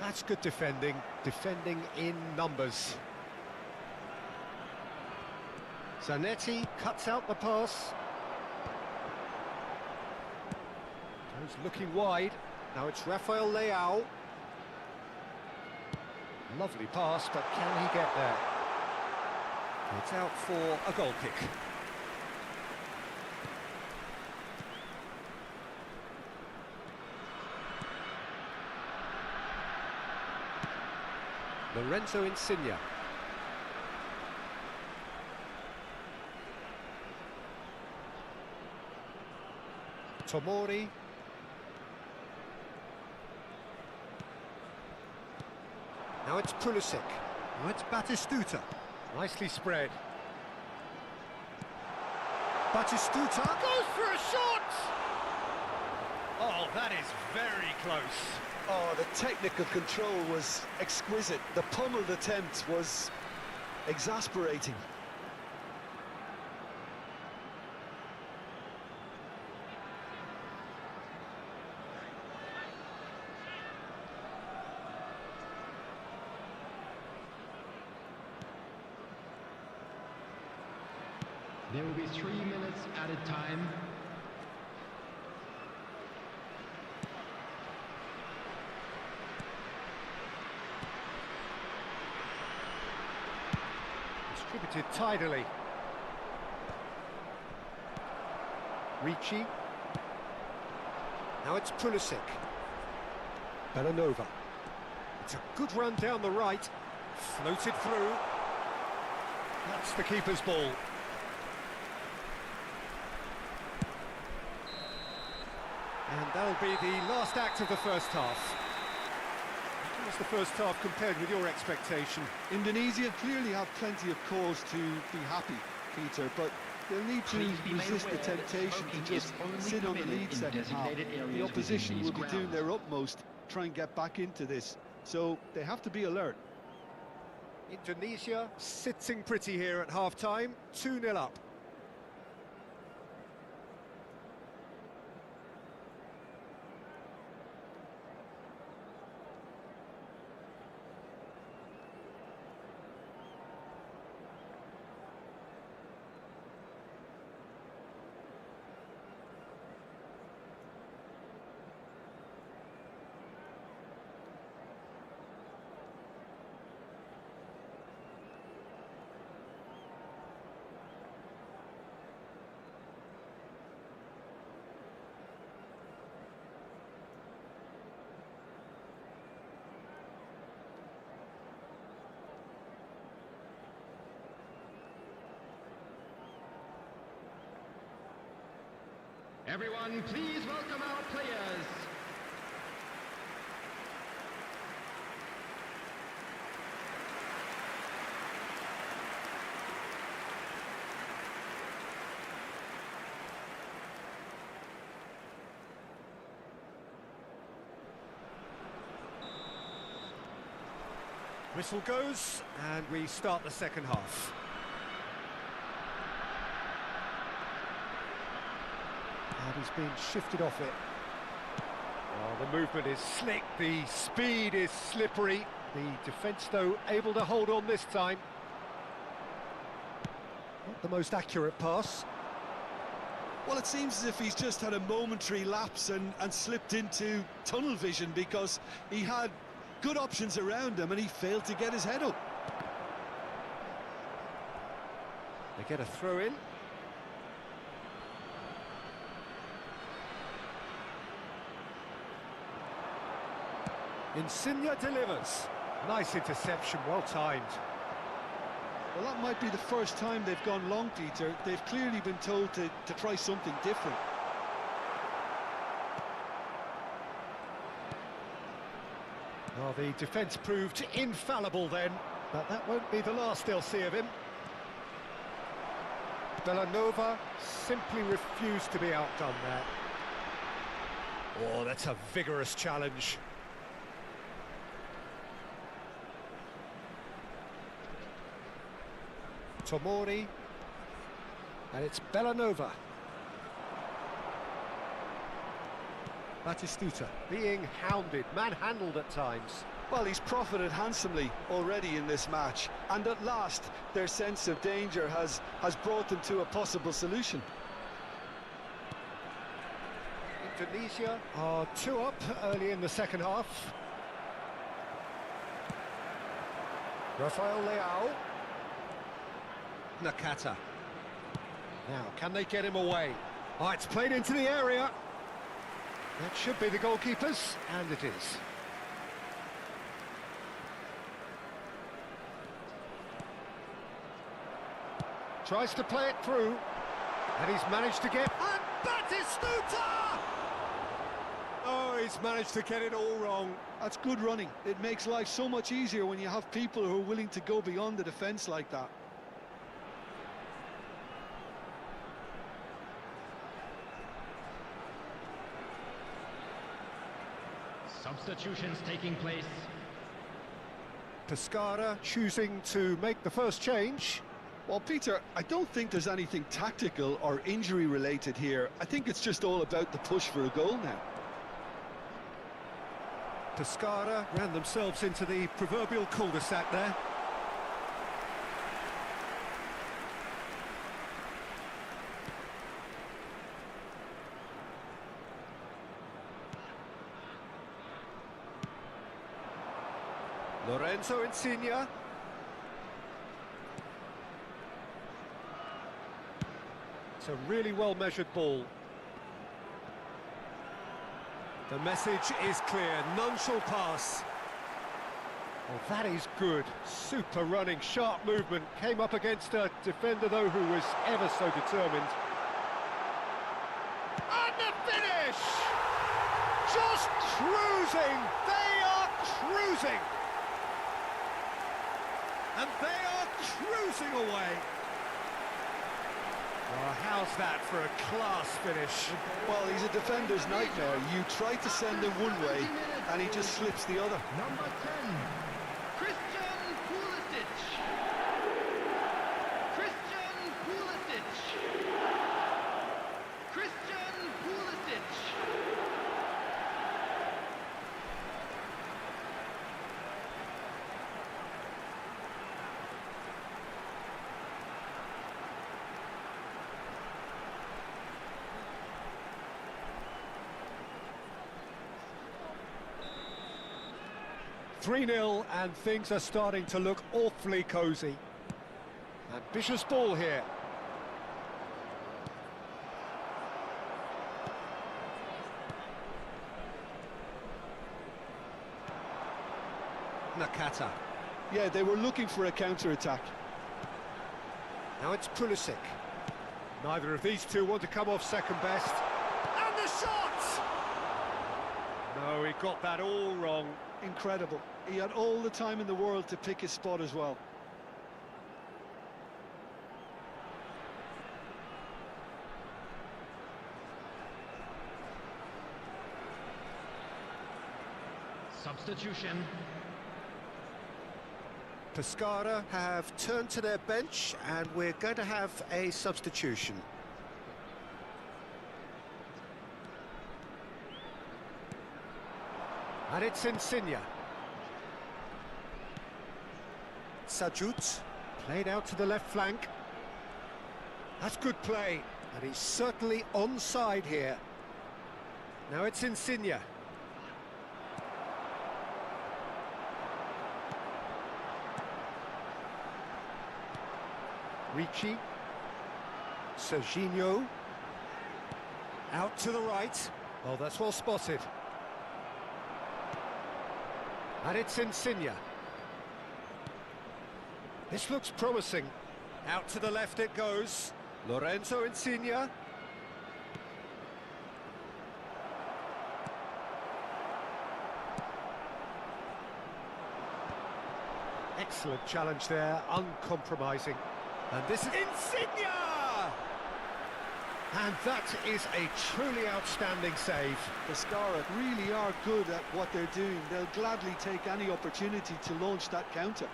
That's good defending in numbers. Zanetti cuts out the pass. Options looking wide. Now it's Rafael Leao. Lovely pass, but can he get there? It's out for a goal kick. Lorenzo Insigne. Tomori. Now it's Pulisic. Now it's Batistuta. Nicely spread. Batistuta goes for a shot! Oh, that is very close. Oh, the technical control was exquisite. The pummeled attempt was exasperating. There will be 3 minutes added time. Distributed tidily. Ricci. Now it's Pulisic. Bellanova. It's a good run down the right. Floated through. That's the keeper's ball. And that'll be the last act of the first half. How was the first half compared with your expectation? Indonesia clearly have plenty of cause to be happy, Peter, but they'll need to resist the temptation to just sit on the lead second half. The opposition will be doing their utmost to try and get back into this, so they have to be alert. Indonesia sitting pretty here at half-time, 2-0 up. Everyone, please welcome our players. Whistle goes, and we start the second half. And he's been shifted off it. Oh, the movement is slick, the speed is slippery. The defence, though, able to hold on this time. Not the most accurate pass. Well, it seems as if he's just had a momentary lapse and slipped into tunnel vision, because he had good options around him and he failed to get his head up. They get a throw in. Insigne delivers. Nice interception, well timed. Well, that might be the first time they've gone long, Peter. They've clearly been told to try something different. Well, the defence proved infallible then, but that won't be the last they'll see of him. Bellanova simply refused to be outdone there. Oh, that's a vigorous challenge. Tomori, and it's Bellanova. Batistuta being hounded, manhandled at times. Well, he's profited handsomely already in this match, and at last their sense of danger has brought them to a possible solution. Tunisia are 2 up early in the second half. Rafael Leao. Nakata. Now, can they get him away? Oh, it's played into the area. That should be the goalkeepers, and it is. Tries to play it through, and he's managed to get... And Batistuta! Oh, he's managed to get it all wrong. That's good running. It makes life so much easier when you have people who are willing to go beyond the defence like that. Substitutions taking place. Pescara choosing to make the first change. Well, Peter, I don't think there's anything tactical or injury-related here. I think it's just all about the push for a goal now. Pescara ran themselves into the proverbial cul-de-sac there. Lorenzo Insigne. It's a really well-measured ball. The message is clear, none shall pass. Well, that is good. Super running, sharp movement. Came up against a defender, though, who was ever so determined. And the finish! Just cruising! They are cruising! And they are cruising away. Oh, how's that for a class finish? Well, he's a defender's nightmare. You try to send him one way, and he just slips the other. Number 10, Christian Pulisic. Christian Pulisic. Christian Pulisic. "3-0, and things are starting to look awfully cosy. Ambitious ball here. Nakata. Yeah, they were looking for a counter-attack. Now it's Pulisic. Neither of these two want to come off second best. And the shot! No, he got that all wrong. Incredible. He had all the time in the world to pick his spot as well. Substitution. Pescara have turned to their bench, and we're going to have a substitution. And it's Insigne. Sajut played out to the left flank. That's good play, and he's certainly onside here. Now it's Insigne. Ricci. Serginho. Out to the right. Oh, that's well spotted. And it's Insigne. This looks promising. Out to the left it goes. Lorenzo Insigne. Excellent challenge there, uncompromising. And this is Insigne! And that is a truly outstanding save. Pescara really are good at what they're doing. They'll gladly take any opportunity to launch that counter.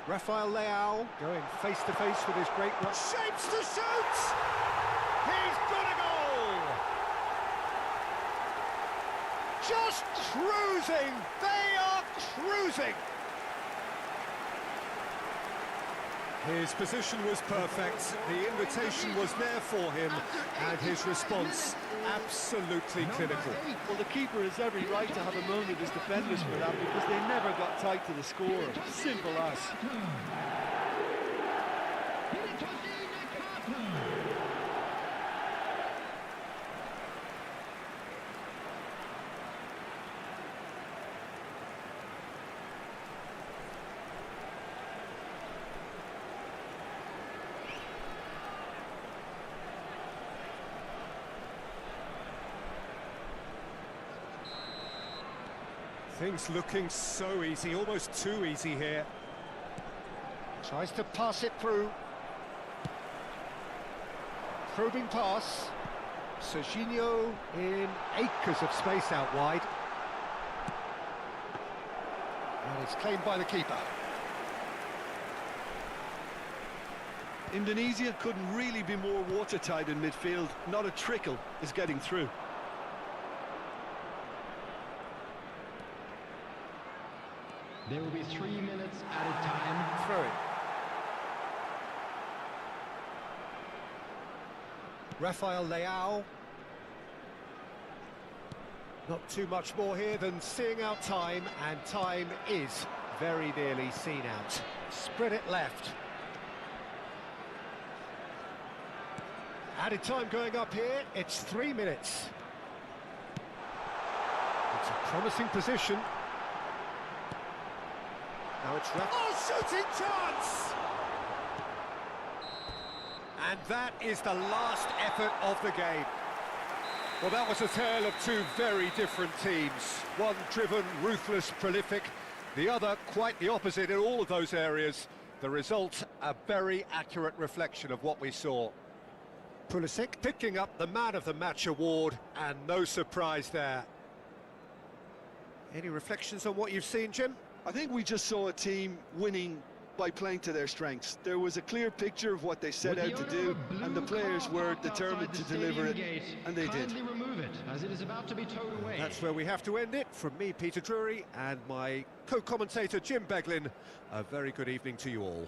Rafael Leao going face-to-face with his great run. Shapes to shoot! He's got a goal! Just cruising! They are cruising! His position was perfect, the invitation was there for him, and his response absolutely clinical. Well, the keeper has every right to have a moan at his defenders for that, because they never got tight to the score. Simple as. Things looking so easy, almost too easy here. Tries to pass it through. Probing pass. Serginho in acres of space out wide. And it's claimed by the keeper. Indonesia couldn't really be more watertight in midfield. Not a trickle is getting through. There will be 3 minutes added time. Throw it. Rafael Leao. Not too much more here than seeing out time, and time is very nearly seen out. Spread it left. Added time going up here, it's 3 minutes. It's a promising position. Now it's shooting chance! And that is the last effort of the game. Well, that was a tale of two very different teams. One driven, ruthless, prolific. The other quite the opposite in all of those areas. The result, a very accurate reflection of what we saw. Pulisic picking up the Man of the Match award, and no surprise there. Any reflections on what you've seen, Jim? I think we just saw a team winning by playing to their strengths. There was a clear picture of what they set out to do, and the players were determined to deliver it, and they did. Kindly remove it, as it is about to be towed away. That's where we have to end it. From me, Peter Drury, and my co-commentator, Jim Beglin, a very good evening to you all.